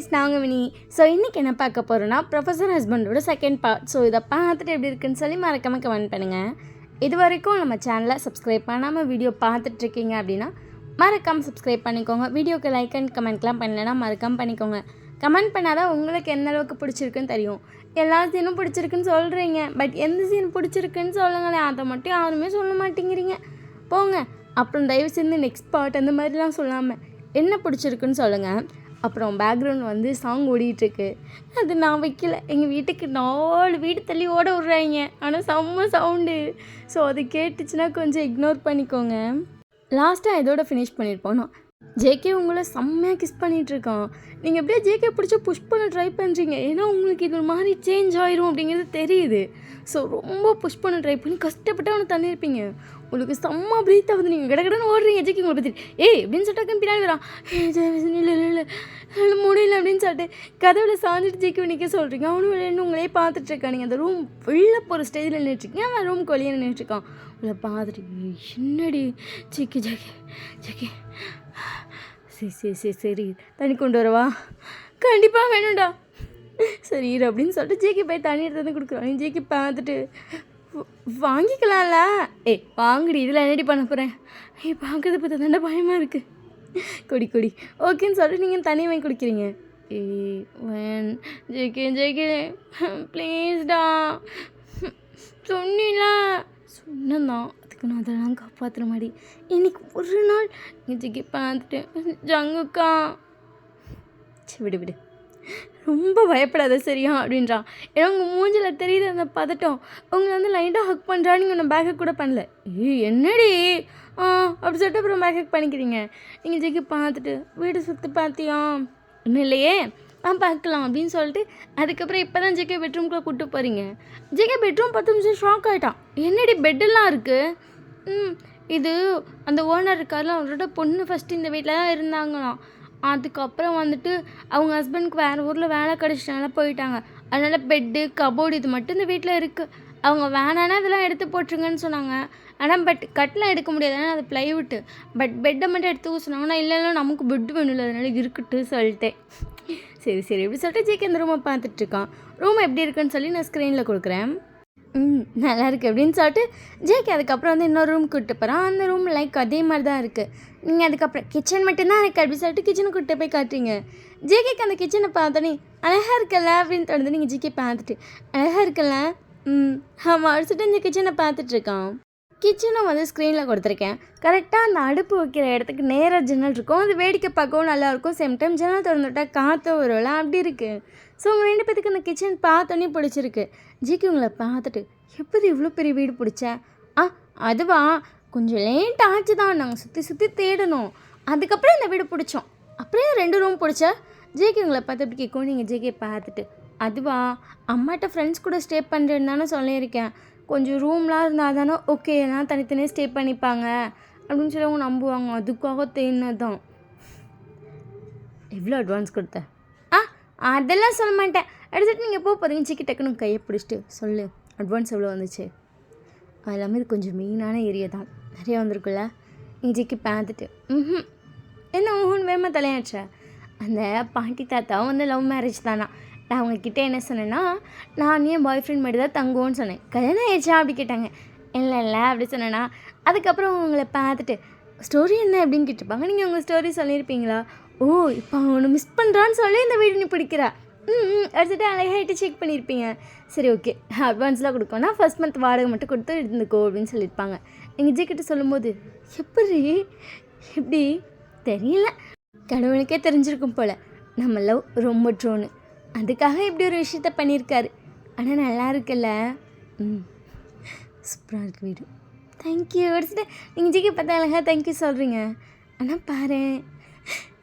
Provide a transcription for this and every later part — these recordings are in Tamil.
கைஸ், நாங்கள் வினி. ஸோ இன்றைக்கி என்ன பார்க்க போகிறோன்னா ப்ரொஃபஸர் ஹஸ்பண்டோட செகண்ட் பார்ட். ஸோ இதை பார்த்துட்டு எப்படி இருக்குன்னு சொல்லி மறக்காமல் கமெண்ட் பண்ணுங்கள். இது வரைக்கும் நம்ம சேனலை சப்ஸ்கிரைப் பண்ணாமல் வீடியோ பார்த்துட்ருக்கீங்க அப்படின்னா மறக்காமல் சப்ஸ்கிரைப் பண்ணிக்கோங்க. வீடியோக்கு லைக் அண்ட் கமெண்ட்லாம் பண்ணலைன்னா மறக்காமல் பண்ணிக்கோங்க. கமெண்ட் பண்ணாதான் உங்களுக்கு எந்த அளவுக்கு பிடிச்சிருக்குன்னு தெரியும். எல்லா சீனும் பிடிச்சிருக்குன்னு சொல்கிறீங்க, பட் எந்த சீன் பிடிச்சிருக்குன்னு சொல்லுங்களேன். அதை மட்டும் யாருமே சொல்ல மாட்டேங்கிறீங்க. போங்க. அப்புறம் தயவு செஞ்சு நெக்ஸ்ட் பார்ட் அந்த மாதிரிலாம் சொல்லாமல் என்ன பிடிச்சிருக்குன்னு சொல்லுங்கள். அப்புறம் பேக்ரவுண்ட் வந்து சாங் ஓடிட்டுருக்கு, அது நான் வைக்கல. எங்கள் வீட்டுக்கு 4 வீடு தள்ளி ஓட விட்றாங்க, ஆனால் செம்ம சவுண்டு. ஸோ அது கேட்டுச்சுன்னா கொஞ்சம் இக்னோர் பண்ணிக்கோங்க. லாஸ்ட்டாக இதோட ஃபினிஷ் பண்ணியிருப்போம். ஜேகே உங்களை செம்மையாக கிஸ் பண்ணிகிட்ருக்கான். நீங்கள் எப்படியே ஜேகே பிடிச்சி புஷ் பண்ண ட்ரை பண்ணுறீங்க, ஏன்னா உங்களுக்கு இது மாதிரி சேஞ்ச் ஆயிரும் அப்படிங்கிறது தெரியுது. ஸோ ரொம்ப புஷ் பண்ண ட்ரை பண்ணி கஷ்டப்பட்டு அவனை தள்ளியிருப்பீங்க. உங்களுக்கு செம்ம பிரீத் ஆகுது, நீங்கள் கடகடன்னு ஓடுறீங்க. ஜேகே உங்களை பற்றி அப்படின்னு சொல்லிட்டு பின்னாடி வரான். இல்லை இல்லை இல்லை முடியல அப்படின்னு சொல்லிட்டு கதவுல சாஞ்சிட்டு ஜேகே நிற்க சொல்கிறீங்க. அவனும் விளையாண்டு உங்களே பார்த்துட்ருக்கான். நீங்கள் அந்த ரூம் வெளில போகிற ஸ்டேஜில் நின்றுட்டுருக்கீங்க, அவன் ரூமுக்கு வெளியே நின்றுட்டுருக்கான். உங்களை பார்த்துட்டு என்னடி ஜேகே ஜேகே ஜேகே சரி தண்ணி கொண்டு வரவா? கண்டிப்பாக வேணும்டா. சரி அப்படின்னு சொல்லிட்டு ஜேகே போய் தண்ணி எடுத்து வந்து கொடுக்குறான். ஜேகே பார்த்துட்டு வாங்கிக்கலாம்ல. வாங்கடி, இதில் என்னடி பண்ண போகிறேன்? பார்க்கறது பார்த்தா தாண்டா பயமாக இருக்குது. கொடி ஓகேன்னு சொல்லிட்டு நீங்கள் தண்ணி வாங்கி குடிக்கிறீங்க. ஜேகே ப்ளீஸ்டா, சொன்னதான் அதுக்கு நான் அதெல்லாம் காப்பாற்றுற மாதிரி. இன்னைக்கு ஒரு நாள் ஜேகே பார்த்துட்டு ஜங்குக்கா விடு ரொம்ப பயப்படாத சரியா அப்படின்றான். ஏன்னா உங்கள் மூஞ்சில் தெரியுது அந்த பதட்டம். உங்களை வந்து லைட்டாக ஹக் பண்ணுறா, நீங்கள் ஒன்று பேக் ஹக் கூட பண்ணல. என்னடி அப்படி சொல்லிட்டு அப்புறம் பேக் ஹக் பண்ணிக்கிறீங்க. நீங்கள் ஜேகே பார்த்துட்டு வீடு சுற்றி பார்த்தியா? இன்னும் இல்லையே, பார்க்கலாம் அப்படின்னு சொல்லிட்டு அதுக்கப்புறம் இப்போ தான் ஜேகே பெட்ரூம்குள்ளே கூப்பிட்டு போகிறீங்க. ஜேகே பெட்ரூம் 10 நிமிஷம் ஷாக் ஆகிட்டான். என்னடி பெட்டெல்லாம் இருக்குது? இது அந்த ஓனர் இருக்கார்ல, அவரோட பொண்ணு ஃபஸ்ட்டு இந்த வீட்டில் தான் இருந்தாங்களாம். அதுக்கப்புறம் வந்துட்டு அவங்க ஹஸ்பண்டுக்கு வேறு ஊரில் வேலை கிடச்சிட்டால போயிட்டாங்க. அதனால் பெட்டு கபோர்டு இது மட்டும் இந்த வீட்டில் இருக்குது. அவங்க வேணான்னா இதெல்லாம் எடுத்து போட்டுருங்கன்னு சொன்னாங்க. ஆனால் கட்டெலாம் எடுக்க முடியாது, ஆனால் அது ப்ளைவுட்டு. பெட்டை மட்டும் எடுத்து சொன்னாங்கன்னா இல்லை நமக்கு பெட்டு வேணும்ல, அதனால இருக்குட்டு சொல்லிட்டேன். சரி எப்படி சொல்லிட்டு ஜேகே அந்த ரூமை பார்த்துட்ருக்கான். ரூம் எப்படி இருக்குன்னு சொல்லி நான் ஸ்க்ரீனில் கொடுக்குறேன். நல்லா இருக்குது அப்படின்னு சொல்லிட்டு ஜேகே அதுக்கப்புறம் வந்து இன்னொரு ரூம் கூப்பிட்டு போகிறான். அந்த ரூம் லைக் அதே மாதிரி தான் இருக்குது. நீங்கள் அதுக்கப்புறம் கிச்சன் மட்டும்தான் இருக்குது அப்படின்னு சொல்லிட்டு கிச்சனுக்கு கூப்பிட்டு போய் காட்டுறீங்க. ஜேகேக்கு அந்த கிச்சனை பார்த்தோன்னே அழகாக இருக்கல அப்படின்னு தோணுது. நீங்கள் ஜேகே பார்த்துட்டு அழகாக இருக்கல ஆமாம் அடிச்சுட்டு இந்த கிச்சனை பார்த்துட்ருக்கான். கிச்சனும் வந்து ஸ்க்ரீனில் கொடுத்துருக்கேன். கரெக்டாக அந்த அடுப்பு வைக்கிற இடத்துக்கு நேராக ஜன்னல் இருக்கும். அது வேடிக்கை பார்க்கவும் நல்லாயிருக்கும். சேம் டைம் ஜன்னல் திறந்துவிட்டா காற்று வரும்ல, அப்படி இருக்குது. ஸோ உங்கள் 2 பேத்துக்கு அந்த கிச்சன் பார்த்தோன்னே பிடிச்சிருக்கு. ஜேகே உங்களை பார்த்துட்டு எப்படி இவ்வளோ பெரிய வீடு பிடிச்ச? அதுவா கொஞ்சம் லேட் ஆச்சு தான், நாங்கள் சுற்றி தேடணும். அதுக்கப்புறம் இந்த வீடு பிடிச்சோம். அப்புறம் 2 ரூம் பிடிச்ச? ஜேகே உங்களை பார்த்து எப்படி கேட்கும். நீங்கள் ஜேகே பார்த்துட்டு அதுவா அம்மாட்ட ஃப்ரெண்ட்ஸ் கூட ஸ்டே பண்ணுறேன்னு தானே சொல்லியிருக்கேன். கொஞ்சம் ரூம்லாம் இருந்தால் தானே ஓகே, எல்லாம் தனித்தனியாக ஸ்டே பண்ணிப்பாங்க அப்படின்னு சொல்லி அவங்க நம்புவாங்க. அதுக்காக தேடினதான். எவ்வளோ அட்வான்ஸ் கொடுத்த? அதெல்லாம் சொல்ல மாட்டேன். எடுத்துகிட்டு நீங்கள் போகிறீங்க. ஜேகே டக்குன்னு கையை பிடிச்சிட்டு சொல்லு அட்வான்ஸ் எவ்வளோ வந்துச்சு? அது எல்லாமே இது கொஞ்சம் மெயினான ஏரியா தான், நிறையா வந்திருக்குல்ல. நீங்கள் ஜேகே பார்த்துட்டு என்ன வேகமாக தலையாச்ச? அந்த பாட்டி தாத்தாவும் வந்து லவ் மேரேஜ் தானா. நான் அவங்கக்கிட்ட என்ன சொன்னேன்னா, நான் என் பாய் ஃப்ரெண்ட் மட்டும் தான் தங்குவோன்னு சொன்னேன். கல்யாணம் ஆயிடுச்சா அப்படி கேட்டாங்க. இல்லை அப்படி சொன்னேன்னா. அதுக்கப்புறம் உங்களை பார்த்துட்டு ஸ்டோரி என்ன அப்படின்னு கேட்டிருப்பாங்க. நீங்கள் உங்கள் ஸ்டோரி சொல்லியிருப்பீங்களா? இப்போ அவனை மிஸ் பண்ணுறான்னு சொல்லி இந்த வீடு நீ பிடிக்கிறா. எடுத்துகிட்டு அழகாகிட்டு செக் பண்ணியிருப்பீங்க. சரி ஓகே, அட்வான்ஸ்லாம் கொடுக்கோன்னா ஃபர்ஸ்ட் மந்த் வாடகை மட்டும் கொடுத்து இருந்துக்கோ அப்படின்னு சொல்லியிருப்பாங்க. நீங்கள் ஜேகிட்ட சொல்லும்போது எப்படி தெரியல, கடவுளுக்கே தெரிஞ்சிருக்கும் போல் நம்ம லவ் ரொம்ப ட்ரோனு, அதுக்காக இப்படி ஒரு விஷயத்த பண்ணியிருக்காரு. ஆனால் நல்லா இருக்குல்ல, சூப்பராக இருக்குது வீடு. தேங்க்யூ எடுத்துகிட்டு நீங்கள் ஜேகே பார்த்தா அழகாக தேங்க்யூ சொல்கிறீங்க. ஆனால் பாரு,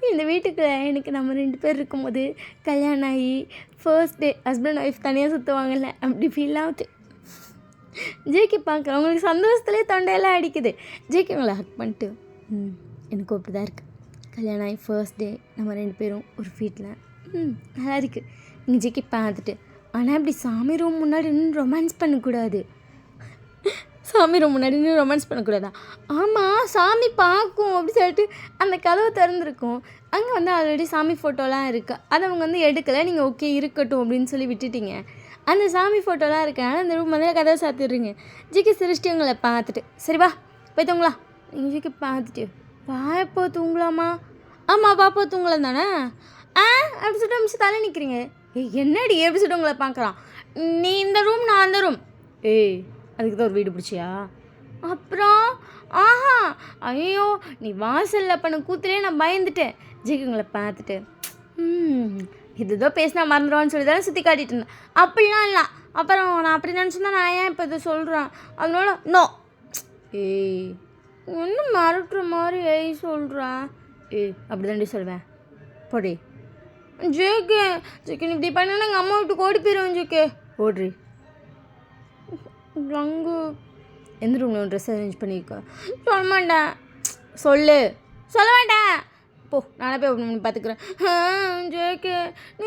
இந்த வீட்டுக்குள்ள எனக்கு நம்ம 2 பேர் இருக்கும்போது கல்யாணம் ஆகி ஃபர்ஸ்ட் டே ஹஸ்பண்ட் ஒய்ஃப் தனியாக சுற்றுவாங்கல்ல, அப்படி ஃபீல் ஆகுது. ஜேகே பார்க்குறேன், உங்களுக்கு சந்தோஷத்துலேயே தொண்டையெல்லாம் அடிக்குது. ஜேகே உங்களை ஹக் பண்ணிட்டு எனக்கு அப்படி தான் இருக்குது. கல்யாணம் ஆகி ஃபர்ஸ்ட் டே நம்ம 2 பேரும் ஒரு வீட்டில் நல்லா இருக்குது. நீங்கள் ஜேகே பார்த்துட்டு ஆனால் அப்படி சாமி ரூம் முன்னாடி இன்னும் ரொமான்ஸ் பண்ணக்கூடாது. சாமி ரூம் முன்னாடி இன்னும் ரொமான்ஸ் பண்ணக்கூடாதா? ஆமாம், சாமி பார்க்கும் அப்படி சொல்லிட்டு அந்த கதவை திறந்துருக்கும். அங்கே வந்து ஆல்ரெடி சாமி ஃபோட்டோலாம் இருக்குது. அதை அவங்க வந்து எடுக்கலை. நீங்கள் ஓகே இருக்கட்டும் அப்படின்னு சொல்லி விட்டுட்டீங்க. அந்த சாமி ஃபோட்டோலாம் இருக்கனால அந்த ரூம் வந்து கதவை சாத்திடுறீங்க. ஜிக்கு சிரிச்சிட்டு உங்களை பார்த்துட்டு சரி வா போய் தூங்கலாம். நீங்கள் ஜிக்கு பார்த்துட்டு வாப்போ தூங்கலாமா? ஆமாம் பாப்போ தூங்கலாம் தானே. அப்படி சொல்லிட்டு மிச்சு தலை நிற்கிறீங்க. என்னடி எப்படி சொல்லிட்டு உங்களை பார்க்குறான். நீ இந்த ரூம் நான் அந்த ரூம். அதுக்கு தான் ஒரு வீடு பிடிச்சியா? அப்புறம் ஆஹா ஐயோ நீ வாசலில் பண்ண கூத்துலேயே நான் பயந்துட்டேன். ஜிக்கு உங்களை பார்த்துட்டு இதுதான் பேசினா மறந்துடுவான்னு சொல்லி தானே சுற்றி காட்டிகிட்டு இருந்தேன். அப்படிலாம் இல்லை. அப்புறம் நான் அப்படி நினச்சிருந்தா நான் ஏன் இப்போ இதை சொல்கிறேன். அதனால நோ. ஒன்றும் மறக்கிற மாதிரி சொல்கிறேன். அப்படி தாண்டி சொல்வேன் போடி. ஜேகே ஜேகே இப்படி பண்ணா எங்கள் அம்மா விட்டு ஓடி போயிடுவேன். ஜேகே ஓடுறி. ரங்கு எந்த ரூமில் ட்ரெஸ் அரேஞ்ச் பண்ணியிருக்க? சொல்ல மாட்டேன். சொல்ல மாட்டேன். போ நானே போய் ஓப்பன் பண்ணி பார்த்துக்குறேன். ஜேகே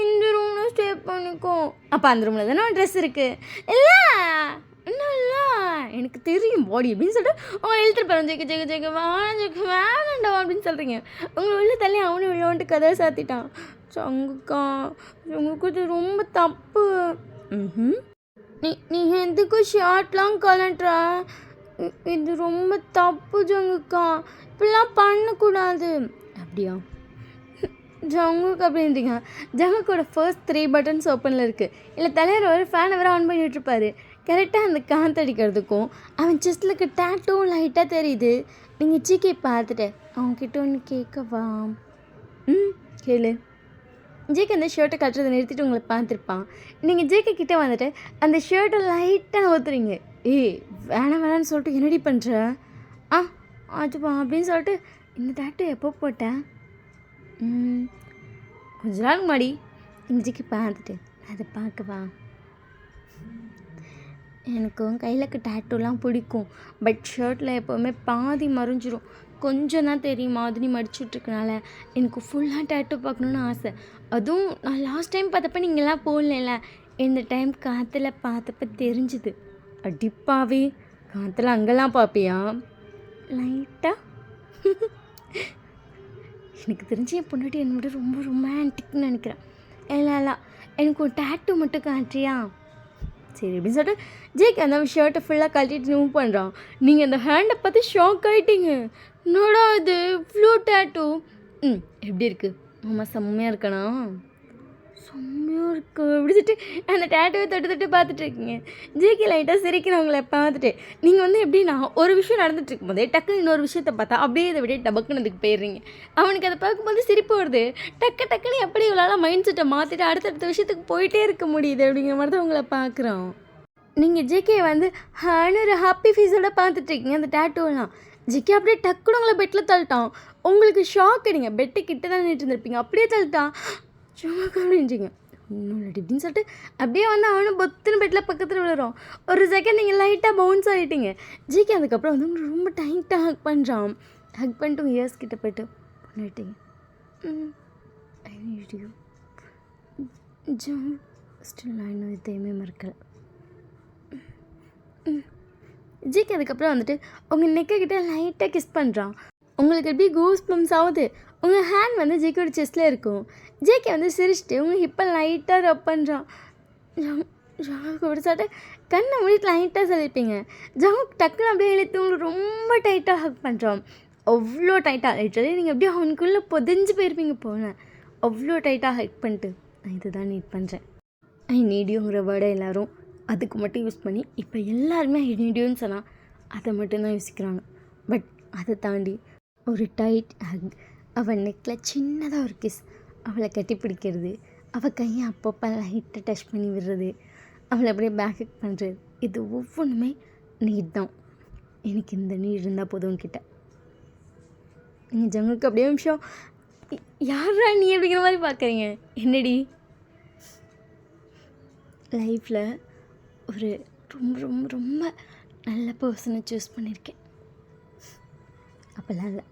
இந்த ரூமில் ஸ்டே பண்ணிக்கோ. அப்போ அந்த ரூமில் தானே ட்ரெஸ் இருக்குது. இல்லை இன்னும் இல்லை எனக்கு தெரியும் பாடி அப்படின்னு சொல்லிட்டு அவங்க எழுத்துட்டு போகிறோம். ஜேகே ஜேகே ஜேகே வேணாண்டா அப்படின்னு சொல்கிறீங்க. உங்களை உள்ள தள்ளி அவனு விளையாண்டு கதை சாத்திட்டான். உங்களுக்கு இது ரொம்ப தப்பு. நீ எதுக்கும் ஷார்ட்லாம் கலட்டுற. இது ரொம்ப தப்பு ஜங்குக்கா. இப்படிலாம் பண்ணக்கூடாது. அப்படியா ஜங்குக்கு அப்படின்றீங்க. ஜங்குக்கோட ஃபர்ஸ்ட் 3 பட்டன்ஸ் ஓப்பனில் இருக்குது. இல்லை தலைவர் ஒரு ஃபேனை வேறு ஆன் பண்ணிட்டுருப்பாரு. கரெக்டாக அந்த காற்றடிக்கிறதுக்கும் அவன் செஸ்டில் டேட்டும் லைட்டாக தெரியுது. நீங்கள் ஜிகே பார்த்துட்டு அவங்கக்கிட்ட ஒன்று கேட்கவா? கேளு. ஜேகே அந்த ஷர்ட்டை கட்டுறதை நிறுத்திட்டு உங்களை பார்த்துருப்பான். நீங்கள் ஜேகே கிட்டே வந்துட்டு அந்த ஷர்ட்டை லைட்டாக ஊற்றுறீங்க. வேணான்னு சொல்லிட்டு என்னடி பண்ணுற? அதுப்பா அப்படின்னு சொல்லிட்டு இந்த டேட்டு எப்போ போட்டேன்? கொஞ்ச நாள் முன்னாடி எங்கள் ஜேகே பார்த்துட்டு அதை பார்க்கவா? எனக்கும் கையிலக்கு டேட்டூலாம் பிடிக்கும். பட் ஷர்ட்டில் எப்போவுமே பாதி மறைஞ்சிரும். கொஞ்சம் தான் தெரியும் மாதிரி மடிச்சுட்ருக்கனால எனக்கு ஃபுல்லாக டேட்டூ பார்க்கணுன்னு ஆசை. அதுவும் நான் லாஸ்ட் டைம் பார்த்தப்ப நீங்கள்லாம் போடல. இந்த டைம் காற்றுல பார்த்தப்ப தெரிஞ்சுது. அடிப்பாவே காற்றுல அங்கெல்லாம் பார்ப்பியா? லைட்டாக எனக்கு தெரிஞ்சு என் பொண்டாட்டி என்னோட ரொம்ப ரொமான்டிக்னு நினைக்கிறேன். இல்லை எனக்கு ஒரு டேட்டூ மட்டும் காட்டுறியா? சரி அப்படின்னு சொல்லிட்டு ஜேக் அந்த ஷர்ட்டை ஃபுல்லாக கழட்டிட்டு மூவ் பண்ணுறான். நீங்கள் அந்த ஹேண்டை பார்த்து ஷாக் ஆகிட்டீங்க. என்னடா இது இவ்வளோ டேட்டூ? எப்படி இருக்குது? ஆமாம் செம்மையாக இருக்கணா? செம்மையாக இருக்கு அப்படி சொல்லிட்டு அந்த டேட்டூவை தொட்டு பார்த்துட்டு இருக்கீங்க. ஜேகே லைட்டாக சிரிக்கிறவங்கள பார்த்துட்டு நீங்கள் வந்து எப்படின்னா ஒரு விஷயம் நடந்துட்டு இருக்கும்போதே டக்குன்னு இன்னொரு விஷயத்தை பார்த்தா அப்படியே இதை விட டபக்குனதுக்கு போயிடுறீங்க. அவனுக்கு அதை பார்க்கும்போது சிரிப்பு வருது. டக்குன்னு எப்படி இவ்வளோ மைண்ட் செட்டை மாற்றிட்டு அடுத்தடுத்த விஷயத்துக்கு போயிட்டே இருக்க முடியுது அப்படிங்கிற மாதிரி தான் உங்களை பார்க்குறோம். நீங்கள் ஜேகே வந்து ஒரு ஹாப்பி ஃபீஸோட பார்த்துட்ருக்கீங்க அந்த டேட்டூலாம். ஜிகே அப்படியே டக்குன்னு உங்களை பெட்டில் தள்ளிட்டான். உங்களுக்கு ஷாக் அடிங்க. பெட்டு கிட்ட தான் நின்றுட்டு இருந்திருப்பீங்க. அப்படியே தள்ளிட்டான். சும்மா கவனிச்சிங்க இன்னொரு அப்படின்னு சொல்லிட்டு அப்படியே வந்து அவனும் பொத்துன்னு பெட்டில் பக்கத்தில் விழுறோம். ஒரு செகண்ட் நீங்கள் லைட்டாக பவுன்ஸ் ஆகிட்டீங்க. ஜிகே அதுக்கப்புறம் வந்து ரொம்ப டைட்டாக ஹக் பண்ணுறான். ஹக் பண்ணிட்டு உங்கள் இயர்ஸ் கிட்ட போய்ட்டு பண்ணிட்டீங்க. ஐ நீட் யூ ஸ்டில் நான் இன்னும் எதையுமே மறக்கலை. ஜிகே அதுக்கப்புறம் வந்துட்டு உங்கள் நெக்கிட்ட லைட்டாக கிஸ் பண்ணுறான். உங்களுக்கு எப்படி கூஸ் பம்ஸ் ஆகுது. உங்கள் ஹேண்ட் வந்து ஜேகேயோட செஸ்ட்டில் இருக்கும். ஜேகே வந்து சிரிச்சிட்டு உங்கள் ஹிப்பை லைட்டாக ரப் பண்ணுறான். சாப்பிட்டு கண்ணை மூடிட்டு லைட்டாக சொல்லியிருப்பீங்க. ஜாமுக்கு டக்குன்னு அப்படியே இழுத்து உங்களுக்கு ரொம்ப டைட்டாக ஹக் பண்ணுறான். அவ்வளோ டைட்டாக லிட்டரலி நீங்கள் அப்படியே அவனுக்குள்ளே புதைஞ்சு போயிருப்பீங்க போனேன். அவ்வளோ டைட்டாக ஹக் பண்ணிட்டு நான் இதை தான் நீட் பண்ணுறேன். ஐ நீடியோங்கிற வேர்டை எல்லோரும் அதுக்கு மட்டும் யூஸ் பண்ணி இப்போ எல்லாருமே ஐ நீடியோன்னு சொன்னால் அதை மட்டும்தான் யோசிக்கிறாங்க. பட் அதை தாண்டி ஒரு டைட் ஹக், அவள் நெக்கில் சின்னதாக ஒரு கிஸ், அவளை கட்டி பிடிக்கிறது, அவள் கையை அப்பப்போ லைட்டாக டச் பண்ணி விடுறது, அவளை அப்படியே பேக் ஹக் பண்ணுறது, இது ஒவ்வொன்றுமே நீட் தான். எனக்கு இந்த நீட் இருந்தால் போதும் கிட்ட. நீங்கள் ஜங்குக்கு அப்படியே நிமிஷம் யாரா நீ அப்படிங்கிற மாதிரி பார்க்குறீங்க. என்னடி லைஃப்பில் ஒரு ரொம்ப ரொம்ப ரொம்ப நல்ல பர்சனை சூஸ் பண்ணியிருக்கேன். அப்போல்லாம் இல்லை,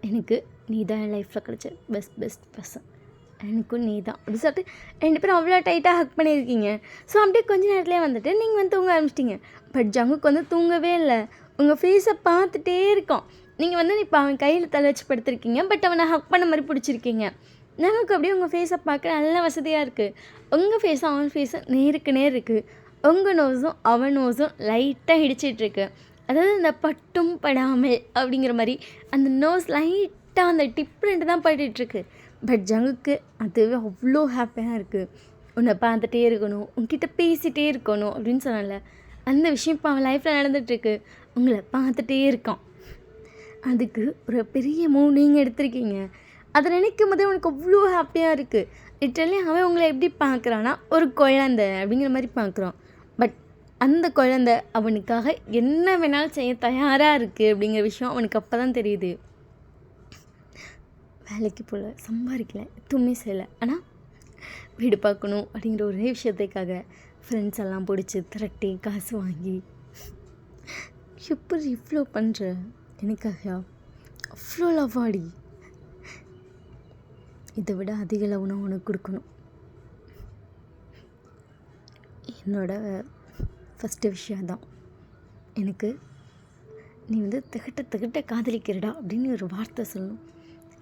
எனக்கு நீ தான் என் லைஃப்பில் கிடச்ச பெஸ்ட் பர்சன். எனக்கும் நீ தான் அப்படி சொல்லிட்டு 2 பேரும் அவ்வளோ டைட்டாக ஹக் பண்ணியிருக்கீங்க. ஸோ அப்படியே கொஞ்ச நேரத்துலேயே வந்துட்டு நீங்கள் வந்து தூங்க ஆரம்பிச்சிட்டிங்க. பட் ஜங்குக்கு வந்து தூங்கவே இல்லை. உங்கள் ஃபேஸை பார்த்துட்டே இருக்கோம். நீங்கள் வந்து இப்போ அவன் கையில் தலை வச்சு படுத்திருக்கீங்க, பட் அவனை ஹக் பண்ண மாதிரி பிடிச்சிருக்கீங்க. நமக்கு அப்படியே உங்கள் ஃபேஸை பார்க்க நல்ல வசதியாக இருக்குது. உங்கள் ஃபேஸும் அவன் ஃபேஸும் நேருக்கு நேர் இருக்குது. உங்கள் நோஸும் அவன் நோஸும் லைட்டாக இடிச்சிட்ருக்கு. அதாவது இந்த பட்டும் படாமல் அப்படிங்கிற மாதிரி அந்த நோஸ் லைட்டாக அந்த டிஃப்ரெண்ட் தான் பட்டுட்ருக்கு. பட் ஜங்குக்கு அதுவே அவ்வளோ ஹாப்பியாக இருக்குது. உன்னை பார்த்துட்டே இருக்கணும், உன்கிட்ட பேசிகிட்டே இருக்கணும் அப்படின்னு சொன்னால, அந்த விஷயம் இப்போ அவன் லைஃப்பில் நடந்துகிட்ருக்கு. உங்களை பார்த்துட்டே இருக்கான். அதுக்கு ஒரு பெரிய மூவ் நீங்கள் எடுத்திருக்கீங்க. அதை நினைக்கும் போதே உனக்கு அவ்வளோ ஹாப்பியாக இருக்குது. லிட்டரலி அவன் உங்களை எப்படி பார்க்குறான்னா ஒரு குழந்தை அப்படிங்கிற மாதிரி பார்க்குறான். பட் அந்த குழந்தை அவனுக்காக என்ன வேணாலும் செய்ய தயாராக இருக்குது அப்படிங்கிற விஷயம் அவனுக்கு அப்போ தான் தெரியுது. வேலைக்கு போகல, சம்பாதிக்கல, எதுவுமே செய்யலை, ஆனால் வீடு பார்க்கணும் அப்படிங்கிற ஒரே விஷயத்துக்காக ஃப்ரெண்ட்ஸ் எல்லாம் பிடிச்சி திரட்டி காசு வாங்கி எப்படி இவ்வளோ பண்ணுற எனக்காக அவ்வளோ லவ்வாடி. இதை விட அதிக லவ் நான் உனக்கு கொடுக்கணும். என்னோட ஃபஸ்ட்டு விஷயம் தான், எனக்கு நீ வந்து திகட்ட காதலிக்கிறடா அப்படின்னு ஒரு வார்த்தை சொல்லணும்.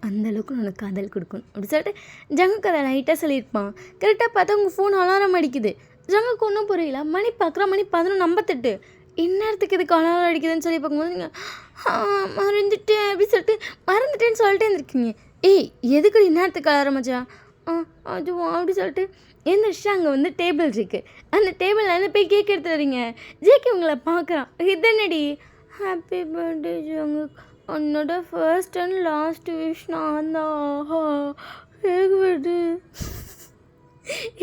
அந்தளவுக்கு நான் உனக்கு காதல் கொடுக்கணும் அப்படி சொல்லிட்டு ஜங்குக்கு அதை லைட்டாக சொல்லியிருப்பான். கரெக்டாக பார்த்தா உங்கள் ஃபோன் அலாரம் அடிக்குது. ஜங்குக்கு ஒன்றும் புரியல. மணி பார்க்குறா, மணி 11:58. இந்நேரத்துக்கு இதுக்கு அலாரம் அடிக்குதுன்னு சொல்லி பார்க்கும்போது நீங்கள் மறந்துட்டேன் அப்படி சொல்லிட்டு மறந்துட்டேன்னு சொல்லிட்டே இருந்திருக்கீங்க. ஏய் எதுக்கு இந்நேரத்துக்கு அலாரம் மச்சா? அதுவும் அப்படி சொல்லிட்டு எந்திரிச்சு அங்கே வந்து டேபிள் இருக்குது. அந்த டேபிளில் வந்து போய் கேக் எடுத்து வரீங்க. ஜேகே உங்களை பார்க்குறான். இதனடி ஹாப்பி பர்த்டே ஜங்கு, உன்னோட ஃபர்ஸ்ட் அண்ட் லாஸ்ட் விஷ் நான் தான். கேட்குது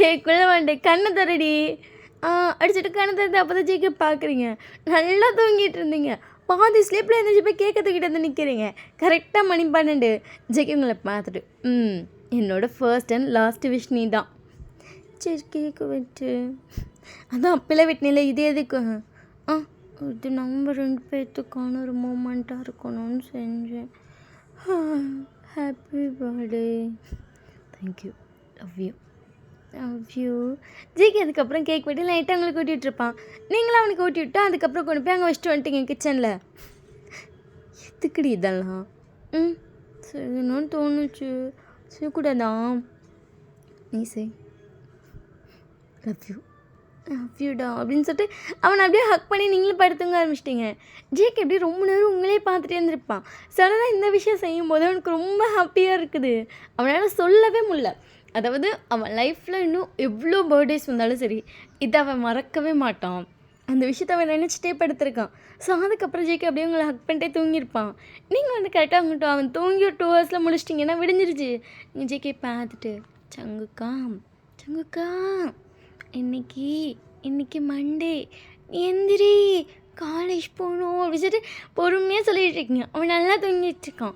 ஏக்குள்ள வந்துட்டு கண்ணை தரடி அடிச்சுட்டு கண்ணை தரது. அப்போ தான் ஜேகே பார்க்குறீங்க. நல்லா தூங்கிட்டு இருந்தீங்க. பாதி ஸ்லீப்பில் எழுந்திரிச்சு போய் கேட்க தூக்கிட்டு வந்து நிற்கிறீங்க. கரெக்டாக மணி 12. ஜேகே உங்களை பார்த்துட்டு என்னோடய ஃபர்ஸ்ட் அண்ட் லாஸ்ட் விஷ் நீ தான். சரி கேட்க வச்சு அதான் அப்பெல்லாம் விட்டுனில்ல, இதே எதுக்கு? இது நம்ம 2 பேர்த்துக்கான ஒரு மூமெண்ட்டாக இருக்கணும்னு செஞ்சேன். Happy birthday. Thank you. Love you. JK அதுக்கப்புறம் கேக் வெட்டி லைட்டாக அவங்களுக்கு ஊட்டி விட்டுருப்பான். நீங்களும் அவனுக்கு ஊட்டி விட்டா அதுக்கப்புறம் கொண்டு போய் அங்கே வச்சுட்டு வந்துட்டீங்க கிச்சனில். எதுக்குடி இதெல்லாம்? செய்யணும்னு தோணுச்சு, செய்யக்கூடாதான். நீ செய். லவ் யூடா அப்படின்னு சொல்லிட்டு அவனை அப்படியே ஹக் பண்ணி நீங்களும் படுத்துங்க ஆரம்பிச்சிட்டிங்க. ஜேகே அப்படியே ரொம்ப நேரம் உங்களே பார்த்துட்டே இருந்திருப்பான். சடனாக இந்த விஷயம் செய்யும் போது அவனுக்கு ரொம்ப ஹாப்பியாக இருக்குது. அவனால் சொல்லவே முடியல. அதாவது அவன் லைஃப்பில் இன்னும் எவ்வளோ பர்த்டேஸ் வந்தாலும் சரி, இதை அவன் மறக்கவே மாட்டான். அந்த விஷயத்த அவன் நினச்சிட்டே படுத்திருக்கான். ஸோ அதுக்கப்புறம் ஜேகே அப்படியே உங்களை ஹக் பண்ணிட்டே தூங்கியிருப்பான். நீங்கள் வந்து கரெக்டாக அவங்ககிட்ட அவன் தூங்கி ஒரு 2 ஹவர்ஸில் முடிச்சிட்டிங்கன்னா விடிஞ்சிருச்சு. நீங்கள் ஜேகே பார்த்துட்டு சங்குக்கா இன்னைக்கு மண்டே, எந்திரி காலேஜ் போகணும் அப்படி சொல்லிட்டு பொறுமையாக சொல்லிட்டு இருக்கீங்க. அவன் நல்லா தூங்கிட்டு இருக்கான்.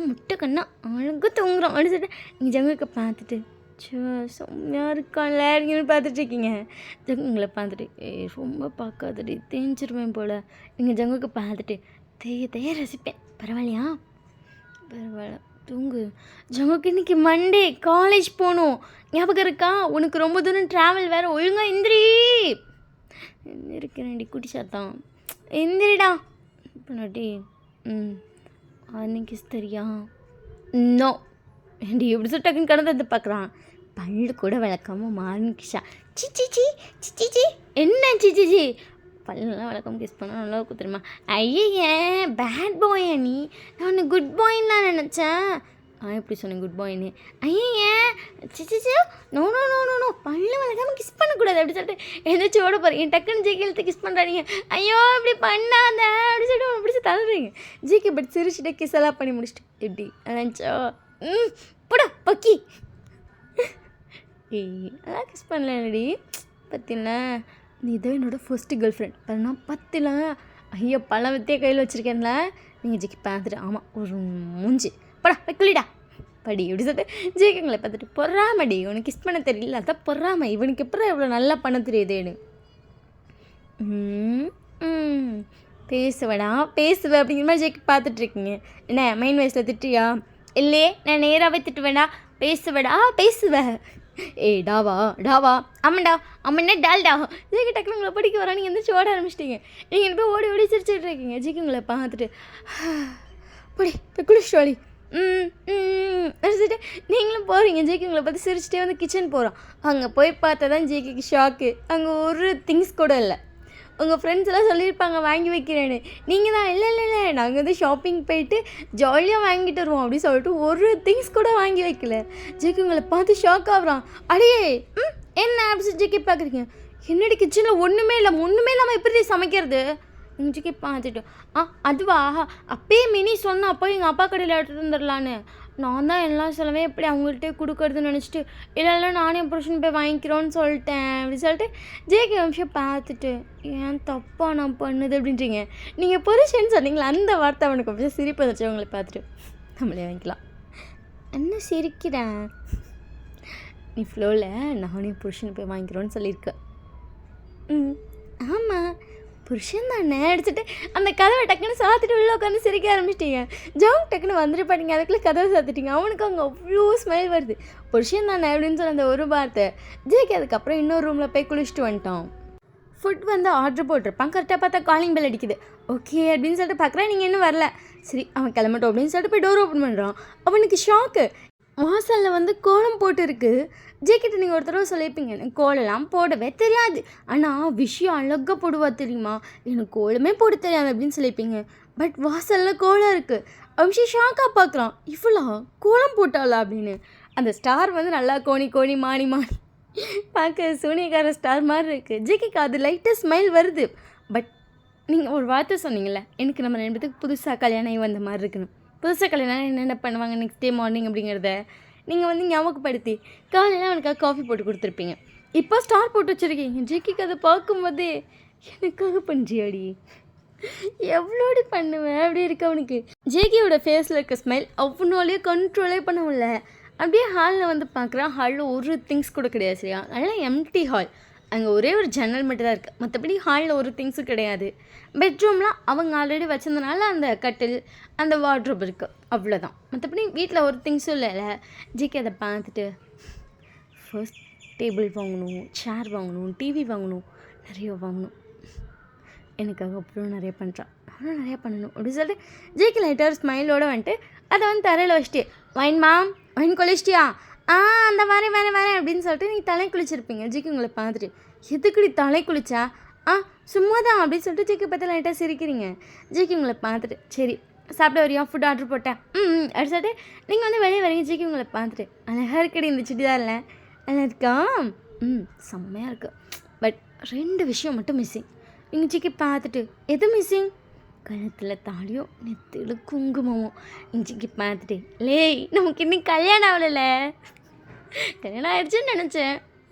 முட்டை கண்ணா அழகாக தூங்குறான் அப்படின்னு சொல்லிட்டு நீங்கள் ஜங்குக்கு பார்த்துட்டு செம்மையாக இருக்கான்ல அப்படின்னு பார்த்துட்டு இருக்கீங்க. ஜங்குங்களை பார்த்துட்டு ரொம்ப பார்க்காதடி தேஞ்சிருவேன் போல். நீங்கள் ஜங்குக்கு பார்த்துட்டு தேய ரசிப்பேன். பரவாயில்லையா? பரவாயில்ல, தூங்கு. ஜங்குக்கு இன்றைக்கி மண்டே, காலேஜ் போகணும், ஞாபகம் இருக்கா? உனக்கு ரொம்ப தூரம் ட்ராவல் வேறு. ஒழுங்காக எந்திரிக்கிறேன்டி குட்டி சாத்தான், எந்திரிடா பண்ணாட்டி. அன்னைக்கு சரியா? நோ ஏண்டி எப்படி சொல்லிட்டு டக்குன்னு கடந்து பார்க்குறான். பல்லு கூட விளக்காமல் மாறினுக்கிஷா. சி என்ன சி பல்லெல்லாம் விளக்காமல் கிஸ் பண்ணால் நல்லா இருக்கும் தெரியுமா? ஐயே பேட் பாயா நீ? நான் குட் பாயின்னு தான் நினச்சேன். எப்படி சொன்னேன் குட் பாய்னு? ஐயே சிச்சி நோ பல்லு விளக்காமல் கிஸ் பண்ணக்கூடாது அப்படி சொல்லிட்டு எந்திரிச்சு ஓட போகிறீங்க. டக்குன்னு ஜேகே இழுத்து கிஸ் பண்ணுறாங்க. ஐயோ இப்படி பண்ணாத அப்படி சொல்லிட்டு உன்னை பிடிச்சி தள்ளுறீங்க. ஜேகே பட் சிரிச்சுட்டு கிஸ் எல்லாம் பண்ணி முடிச்சுட்டு எப்படி நினச்சோ போடா பக்கி. அதான் கிஸ் பண்ணலடி பத்தில. நீ இதோ என்னோடய ஃபர்ஸ்ட்டு கேர்ள் ஃப்ரெண்ட் பண்ணா பத்தில. ஐயோ பழம் வித்தியே கையில் வச்சுருக்கேன்ல. நீங்கள் ஜேகே பார்த்துட்டு ஆமாம் ஒரு மூஞ்சி படா வைக்கலிடா படி அப்படி சொல்லிட்டு ஜேகேங்களை பார்த்துட்டு பொறாமடி, உனக்கு கிஸ் பண்ண தெரியல அதான் பொறாம. இவனுக்கு எப்பறம் எவ்வளோ நல்லா பண்ண தெரியுதேன்னு. பேசுவேடா அப்படிங்கிற மாதிரி ஜேகே பார்த்துட்ருக்கீங்க. என்ன மைண்ட் வாய்ஸில் திட்டுறியா? இல்லையே நான் நேராகவே திட்டுவேடா. பேசுவேன். ஏய் டாவா அம்மன்னா டால்டா. ஜேகே டக்குனு உங்களை படிக்க வரா. நீங்கள் எந்திரிச்சு ஓட ஆரம்பிச்சிட்டிங்க. நீங்கள் போய் ஓடி சிரிச்சுட்டு இருக்கீங்க. ஜேகே உங்களை பார்த்துட்டு போடி போய் குளிச்சுட்டு வாடி. சொல்லிட்டு நீங்களும் போகிறீங்க. ஜேகே உங்களை பார்த்து சிரிச்சிட்டே வந்து கிச்சன் போகிறோம். அங்கே போய் பார்த்தா தான் ஜேகேக்கு ஷாக்கு. அங்கே ஒரு திங்ஸ் கூட இல்லை. உங்கள் ஃப்ரெண்ட்ஸ் எல்லாம் சொல்லியிருப்பாங்க வாங்கி வைக்கிறேன்னு. நீங்கள் தான் இல்லை இல்லை இல்லை நாங்கள் வந்து ஷாப்பிங் போயிட்டு ஜாலியாக வாங்கிட்டு வருவோம் அப்படின்னு சொல்லிட்டு ஒரு திங்ஸ் கூட வாங்கி வைக்கல. ஜேகே உங்களை பார்த்து ஷாக் ஆகுறான். அடியே என்ன அப்படி ஜேகே பார்க்குறீங்க? என்னடி கிச்சனில் ஒன்றுமே இல்லாமல் எப்படி சமைக்கிறது? இஞ்சிக்கு பார்த்துட்டு அதுவா அப்பயே மினி சொன்னேன். அப்போ எங்கள் அப்பா கடையில் எடுத்துகிட்டு வந்துடலான்னு. நான் தான் எல்லா செலவே எப்படி அவங்கள்ட்டே கொடுக்குறதுன்னு நினச்சிட்டு இல்லை நானே புருஷன் போய் வாங்கிக்கிறோன்னு சொல்லிட்டேன் அப்படின்னு சொல்லிட்டு ஜேகே வம்சம் பார்த்துட்டு ஏன் தப்பாக நான் பண்ணுது அப்படின்றீங்க. நீங்கள் புருஷன்னு சொன்னீங்களா அந்த வார்த்தை அவனுக்கு கொஞ்சம் சிரிப்பு வந்துச்சு. அவங்கள பார்த்துட்டு நம்மளே வாங்கிக்கலாம். என்ன சிரிக்கிறேன்? நீ ஃப்ளோவில் நானே புருஷன் போய் வாங்கிக்கிறோன்னு சொல்லியிருக்க. ஆமாம் புருஷன் தானே அடிச்சுட்டு அந்த கதவை டக்குன்னு சாத்திட்டு உள்ள உட்காந்து சிரிக்க ஆரம்பிச்சிட்டீங்க. டக்குன்னு வந்துட்டு பாட்டிங்க. அதுக்குள்ளே கதவை சாத்திட்டீங்க. அவனுக்கு அங்கே அவ்வளோ ஸ்மைல் வருது. புருஷன் தானே அப்படின்னு சொல்லி அந்த ஒரு வார்த்தை. ஜேகே அதுக்கப்புறம் இன்னொரு ரூமில் போய் குளிச்சுட்டு வந்துட்டான். ஃபுட் வந்து ஆர்டர் போட்டிருப்பான். கரெக்டாக பார்த்தா காலிங் பெல் அடிக்குது. ஓகே அப்படின்னு சொல்லிட்டு பார்க்குறேன் நீங்கள் இன்னும் வரல. சரி அவன் கிளம்பட்டும் அப்படின்னு சொல்லிட்டு போய் டோர் ஓப்பன் பண்ணுறான். அவனுக்கு ஷாக்கு. வாசலில் வந்து கோலம் போட்டு இருக்குது. ஜேகிட்ட நீங்கள் ஒரு தடவை சொல்லியிருப்பீங்க எனக்கு கோலம்லாம் போடவே தெரியாது, ஆனால் விஷயம் அழகாக போடுவா தெரியுமா, எனக்கு கோலமே போட தெரியாது அப்படின்னு சொல்லியிருப்பீங்க. பட் வாசலில் கோலம் இருக்குது. அம்ஷி ஷாக்காக பார்க்குறான். இவ்வளோ கோலம் போட்டாளா அப்படின்னு. அந்த ஸ்டார் வந்து நல்லா கோணி மாணி பார்க்க சூனியக்கார ஸ்டார் மாதிரி இருக்குது. ஜேகிக்கு அது லைட்டாக ஸ்மைல் வருது. பட் நீங்கள் ஒரு வார்த்தை சொன்னீங்கள்ல, எனக்கு நம்ம ரெண்டு பேத்துக்கு புதுசாக கல்யாணம் வந்த மாதிரி இருக்கணும், புதுசாக கல்யாணம் என்னென்ன பண்ணுவாங்க நெக்ஸ்ட் டே மார்னிங் அப்படிங்கிறத நீங்கள் வந்து ஞாபகப்படுத்தி காலையில் அவனுக்காக காஃபி போட்டு கொடுத்துருப்பீங்க. இப்போ ஸ்டார் போட்டு வச்சுருக்கீங்க. ஜேக்கிக்கு அதை பார்க்கும்போதே எனக்காக பண்ணுறியாடி, எவ்வளோடி பண்ணுவேன் அப்படி இருக்கு அவனுக்கு. ஜேக்கியோட ஃபேஸில் இருக்க ஸ்மைல் அவனாலேயே கண்ட்ரோலே பண்ண முடியல. அப்படியே ஹாலில் வந்து பார்க்குறான். ஹாலில் ஒரு திங்ஸ் கூட கிடையாது. சரியா, நல்லா எம்டி ஹால். அங்கே ஒரே ஒரு ஜன்னல் மட்டும் தான் இருக்குது. மற்றபடி ஹாலில் ஒரு திங்ஸும் கிடையாது. பெட்ரூம்லாம் அவங்க ஆல்ரெடி வச்சிருந்தனால அந்த கட்டில் அந்த வார்ட்ரோப் இருக்குது, அவ்வளோதான். மற்றபடி வீட்டில் ஒரு திங்ஸும் இல்லைல்ல. ஜிகே அதை பார்த்துட்டு ஃபர்ஸ்ட் டேபிள் வாங்கணும், சேர் வாங்கணும், டிவி வாங்கணும், நிறைய வாங்கணும், எனக்காக அப்புறம் நிறைய பண்ணுறான், அப்புறம் நிறையா பண்ணணும் அப்படின்னு சொல்லிட்டு ஜிகே லைட்டாக ஸ்மைலோடு வந்துட்டு அதை வந்து தரையில் வச்சுட்டு வைன் கொலிச்சிட்டியா, அந்த வரேன் அப்படின்னு சொல்லிட்டு நீங்கள் தலை குளிச்சிருப்பீங்க. ஜிக்கு உங்களை பார்த்துட்டு எதுக்குடி தலை குளிச்சா, சும்மா தான் அப்படின்னு சொல்லிட்டு ஜிக்கு பார்த்து லைட்டாக சிரிக்கிறீங்க. ஜிக்கு உங்களை பார்த்துட்டு சரி சாப்பிட வரையா, ஃபுட் ஆர்டர் போட்டேன் அப்படி சொல்லிட்டு நீங்கள் வந்து வெளியே வரீங்க. ஜிக்கு உங்களை பார்த்துட்டு அழகாக இருக்கடி இந்த சுடிதாரில், நல்லா இருக்கா, செம்மையாக இருக்குது. பட் 2 விஷயம் மட்டும் மிஸ்ஸிங். நீங்கள் ஜிக்கி பார்த்துட்டு எது மிஸ்ஸிங், கழுத்தில் தாலியோ நெத்தியில் குங்குமமோ. இஞ்சிக்கு பார்த்துட்டு லேய் நமக்கு இன்னும் கல்யாணம் ஆகலை, கல்யாணம் ஆயிடுச்சுன்னு நினச்சேன்,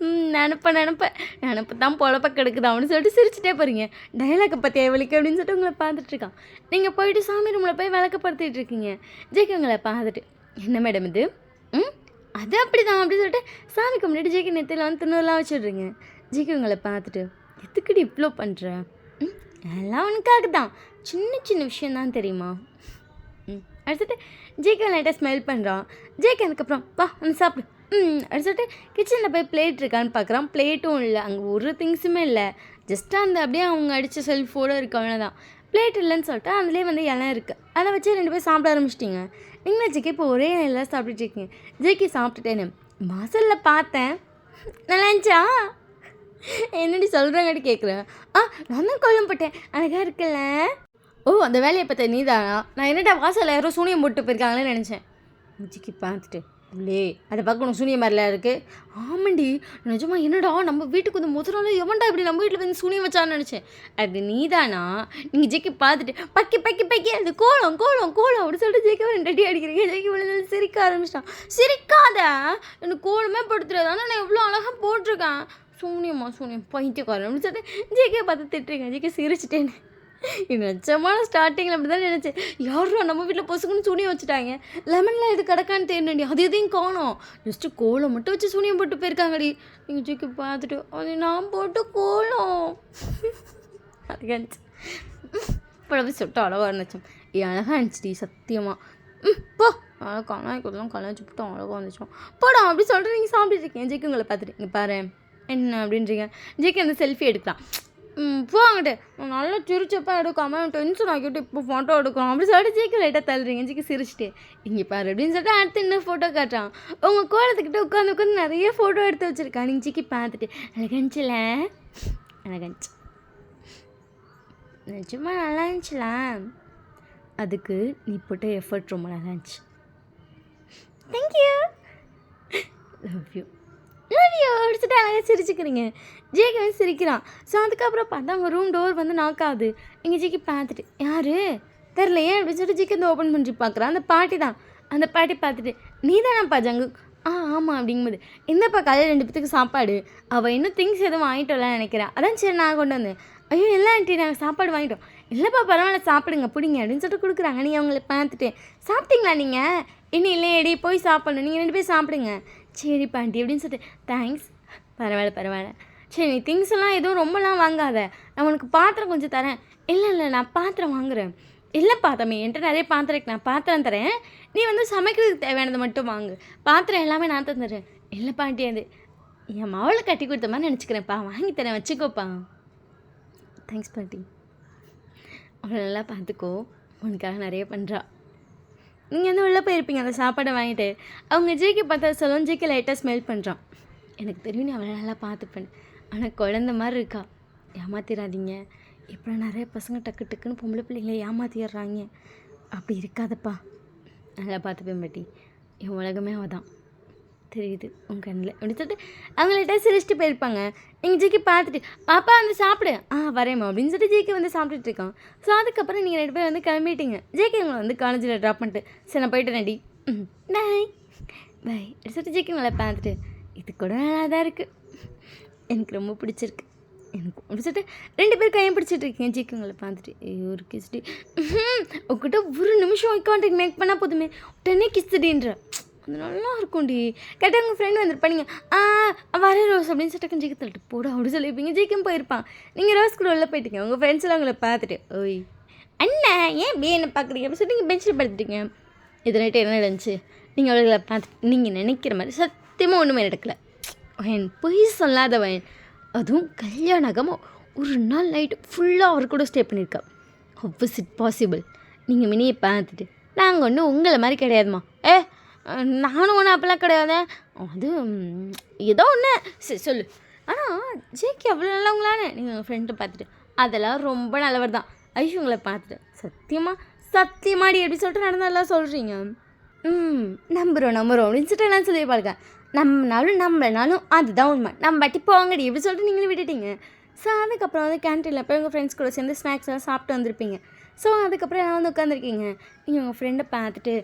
நினப்பு தான் பொழப்ப கெடுக்குது அப்படின்னு சொல்லிட்டு சிரிச்சுட்டே போகிறீங்க. டைலாக்கை பற்றி எவளுக்கு அப்படின்னு சொல்லிட்டு உங்களை பார்த்துட்ருக்கான். நீங்கள் போயிட்டு சாமி ரூமில் போய் விளக்கப்படுத்திட்டு இருக்கீங்க. ஜேகே உங்களை பார்த்துட்டு என்ன மேடம் இது, அது அப்படி தான் அப்படின்னு சொல்லிட்டு சாமிக்கு முன்னாடி ஜேகே நெத்தியில் வந்து துணுலாம் வச்சுடுறீங்க. ஜேகே உங்களை பார்த்துட்டு எதுக்குடி இவ்வளோ பண்ணுற, எல்லாம் உனக்காக தான், சின்ன விஷயந்தான் தெரியுமா. அடுத்துட்டு ஜேகே லைட்டாக ஸ்மெல் பண்ணுறான். ஜேகே அதுக்கப்புறம் வா வந்து சாப்பிடு அப்படி சொல்லிட்டு கிச்சனில் போய் பிளேட் இருக்கான்னு பார்க்குறான். பிளேட்டும் இல்லை, அங்கே ஒரு திங்ஸுமே இல்லை, ஜஸ்ட் அந்த அப்படியே அவங்க அடித்த செல்ஃபோடு இருக்கு, அவ்வளோதான். பிளேட் இல்லைன்னு சொல்லிட்டு அதுலேயே வந்து இலை இருக்குது, அதை வச்சு 2 பேர் சாப்பிட ஆரம்பிச்சிட்டிங்க. நீங்களும் ஜேகே இப்போ ஒரே இலையில் சாப்பிட்டுட்டு இருக்கீங்க. ஜேகே சாப்பிட்டுட்டேன்னு வாசலில் பார்த்தேன், நல்லா இருந்துச்சா, என்னடி சொல்கிறாங்கடி கேட்குறேன். நான் தான் கோலம் போட்டேன், அழகாக இருக்குல்ல. அந்த வேலையை பார்த்த நீ தானா, நான் என்னடா வாசலில் யாரோ சூனியம் போட்டு போயிருக்காங்களேன்னு நினச்சேன். ஜிக்கி பார்த்துட்டு உள்ளே அதை பார்க்கணும் சூனியம் மாதிரிலாம் இருக்குது. ஆமாண்டி நிஜமா, என்னடா நம்ம வீட்டுக்கு வந்து முதல் நாள் எவன்டா இப்படி நம்ம வீட்டில் வந்து சூனியம் வச்சான்னு நினச்சேன். அது நீ தானா. நீங்கள் ஜிக்கி பார்த்துட்டு பக்கி அது கோலம் அப்படின்னு சொல்லிட்டு ஜேகே 2 அடி அடிக்கிறீங்க. ஜேகே விழுந்து சிரிக்க ஆரம்பிச்சிட்டான். சிரிக்காத, எனக்கு கோலமே படுத்துறது, ஆனால் நான் எவ்வளோ அழகாக போட்டிருக்கேன், சூனியம் பைத்தியக்காரன் அப்படின்னு சொல்லிட்டு ஜேகே பார்த்து திட்டுறீங்க. ஜேகே சிரிச்சிட்டேன்னு நிச்சயமான ஸ்டார்டிங்கில் அப்படி தான் நினச்சேன், யாரோ நம்ம வீட்டில் பொசுக்குன்னு சூனியம் வச்சுட்டாங்க, லெமனில் இது கிடக்கான்னு தேடி அது எதையும் காணோம், ஜஸ்ட்டு கோலம் மட்டும் வச்சு சூனியம் போட்டு போயிருக்காங்கடி. நீங்கள் ஜிக்கி பார்த்துட்டு அது நான் போட்டு கோலம் அது இருந்துச்சு. பழவி சொட்டு அழகாக இருந்துச்சு, அழகாக இருந்துச்சுடி சத்தியமாக. போ அழகாக கலாய்க்கலாம் கலாய்ச்சி போட்டு அழகாக வந்துச்சோம் போடா அப்படி சொல்லிட்டு நீங்கள் சாப்பிட்டுட்டு இருக்கீங்க. ஜிக்கி உங்களை பார்த்துட்டு இங்கே பாரு என்ன அப்படின்றீங்க. ஜிக்கி அந்த செல்ஃபி எடுக்கலாம். போங்கிட்டு நல்லா சிரிச்சப்போ எடுக்காமல் டென்ஷன் ஆக்கிட்டு இப்போ ஃபோட்டோ எடுக்கலாம் அப்படி சொல்லிட்டு ஜிக்கு லைட்டாக தள்ளுறீங்க. ஜிக்கு சிரிச்சிட்டு இங்கே பாரு அப்படின்னு சொல்லிட்டு அடுத்து இன்னும் ஃபோட்டோ காட்டுறான். உங்கள் கோலத்துக்கிட்ட உட்காந்து நிறைய ஃபோட்டோ எடுத்து வச்சுருக்கா. நீங்கள் ஜிக்கி பார்த்துட்டு அழகஞ்சில அழகஞ்சி நிஜமா நல்லா இருந்துச்சுல, அதுக்கு நீ போட்ட எஃபர்ட் ரொம்ப நல்லா இருந்துச்சு. தேங்க்யூ, லவ் யூ எடுத்துட்டு அழகாக சிரிச்சுக்கிறீங்க. ஜேகே வந்து சிரிக்கிறான். ஸோ அதுக்கப்புறம் பார்த்தா அவங்க ரூம் டோர் வந்து நாக் ஆகுது. எங்கள் ஜிக்கு பார்த்துட்டு யார் தெரிலையே அப்படின்னு சொல்லிட்டு ஜிக்கு வந்து ஓப்பன் பண்ணி பார்க்குறான். அந்த பாட்டி தான். அந்த பாட்டி பார்த்துட்டு நீ தானேப்பா ஜங்கு? ஆமாம் அப்படிங்கும்போது இந்தப்பா காலையில் 2 பேத்துக்கு சாப்பாடு. அவள் இன்னும் திங்ஸ் எதுவும் வாங்கிட்டோம்ல நினைக்கிறேன். அதான் சரி நான் கொண்டு வந்தேன். ஐயோ எல்லாம் ஆண்டி நாங்கள் சாப்பாடு வாங்கிட்டோம். இல்லைப்பா பரவாயில்ல சாப்பிடுங்க பிடிங்க அப்படின்னு சொல்லிட்டு கொடுக்குறாங்க. நீங்கள் அவங்கள பார்த்துட்டு சாப்பிட்டீங்களா நீங்கள்? இன்னும் இல்லையடி போய் சாப்பிடணும், நீங்கள் 2 பேரும் சாப்பிடுங்க. சரி பாண்டி அப்படின்னு சொல்லிட்டு தேங்க்ஸ், பரவாயில்ல. சரி நீ திங்ஸ் எல்லாம் எதுவும் ரொம்பலாம் வாங்காத, நான் உனக்கு பாத்திரம் கொஞ்சம் தரேன். இல்லை நான் பாத்திரம் வாங்குறேன். இல்லைப்பா தம்பி என்கிட்ட நிறைய பாத்திரம் இருக்கு, நான் பாத்திரம் தரேன், நீ வந்து சமைக்கிறதுக்கு தேவையானது மட்டும் வாங்கு, பாத்திரம் எல்லாமே நான் தந்துடுறேன். இல்லை பாண்டி அது என் மவளை கட்டி கொடுத்த மாதிரி நினச்சிக்கிறேன்ப்பா, வாங்கி தரேன் வச்சுக்கோப்பா. தேங்க்ஸ் பாட்டி, அவளை நல்லா பார்த்துக்கோ, உனக்காக நிறைய பண்ணுறா. நீங்கள் வந்து உள்ளே போயிருப்பீங்க அந்த சாப்பாடை வாங்கிட்டு. அவங்க ஜிக்கு பார்த்தா சொல்லும். ஜிக்கு லைட்டாக ஸ்மெல் பண்ணுறான். எனக்கு தெரியும் நீ அவளை நல்லா பார்த்துப்பேன், ஆனால் குழந்த மாதிரி இருக்கா, ஏமாத்திடாதீங்க. இப்போ நிறைய பசங்க டக்குன்னு பொம்பளை பிள்ளைங்கள ஏமாத்திடுறாங்க, அப்படி இருக்காதப்பா, நல்லா பார்த்துப்பேன் பாட்டி, என் உலகமே அவள் தான் தெரியுது உங்கள் கண்ணில் அப்படின்னு சொல்லிட்டு அவங்க லைட்டாக சிரிச்சிட்டு போயிருப்பாங்க. எங்கள் ஜிக்கு பார்த்துட்டு பாப்பா வந்து சாப்பிடு, வரேம்மா அப்படின்னு சொல்லிட்டு ஜிக்கு வந்து சாப்பிட்டுட்டு இருக்கான். ஸோ அதுக்கப்புறம் நீங்கள் 2 பேர் வந்து கிளம்பிட்டீங்க. ஜிக்கு உங்களை வந்து காலேஜில் ட்ராப் பண்ணிட்டு சரி நான் போய்ட்டு ரெடி பாய் அப்படின்னு சொல்லிட்டு ஜிக்கு உங்களை பார்த்துட்டு இது கூட நல்லா தான் இருக்குது, எனக்கு ரொம்ப பிடிச்சிருக்கு எனக்கு அப்படி சொல்லிட்டு 2 பேர் கையும் பிடிச்சிட்டு இருக்கீங்க. ஜிக்கு உங்களை பார்த்துட்டு ஒரு கிஸ்டி உங்ககிட்ட ஒரு நிமிஷம் கான்டாக்ட் மேக் பண்ணால் போதுமே உடனே கிஸ்டின்ற அது நல்லா இருக்கும்டி. கேட்டால் உங்கள் ஃப்ரெண்டு வந்திருப்பா, நீங்கள் வர ரோஸ் அப்படின்னு சொல்லிட்டு ஜிக்கு தள்ளிட்டு போட அப்படி சொல்லியிருப்பீங்க. ஜிக்கும் போயிருப்பான். நீங்கள் ரோஸ் கூட உள்ளே போயிட்டீங்க. உங்கள் ஃப்ரெண்ட்ஸ் எல்லாம் உங்களை பார்த்துட்டு ஓய் அண்ணா ஏன் இப்படி என்ன பார்க்குறீங்க அப்படின்னு சொல்லிட்டு நீங்கள் பெஞ்சில் படுத்துட்டீங்க. இது நைட்டு என்ன நடந்துச்சு? நீங்கள் அவர்களை பார்த்துட்டு நீங்கள் நினைக்கிற மாதிரி சத்தியமாக ஒன்றுமே நடக்கலை. வயன் பொய் சொல்லாத வயன், அதுவும் கல்யாணமாக ஒரு நாள் நைட்டு ஃபுல்லாக அவர் கூட ஸ்டே பண்ணியிருக்கா. How is it possible? நீங்கள் மினியை பார்த்துட்டு நாங்கள் ஒன்றும் உங்களை மாதிரி கிடையாதுமா, நானும் ஒன்றும் அப்போல்லாம் கிடையாது, அது ஏதோ ஒன்று சரி சொல்லு. ஆனால் ஜேகே அவ்வளோ நல்லவங்களானே நீங்கள் உங்கள் ஃப்ரெண்ட்டை பார்த்துட்டு அதெல்லாம் ரொம்ப நல்லவர் தான். ஐஷு உங்களை பார்த்துட்டு சத்தியமாடி எப்படி சொல்லிட்டு நடந்ததெல்லாம் சொல்கிறீங்க. நம்புகிறோம் அப்படின்னு சொல்லிட்டு எல்லாம் சொல்லியிருப்பாருங்க. நம்மளாலும் அதுதான் உண்மை, நம்ம பாட்டி போங்கடி எப்படி சொல்லிட்டு நீங்களும் விட்டுட்டீங்க. ஸோ அதுக்கப்புறம் வந்து கேன்டீனில் போய் உங்கள் ஃப்ரெண்ட்ஸ் கூட சேர்ந்து ஸ்நாக்ஸ் எல்லாம் சாப்பிட்டு வந்திருப்பீங்க. ஸோ அதுக்கப்புறம் எல்லாம் வந்து உட்காந்துருக்கீங்க. நீங்கள் உங்கள் ஃப்ரெண்டை பார்த்துட்டு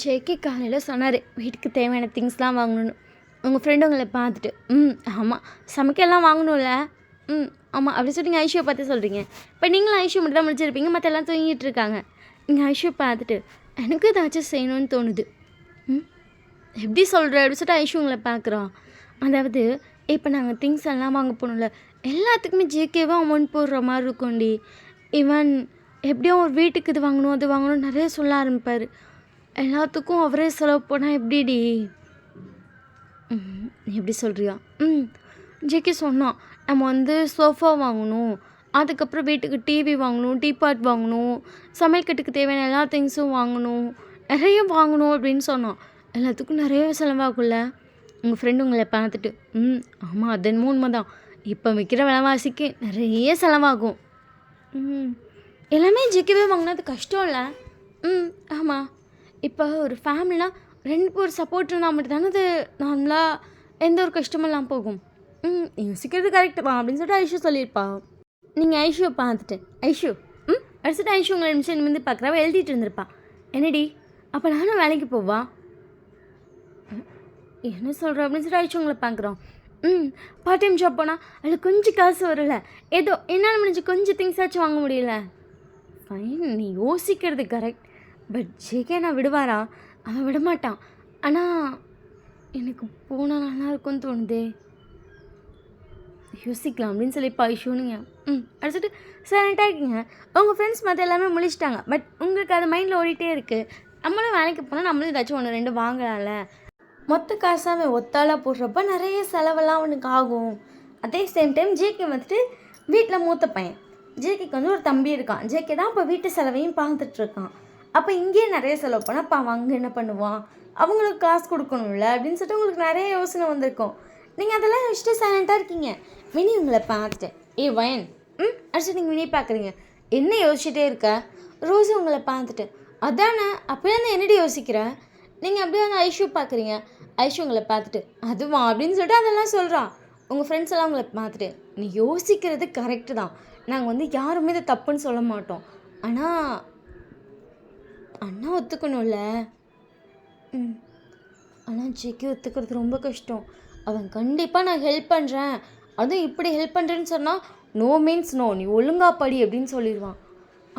ஜேகே காலையில் சொன்னார் வீட்டுக்கு தேவையான திங்ஸ்லாம் வாங்கணுன்னு. உங்கள் ஃப்ரெண்டு உங்களை பார்த்துட்டு ஆமாம் சமைக்கலாம் வாங்கணும்ல, ஆமாம் அப்படி சொல்லி நீங்கள் ஐஷுவை பார்த்து சொல்கிறீங்க. இப்போ நீங்களும் ஐஷு மட்டும் தான் முடிச்சிருப்பீங்க, மற்ற எல்லாம் தூங்கிட்டு இருக்காங்க. நீங்கள் ஐஷுவை பார்த்துட்டு எனக்கு ஏதாச்சும் செய்யணும்னு தோணுது. எப்படி சொல்கிற அப்படின்னு சொல்லிட்டு ஐஷு உங்களை பார்க்குறோம். அதாவது இப்போ நாங்கள் திங்ஸ் எல்லாம் வாங்க போகணும்ல, எல்லாத்துக்குமே ஜேகேவா அமௌண்ட் போடுற மாதிரி இருக்கும்டி. ஈவன் எப்படியும் ஒரு வீட்டுக்கு இது வாங்கணும் அது வாங்கணும் நிறைய சொல்ல ஆரம்பிப்பார். எல்லாத்துக்கும் அவரே செலவு போனால் எப்படிடி? எப்படி சொல்கிறியா? ஜேகே சொன்னான் நம்ம வந்து சோஃபா வாங்கணும், அதுக்கப்புறம் வீட்டுக்கு டிவி வாங்கணும், டீபாட் வாங்கணும், சமையல்கட்டுக்கு தேவையான எல்லா திங்ஸும் வாங்கணும், நிறைய வாங்கணும் அப்படின்னு சொன்னான். எல்லாத்துக்கும் நிறைய செலவாகும்ல. உங்கள் ஃப்ரெண்டு உங்களை பார்த்துட்டு ஆமாம் அது என்னமோ உண்மை தான், இப்போ விற்கிற விலைவாசிக்கு நிறைய செலவாகும். எல்லாமே ஜிக்கவே வாங்கினது கஷ்டம் இல்லை. ஆமாம் இப்போ ஒரு ஃபேமிலினா 2 பேர் சப்போர்ட் இருந்தால் மட்டும் தானே அது நார்மலாக எந்த ஒரு கஷ்டமெல்லாம் போகும். யோசிக்கிறது கரெக்டு தான் அப்படின்னு சொல்லிட்டு ஐஷு சொல்லியிருப்பா. நீங்கள் ஐஷுவை பார்த்துட்டு ஐஷு அடிச்சுட்டு ஐஷு உங்களை நிமிஷம் வந்து பார்க்குறவ எழுதிட்டு இருந்திருப்பா. என்னடி அப்போ நானும் வேலைக்கு போவா? என்ன சொல்கிறேன் அப்படின்னு சொல்லிட்டு ஐஷு உங்களை பார்க்குறோம். பார்ட் டைம் ஜாப் போனால் அதில் கொஞ்சம் காசு வரல, ஏதோ என்னால் முடிஞ்சு கொஞ்சம் திங்ஸ் ஆச்சும் வாங்க முடியல. ஃபைன் நீ யோசிக்கிறது கரெக்ட், பட் ஜேகே நான் விடுவாரா? அவன் விடமாட்டான். ஆனால் எனக்கு போனால் நல்லா இருக்கும்னு தோணுதே, யோசிக்கலாம் அப்படின்னு சொல்லி ஐஷுனுங்க அடிச்சுட்டு சைலண்ட்டாக இருக்கீங்க. உங்கள் ஃப்ரெண்ட்ஸ் மற்ற எல்லாமே முழிச்சிட்டாங்க, பட் உங்களுக்கு அது மைண்டில் ஓடிட்டே இருக்குது. நம்மளும் வேலைக்கு போனால் நம்மளும் ஏதாச்சும் 1-2 வாங்கலாம்ல. மொத்த காசாக அவன் ஒத்தாளாக போடுறப்ப நிறைய செலவெல்லாம் அவனுக்கு ஆகும். அதே சேம் டைம் ஜேகே வந்துட்டு வீட்டில் மூத்த பையன். ஜேகேக்கு வந்து ஒரு தம்பி இருக்கான். ஜேகே தான் இப்போ வீட்டு செலவையும் பார்த்துட்ருக்கான். அப்போ இங்கேயே நிறைய செலவு பண்ணால் அப்போ அவன் அங்கே என்ன பண்ணுவான், அவங்களுக்கு காசு கொடுக்கணும்ல அப்படின்னு சொல்லிட்டு உங்களுக்கு நிறைய யோசனை வந்திருக்கும். நீங்கள் அதெல்லாம் யோசிச்சுட்டு சைலண்ட்டாக இருக்கீங்க. மினி உங்களை பார்த்துட்டேன். வயன் அடிச்சு நீங்கள் மினி பார்க்குறீங்க. என்ன யோசிச்சுட்டே இருக்க? ரோஸு உங்களை பார்த்துட்டு அதானே அப்படியே வந்து என்னடி யோசிக்கிற? நீங்கள் அப்படியே வந்து ஐஷு பார்க்குறீங்க. ஐஷு உங்களை பார்த்துட்டு அதுவா அப்படின்னு சொல்லிட்டு அதெல்லாம் சொல்கிறான். உங்கள் ஃப்ரெண்ட்ஸ் எல்லாம் உங்களை பார்த்துட்டு நீ யோசிக்கிறது கரெக்டு தான், நாங்கள் வந்து யாருமே இதை தப்புன்னு சொல்ல மாட்டோம், ஆனால் அண்ணா ஒத்துக்கணும்ல. ஆனால் ஜேகே ஒத்துக்கிறது ரொம்ப கஷ்டம். அவன் கண்டிப்பாக நான் ஹெல்ப் பண்ணுறேன், அதுவும் இப்படி ஹெல்ப் பண்ணுறேன்னு சொன்னால் நோ மீன்ஸ் நோ, நீ ஒழுங்கா படி அப்படின்னு சொல்லிடுவான்.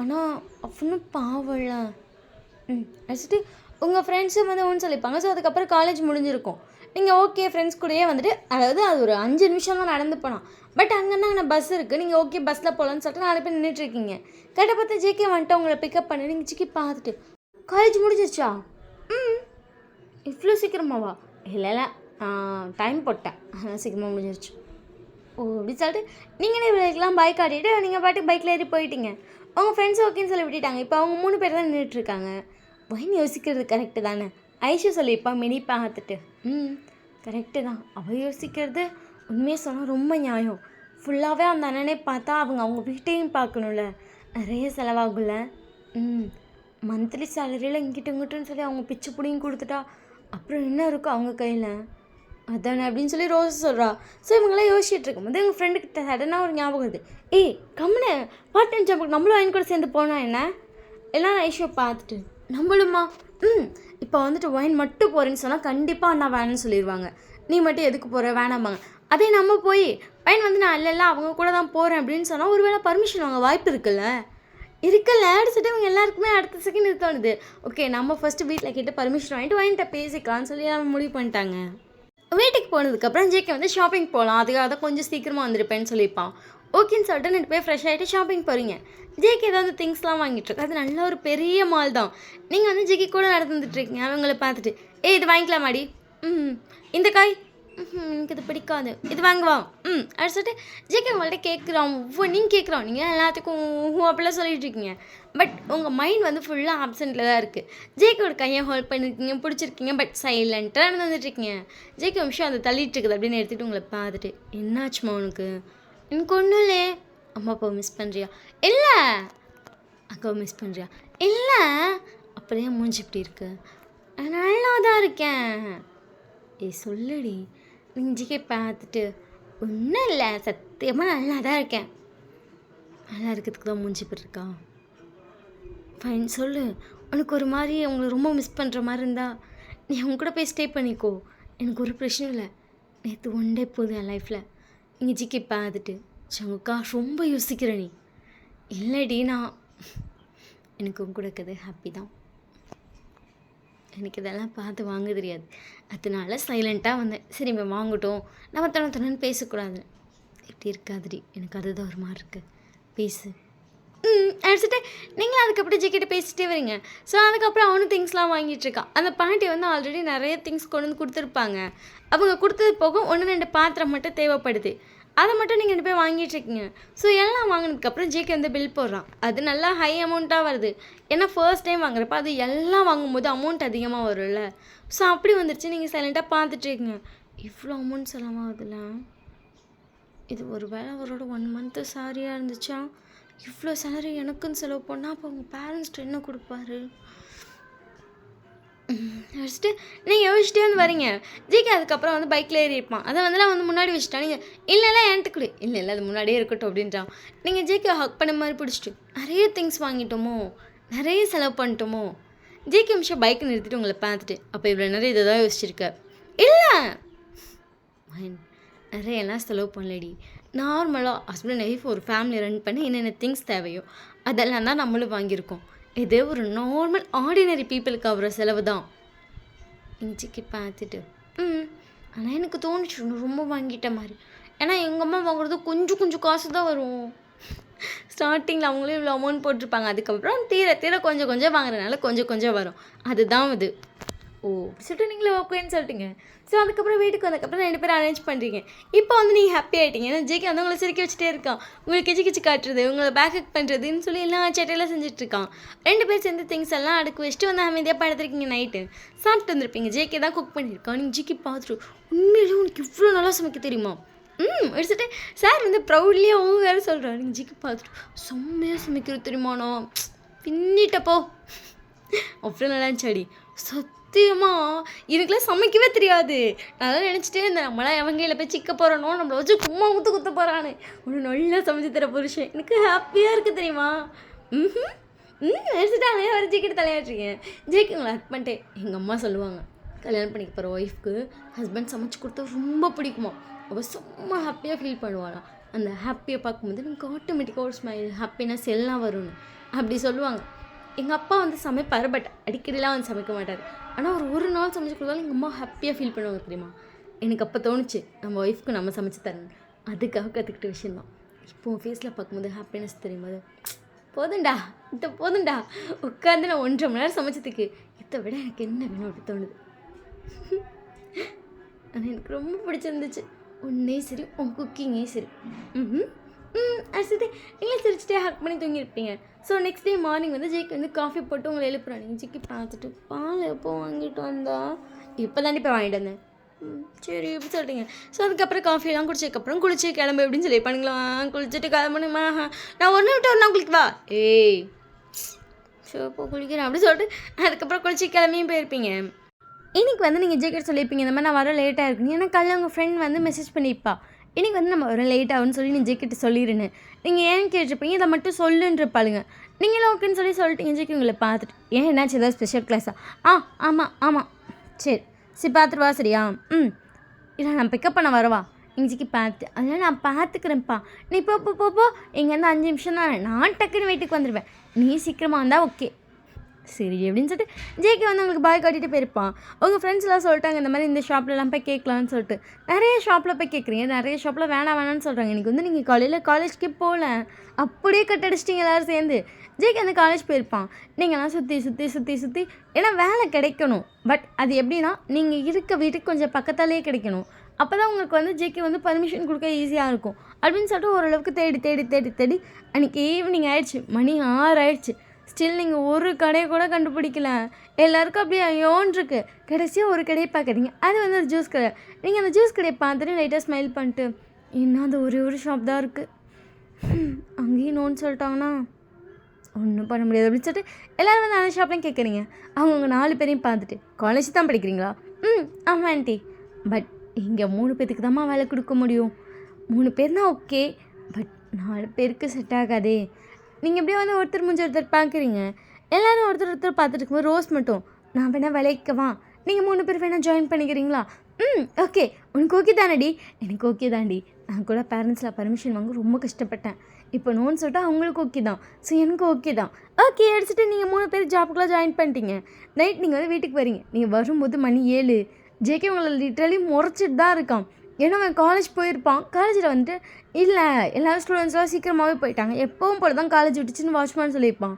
ஆனால் அவனு பாவம்ல. அடிச்சுட்டு உங்கள் ஃப்ரெண்ட்ஸும் வந்து ஒன்று சொல்லிப்பாங்க. ஸோ அதுக்கப்புறம் காலேஜ் முடிஞ்சிருக்கும். நீங்கள் ஓகே ஃப்ரெண்ட்ஸ் கூடயே வந்துட்டு, அதாவது அது ஒரு 5 நிமிஷம் தான் நடந்து போனான். பட் அங்கேன்னா அங்கே பஸ் இருக்குது. நீங்கள் ஓகே பஸ்ஸில் போகலான்னு சொல்லிட்டு 4 பேர் நின்றுட்டுருக்கீங்க. கரெக்டாக பார்த்து ஜேகே வந்துட்டு உங்களை பிக்கப் பண்ணி நீங்கள் ஜிக்கி பார்த்துட்டு காலேஜ் முடிஞ்சிருச்சா? இவ்வளோ சீக்கிரமாவா? இல்லை டைம் போட்டேன், அதனால் சீக்கிரமாக முடிஞ்சிருச்சு. ஓ அப்படின்னு சொல்லிட்டு நீங்களே இவ்வளோக்கெல்லாம் பைக் ஆடிட்டு நீங்கள் பாட்டுக்கு பைக்கில் ஏறி போயிட்டீங்க. அவங்க ஃப்ரெண்ட்ஸ் ஓகேன்னு சொல்லி விட்டுட்டாங்க. இப்போ அவங்க 3 பேர் தான் நின்றுட்டுருக்காங்க. வைன் யோசிக்கிறது கரெக்டு தானே? ஐஷு சொல்லியிருப்பா மினி பார்த்துட்டு. கரெக்டு தான். அவள் யோசிக்கிறது உண்மையாக சொன்னால் ரொம்ப நியாயம். ஃபுல்லாகவே அந்த அண்ணனே பார்த்தா அவங்க வீட்டையும் பார்க்கணும்ல, நிறைய செலவாகும்ல. மந்த்லி சேலரியில் இங்கிட்டுன்னு சொல்லி அவங்க பிச்சு பிடியும் கொடுத்துட்டா அப்புறம் என்ன இருக்கும் அவங்க கையில்? அதானே அப்படின்னு சொல்லி ரோஸ் சொல்கிறா. ஸோ இவங்களாம் யோசிச்சுட்டு இருக்கும்போது எங்கள் ஃப்ரெண்டுக்கிட்ட சடனாக ஒரு ஞாபகம் வருது. கம்முன்னு பார்ட் டைம் ஜாபுக்கு நம்மளும் வாங்கி கூட சேர்ந்து போனால் என்ன? எல்லாம் ஐஷோ பார்த்துட்டு நம்மளுமா இப்போ வந்துட்டு ஒயின் மட்டும் போகிறேன்னு சொன்னால் கண்டிப்பாக அண்ணா வேணும்னு சொல்லிடுவாங்க. நீ மட்டும் எதுக்கு போகிற வேணாம்பாங்க. அதே நம்ம போய் பையன் வந்து நான் இல்லை அவங்க கூட தான் போகிறேன் அப்படின்னு சொன்னால் ஒரு வேளை பர்மிஷன் வாங்க வாய்ப்பு இருக்குல்ல அடிச்சுட்டு இவங்க எல்லாருக்குமே அடுத்த செகண்ட் இது தோணுது. ஓகே நம்ம ஃபஸ்ட்டு வீட்டில் கேட்டு பர்மிஷன் வாங்கிட்டு வாங்கிட்ட பேசிக்கலாம்னு சொல்லி நம்ம முடிவு பண்ணிட்டாங்க. வீட்டுக்கு போனதுக்கப்புறம் ஜேகே வந்து ஷாப்பிங் போகலாம், அதுக்காக தான் கொஞ்சம் சீக்கிரமாக வந்துருப்பேன்னு சொல்லியிருப்பான். ஓகேன்னு சொல்லிட்டு ரெண்டு போய் ஃப்ரெஷ் ஆகிட்டு ஷாப்பிங் போகிறீங்க. ஜேகே ஏதாவது திங்ஸ்லாம் வாங்கிட்டுருக்கு. அது நல்ல ஒரு பெரிய மால் தான். நீங்கள் வந்து ஜேகே கூட நடந்துட்டுருக்கீங்க. அவங்கள பார்த்துட்டு இது வாங்கிக்கலாமாடி? இந்த காய் எனக்கு இது பிடிக்காது, இது வாங்குவா. சொல்லிட்டு ஜேகே உங்கள்கிட்ட கேட்குறான், நீங்கள் கேட்குறோம், நீங்கள் எல்லாத்துக்கும் அப்படிலாம் சொல்லிட்டு இருக்கீங்க. பட் உங்கள் மைண்ட் வந்து ஃபுல்லாக ஆப்சென்ட்டில் தான் இருக்குது. ஜேகேவோட கையை ஹோல்ட் பண்ணியிருக்கீங்க, பிடிச்சிருக்கீங்க, பட் சைலண்ட்டாக நடந்துட்டுருக்கீங்க. ஜேகே விஷயம் அதை தள்ளிட்டு இருக்குது அப்படின்னு எடுத்துகிட்டு உங்களை பார்த்துட்டு என்னாச்சுமா உனக்கு? எனக்கு ஒன்றும் இல்லை. அம்மா அப்பாவை மிஸ் பண்ணுறியா? இல்லை. அக்காவை மிஸ் பண்ணுறியா? இல்லை. அப்படியே மூஞ்சி இப்படி இருக்கு? நல்லா தான் இருக்கேன். சொல்லுடி. ஜிகே பார்த்துட்டு ஒன்றும் இல்லை, சத்தியமாக நல்லா தான் இருக்கேன். நல்லா இருக்கிறதுக்கு தான் மூஞ்சி இப்படி இருக்கா? ஃபைன் சொல்லு. உனக்கு ஒரு மாதிரி அவங்கள ரொம்ப மிஸ் பண்ணுற மாதிரி இருந்தா நீ அவங்க கூட போய் ஸ்டே பண்ணிக்கோ, எனக்கு ஒரு பிரச்சனையும் இல்லை. நேற்று ஒன் டே போகுது என் லைஃப்பில். இங்கே ஜிகே பார்த்துட்டு சங்கக்கா ரொம்ப யோசிக்கிற நீ. இல்லைடி நான் எனக்கு உங்க கூட இருக்கிறது ஹாப்பி தான். எனக்கு இதெல்லாம் பார்த்து வாங்க தெரியாது, அதனால சைலண்ட்டாக வந்தேன். சரி இவன் வாங்கட்டும், நம்ம தனன்னு பேசக்கூடாது. இப்படி இருக்காதுடி, எனக்கு அதுதான் ஒரு மாதிரி இருக்குது, பேசு. அடிச்சுட்டு நீங்களும் அதுக்கப்புறம் ஜிக்கிட்ட பேசிகிட்டே வரீங்க. ஸோ அதுக்கப்புறம் அவனும் திங்ஸ்லாம் வாங்கிட்டுருக்கான். அந்த பாட்டி வந்து ஆல்ரெடி நிறைய திங்ஸ் கொண்டு வந்து கொடுத்துருப்பாங்க. அவங்க கொடுத்தது போக 1-2 பாத்திரம் மட்டும் தேவைப்படுது. அதை மட்டும் நீங்கள் 2 பேர் வாங்கிட்டுருக்கீங்க. ஸோ எல்லாம் வாங்கினதுக்கப்புறம் ஜேகே வந்து பில் போடுறான். அது நல்லா ஹை அமௌண்ட்டாக வருது. ஏன்னா ஃபர்ஸ்ட் டைம் வாங்குறப்ப அது எல்லாம் வாங்கும்போது அமௌண்ட் அதிகமாக வரும்ல. ஸோ அப்படி வந்துருச்சு. நீங்கள் சைலண்ட்டாக பார்த்துட்ருக்கீங்க. இவ்வளோ அமௌண்ட் செலவாகுதுல்ல, இது ஒரு வேளை அவரோட 1 மந்த்து சாரியாக இருந்துச்சா? இவ்வளோ சேலரி எனக்குன்னு செலவு பண்ணால் அப்போ உங்கள் பேரண்ட்ஸ்ட்டு என்ன கொடுப்பாரு? வச்சுட்டு நீங்கள் யோசிச்சுட்டே வந்து வரீங்க. ஜிகே அதுக்கப்புறம் வந்து பைக்கில் ஏறி இருப்பான். அதை வந்து நான் வந்து முன்னாடி வச்சுட்டேன். நீங்கள் இல்லை என்கிட்ட கொடு. இல்லை அது முன்னாடியே இருக்கட்டும் அப்படின்றான். நீங்கள் ஜிகே ஹக் பண்ண மாதிரி பிடிச்சிட்டு நிறைய திங்ஸ் வாங்கிட்டோமோ, நிறைய செலவு பண்ணிட்டோமோ. ஜிகே நிமிஷம் பைக்கை நிறுத்திட்டு உங்களை பார்த்துட்டு அப்போ இவ்வளோ நிறைய இதை தான் யோசிச்சிருக்க. இல்லை நிறையெல்லாம் செலவு பண்ணலடி. நார்மலாக ஹஸ்பண்ட் ஒய்ஃப் ஒரு ஃபேமிலி ரன் பண்ணி என்னென்ன திங்ஸ் தேவையோ அதெல்லாம் தான் நம்மளும் வாங்கியிருக்கோம். இது ஒரு நார்மல் ஆர்டினரி பீப்புளுக்கு ஆகிற செலவு தான். இஞ்சிக்கு பார்த்துட்டு ஆனால் எனக்கு தோணுச்சு ரொம்ப வாங்கிட்ட மாதிரி. ஏன்னா எங்கள் அம்மா வாங்குறது கொஞ்சம் காசு தான் வரும். ஸ்டார்டிங்கில் அவங்களே இவ்வளோ அமௌண்ட் போட்டிருப்பாங்க. அதுக்கப்புறம் தீர கொஞ்சம் வாங்குறதுனால கொஞ்சம் வரும். அதுதான் இது. ஓ அப்படி சொல்லிட்டு நீங்களே ஓகேன்னு சொல்லிட்டீங்க. ஸோ அதுக்கப்புறம் வீட்டுக்கு வந்ததுக்கப்புறம் 2 பேரும் அரேஞ்ச் பண்ணுறீங்க. இப்போ வந்து நீங்கள் ஹாப்பி ஆகிட்டீங்க. ஏன்னா ஜேகே வந்து உங்களை சிரிக்க வச்சுட்டே இருக்கான். உங்களுக்கு கிச்சு கிச்சு காட்டுறது, உங்களை பேக் ஹக் பண்ணுறதுன்னு சொல்லி எல்லாம் சேட்டையெல்லாம் செஞ்சுட்ருக்கான். 2 பேர் சேர்ந்து திங்ஸ் எல்லாம் அடுக்கி வச்சுட்டு வந்து அமைதியாக படுத்துருக்கீங்க. நைட்டு சாப்பிட்டு வந்திருப்பீங்க. ஜேகே தான் குக் பண்ணியிருக்கான். நீங்கள் ஜிக்கி பார்த்துட்டு உண்மையிலே உனக்கு இவ்வளோ நல்லா சமைக்க தெரியுமா எடுத்துகிட்டு சார் வந்து ப்ரௌட்லியே அவங்க வேறு சொல்கிறான். நீங்கள் ஜிக்கி பார்த்துட்டு செம்மையாக சமைக்கிறது தெரியுமாண்ணா பின்னிட்டப்போ அவ்வளோ நல்லா இருந்துச்சாடி சத்தியமாக எனக்குலாம் சமைக்கவே தெரியாது. நான் தான் நினச்சிட்டே இருந்தேன் நம்மளாம் எவங்கையில் போய் சிக்க போகிறனோ நம்மளை வச்சு கும்மா குத்த போகிறான்னு. ஒன்று நல்லா சமைச்சு தர புருஷன் எனக்கு ஹாப்பியாக இருக்குது தெரியுமா. எடுத்துட்டாங்க வர ஜிக்கிட்டு தலையாட்டுறீங்க. ஜேக்கு உங்களை ஹக் பண்ணிட்டேன். எங்கள் அம்மா சொல்லுவாங்க கல்யாணம் பண்ணிக்க போகிற ஒய்ஃப்க்கு ஹஸ்பண்ட் சமைச்சு கொடுத்தா ரொம்ப பிடிக்குமா. அவள் செம்ம ஹாப்பியாக ஃபீல் பண்ணுவாளாம். அந்த ஹாப்பியை பார்க்கும்போது நமக்கு ஆட்டோமேட்டிக்காக ஒரு ஸ்மைல் ஹாப்பினஸ் எல்லாம் வரும்னு அப்படி சொல்லுவாங்க. எங்கள் அப்பா வந்து சமைப்பார், பட் அடிக்கடிலாம் வந்து சமைக்க மாட்டார். ஆனால் ஒரு நாள் சமைச்சு கொடுத்தாலும் எங்கள் அம்மா ஹாப்பியாக ஃபீல் பண்ணுவாங்க தெரியுமா. எனக்கு அப்போ தோணுச்சு நம்ம ஒய்ஃப்க்கு நம்ம சமைச்சு தரணும். அதுக்காக கற்றுக்கிட்ட விஷயந்தான். இப்போ ஃபேஸில் பார்க்கும்போது ஹாப்பினஸ் தெரியும்போது போதுண்டா போதுண்டா உட்காந்து நான் 1.5 மணி நேரம் சமைச்சதுக்கு இதை விட எனக்கு என்ன வேணும் அப்படி தோணுது. ஆனால் எனக்கு ரொம்ப பிடிச்சிருந்துச்சு. ஒன்றே சரி உன் குக்கிங்கே சரி. அடுத்தது நீங்களே சிரிச்சுட்டே ஹக் பண்ணி தூங்கியிருப்பீங்க. ஸோ நெக்ஸ்ட் டே மார்னிங் வந்து ஜேக்கு வந்து காஃபி போட்டு உங்களை எழுப்புறாங்க. நீங்கள் ஜிக்கி பார்த்துட்டு பால் எப்போ வாங்கிட்டு வந்தா இப்போ தாண்டி போய் வாங்கிட்டு வந்தேன். சரி எப்படி சொல்லிட்டீங்க. ஸோ அதுக்கப்புறம் காஃபியெல்லாம் குடிச்சதுக்கப்புறம் குளிச்சு கிளம்பு எப்படின்னு சொல்லி பண்ணுங்களேன். குளிச்சுட்டு கிளம்பணுமா நான் ஒன்று விட்டு ஒன்றா குளிக்குவா ஏய் ஸோ இப்போ குளிக்கிறேன் அப்படி சொல்லிட்டு அதுக்கப்புறம் குளிச்சு கிளம்பியும் போயிருப்பீங்க. இன்றைக்கி வந்து நீங்கள் ஜேக்கிட்ட சொல்லியிருப்பீங்க இந்த மாதிரி நான் வர லேட்டாக இருக்குன்னு. ஏன்னா காலையில் உங்கள் ஃப்ரெண்ட் வந்து மெசேஜ் பண்ணியிருப்பா இன்றைக்கி வந்து நம்ம வர லேட் ஆகுன்னு சொல்லி நீ ஜேக்கிட்ட சொல்லிடுன்னு. நீங்கள் ஏன்னு கேட்டிருப்பீங்க இதை மட்டும் சொல்லுன்றிருப்பாளுங்க. நீங்களும் ஓகேன்னு சொல்லிட்டீங்க. ஜேக்கி உங்களை பார்த்துட்டு ஏன் என்னாச்சு ஏதாவது ஸ்பெஷல் கிளாஸா ஆமாம் சரி பார்த்துட்டு வா சரியா இல்லை நான் பிக்கப் பண்ண வரவா எங்கள் ஜிக்கி பார்த்து அதனால் நான் பார்த்துக்கிறேன்ப்பா நீ போ இங்கேருந்து 5 நிமிஷம் தான் நான் டக்குன்னு வீட்டுக்கு வந்துடுவேன். நீ சீக்கிரமாக வந்தால் ஓகே சரி அப்படின்னு சொல்லிட்டு ஜேகே வந்து உங்களுக்கு பாய் காட்டிகிட்டு போயிருப்பான். உங்கள் ஃப்ரெண்ட்ஸ் எல்லாம் சொல்லிட்டாங்க இந்த மாதிரி இந்த ஷாப்லலாம் போய் கேட்கலான்னு சொல்லிட்டு. நிறைய ஷாப்பில் போய் கேட்குறீங்க, நிறைய ஷாப்பில் வேணாம்னு சொல்கிறாங்க. இன்றைக்கி வந்து நீங்கள் காலேஜ்க்கு போகல அப்படியே கட் அடிச்சிட்டிங்க எல்லோரும் சேர்ந்து. ஜேகே வந்து காலேஜ் போயிருப்பான். நீங்கள்லாம் சுற்றி ஏன்னா வேலை கிடைக்கணும். பட் அது எப்படின்னா நீங்கள் இருக்க வீட்டுக்கு கொஞ்சம் பக்கத்தாலேயே கிடைக்கணும். அப்போ தான் உங்களுக்கு வந்து ஜேகே வந்து பர்மிஷன் கொடுக்க ஈஸியாக இருக்கும் அப்படின்னு சொல்லிட்டு ஓரளவுக்கு தேடி அன்றைக்கி ஈவினிங் ஆயிடுச்சு, மணி 6 ஆயிடுச்சு. ஸ்டில் நீங்கள் ஒரு கடையை கூட கண்டுபிடிக்கல. எல்லாருக்கும் அப்படியே ஐயோன்ருக்கு. கடைசியாக ஒரு கடையை பார்க்குறீங்க, அது வந்து ஒரு ஜூஸ் கடை. நீங்கள் அந்த ஜூஸ் கடையை பார்த்துட்டு லைட்டாக ஸ்மைல் பண்ணிட்டு இன்னும் அந்த ஒரு ஷாப் தான் இருக்குது அங்கேயும் நோன்னு சொல்லிட்டாங்கன்னா ஒன்றும் பண்ண முடியாது அப்படின்னு சொல்லிட்டு எல்லோரும் வந்து அந்த ஷாப்லையும் கேட்குறீங்க. அவங்க 4 பேரையும் பார்த்துட்டு காலேஜ் தான் படிக்கிறீங்களா ஆமாம் ஆண்டி, பட் இங்கே 3 பேருக்கு தான்மா வேலை கொடுக்க முடியும். 3 பேர்னா ஓகே, பட் 4 பேருக்கு செட் ஆகாதே. நீங்கள் எப்படியே வந்து ஒருத்தர் முடிஞ்ச ஒருத்தர் பார்க்குறீங்க. எல்லோரும் ஒருத்தர் பார்த்துட்டு இருக்கும்போது ரோஸ் மட்டும் நான் வேணால் விலைக்கவா நீங்கள் 3 பேர் வேணால் ஜாயின் பண்ணிக்கிறீங்களா ஓகே உனக்கு ஓகே தானடி எனக்கு ஓகே தாண்டி. நான் கூட பேரண்ட்ஸில் பர்மிஷன் வாங்க ரொம்ப கஷ்டப்பட்டேன். இப்போ நோன்னு சொல்லிட்டு அவங்களுக்கு ஓகே தான். ஸோ எனக்கு ஓகே தான். ஓகே அடிச்சுட்டு நீங்கள் 3 பேர் ஜாப்புக்குலாம் ஜாயின் பண்ணிட்டீங்க. நைட் நீங்கள் வந்து வீட்டுக்கு வரீங்க. நீங்கள் வரும்போது மணி 7. ஜேகே உங்களை லிட்ரலி முறைச்சிட்டு தான் இருக்கான். ஏன்னா அவன் காலேஜ் போயிருப்பான். காலேஜில் வந்துட்டு இல்லை எல்லா ஸ்டூடெண்ட்ஸ்லாம் சீக்கிரமாகவே போயிட்டாங்க, எப்பவும் போல தான் காலேஜ் விட்டுச்சுன்னு வாட்ச்மேன் சொல்லியிருப்பான்.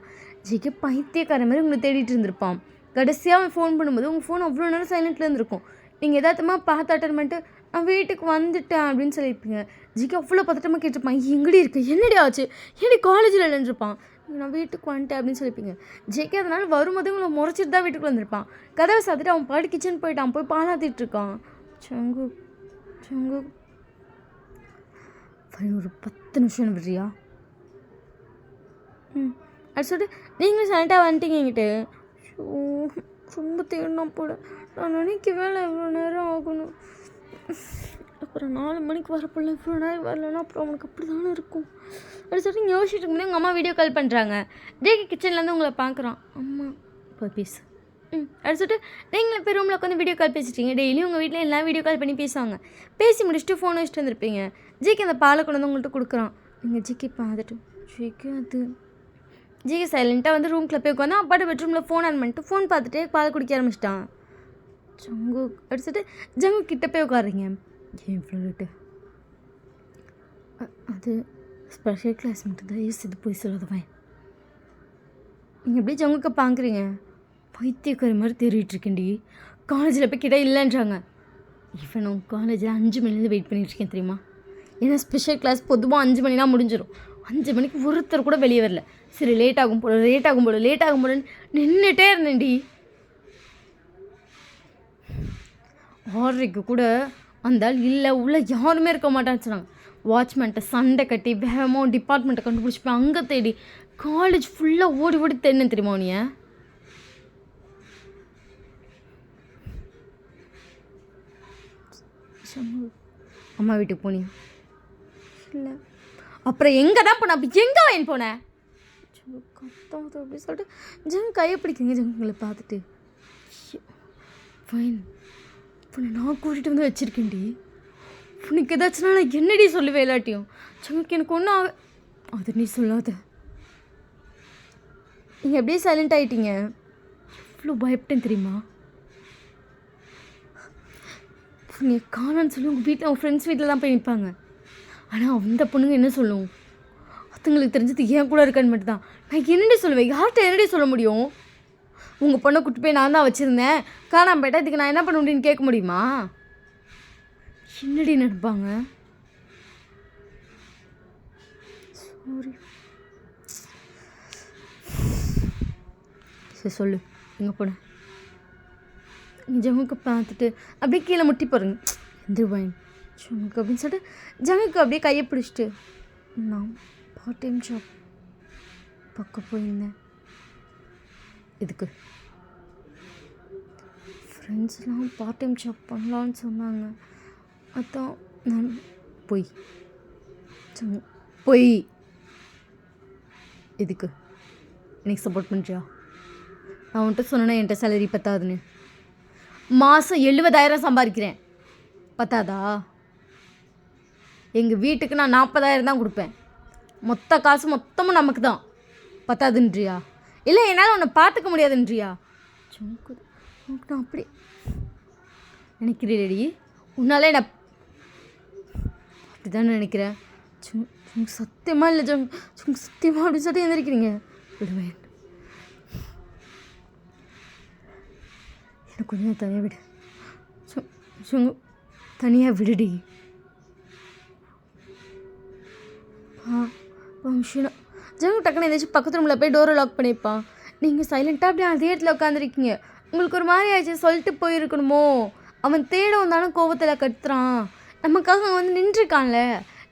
ஜேகே பைத்தியக்கார மாதிரி உங்களை தேடிட்டு இருந்திருப்பான். கடைசியாக அவன் ஃபோன் பண்ணும்போது உங்கள் ஃபோன் அவ்வளோ நேரம் சைலண்ட்டில் இருந்திருக்கும். நீங்கள் எதார்த்தமாக பார்த்து அட்டன் பண்ணிட்டு நான் வீட்டுக்கு வந்துட்டேன் அப்படின்னு சொல்லியிருப்பீங்க. ஜிகே அவ்வளோ பதட்டமாக கேட்டிருப்பான், எங்கடி இருக்கு என்னடி ஆச்சு என்னடி காலேஜில் இல்லைன்றிருப்பான். நான் வீட்டுக்கு வந்துட்டேன் அப்படின்னு சொல்லியிருப்பீங்க. ஜேகே அதனால் வரும்போது உங்களை முறைச்சிட்டு தான் வீட்டுக்கு வந்திருப்பான். கதவை சாத்திட்டு அவன் பாட்டு கிச்சன் போயிட்டான், போய் பாலாத்திட்டு இருக்கான். சங்கு ஒரு 10 நிமிஷம் விடுறியா அது சொல்லிட்டு நீங்களும் சைலண்ட்டாக வந்துட்டீங்க என்கிட்ட. ரொம்ப தேடணும் போல நான் நினைக்கவே இல்லை இவ்வளோ நேரம் ஆகணும். அப்புறம் 4 மணிக்கு வரப்போல இவ்வளோ நேரம் வரலன்னா அப்புறம் அவனுக்கு அப்படி தானே இருக்கும். அப்படி சொல்லிட்டு யோசிச்சுட்டு இருக்கும்போது உங்கள் அம்மா வீடியோ கால் பண்ணுறாங்க. ஜேகே கிச்சன்லேருந்து உங்களை பார்க்குறான். அம்மா இப்போ பேசு அப்படி சொல்லிட்டு நீங்களும் போய் ரூமில் உட்காந்து வீடியோ கால் பேசிட்டீங்க. டெய்லியும் உங்கள் வீட்டில் எல்லாம் வீடியோ கால் பண்ணி பேசுவாங்க. பேசி முடிச்சுட்டு ஃபோன் வச்சுட்டு வந்துருப்பீங்க. ஜேகே அந்த பாலை கொண்டு வந்து உங்கள்கிட்ட கொடுக்குறான். நீங்கள் ஜேகே பார்த்துட்டு ஜேகே சைலண்ட்டாக வந்து ரூம்குள்ளே போய் உட்காந்து அப்பாட்ட பெட்ரூமில் ஃபோன் ஆன் பண்ணிட்டு ஃபோன் பார்த்துட்டு பால் குடிக்க ஆரம்பிச்சிட்டான். ஜங்கு அடிச்சுட்டு ஜங்கு கிட்டே போய் உட்காடுறீங்க. ஏன் இவ்வளோ லேட்டு? அது ஸ்பெஷல் கிளாஸ் மட்டும் தான் இது போய் சொல்லாதவன். நீங்கள் எப்படி ஜங்குக்கு பார்க்குறீங்க? பைத்தியக்காரி மாதிரி தேறிட்டுருக்கேன்டி. காலேஜில் போய் கிட்ட இல்லைன்றாங்க. இவன் நான் காலேஜில் 5 மணிலேருந்து வெயிட் பண்ணிகிட்ருக்கேன் தெரியுமா? ஏன்னா ஸ்பெஷல் கிளாஸ் பொதுவாக 5 மணினா முடிஞ்சிடும். 5 மணிக்கு ஒருத்தர் கூட வெளியே வரல. சரி லேட் ஆகும் போலன்னு நின்றுட்டே இருந்தேன்டி. 6:30 கூட அந்த ஆள் இல்லை, உள்ளே யாருமே இருக்க மாட்டான்னு சொன்னாங்க. வாட்ச்மேன்ட்ட சண்டை கட்டி வேகமாக டிபார்ட்மெண்ட்டை கண்டுபிடிச்சி போய் அங்கே தேடி காலேஜ் ஃபுல்லாக ஓடி ஓடி தேடினேன் தெரியுமா நீ? அம்மா வீட்டுக்கு போனியா? இல்லை. அப்புறம் எங்கே தான் போனேன்? அப்போ எங்கே வாங்கி போனேன்? கத்தாத அப்படின்னு சொல்லிட்டு ஜங்க கையை பிடிக்குங்க. ஜங்களை பார்த்துட்டு ஃபைன் இப்போ நான் கூட்டிகிட்டு வந்து வச்சுருக்கேன்டி. உனக்கு ஏதாச்சுன்னா நான் என்னடி சொல்லுவேன் எல்லாட்டியும்? ஜங்களுக்கு எனக்கு ஒன்றும் அது நீ சொல்லாத. நீங்கள் எப்படியே சைலண்ட் ஆகிட்டீங்க. இவ்வளோ பயப்பட்டேன் தெரியுமா? நீ காணான்னு சொல்லி உங்கள் வீட்டில் உங்கள் ஃப்ரெண்ட்ஸ் வீட்டில் தான் போய் நிற்பாங்க. ஆனால் அந்த பொண்ணுங்க என்ன சொல்லும்? அதுங்களுக்கு தெரிஞ்சது ஏன் கூட இருக்கான்னு மட்டும் தான். நான் என்னடி சொல்லுவேன்? யார்கிட்ட என்னடி சொல்ல முடியும்? உங்கள் பொண்ணை கூட்டு போய் நான் தான் வச்சுருந்தேன், காணாமல் போயிட்டா இதுக்கு நான் என்ன பண்ண முடியும்னு கேட்க முடியுமா? என்னடி நினைப்பாங்க? சாரி. சரி சொல்லு, எங்கே போனேன்? ஜங்குக்கு பார்த்துட்டு அப்படியே கீழே முட்டி போகிறேங்க. எந்திருவாயின் ஜங்குக்கு அப்படின்னு சொல்லிட்டு ஜங்குக்கு அப்படியே கையை பிடிச்சிட்டு நான் பார்ட் டைம் ஜாப் பார்க்க போயிருந்தேன். இதுக்கு ஃப்ரெண்ட்ஸ்லாம் பார்ட் டைம் ஜாப் பண்ணலான்னு சொன்னாங்க. அதான் நான் போய் இதுக்கு எனக்கு சப்போர்ட் பண்ணுறியா? நான் உன்கிட்ட சொன்னேன்னா என்கிட்ட சேலரி பத்தாதுன்னு. மாதம் 70,000 சம்பாதிக்கிறேன், பத்தாதா? எங்கள் வீட்டுக்கு நான் 40,000 தான் கொடுப்பேன். மொத்த காசு மொத்தமும் நமக்கு தான், பத்தாதுன்றியா? இல்லை என்னால் உன்னை பார்த்துக்க முடியாதுன்றியா? நான் அப்படி நினைக்கிறேடி. உன்னாலே நான் அப்படி தானே நினைக்கிறேன். சத்தியமாக இல்லை சத்தியமாக அப்படின்னு சொல்லிட்டு எந்திரிக்கிறீங்க. விடுவேன், எனக்கு கொஞ்சம் தனியாக விடு. தனியாக விடுடி. ஜங்கு டக்குன்னு எதாச்சும் பக்கத்து ரூமில் போய் டோரை லாக் பண்ணியிருப்பான். நீங்கள் சைலண்ட்டாக அப்படியே அதே இடத்துல உட்காந்துருக்கீங்க. உங்களுக்கு ஒரு மாதிரி ஆயிடுச்சு, சொல்லிட்டு போயிருக்கணுமோ? அவன் தேட வந்தாலும் கோவத்தில் கத்துறான். நமக்காக அவன் வந்து நின்றுருக்கான்ல,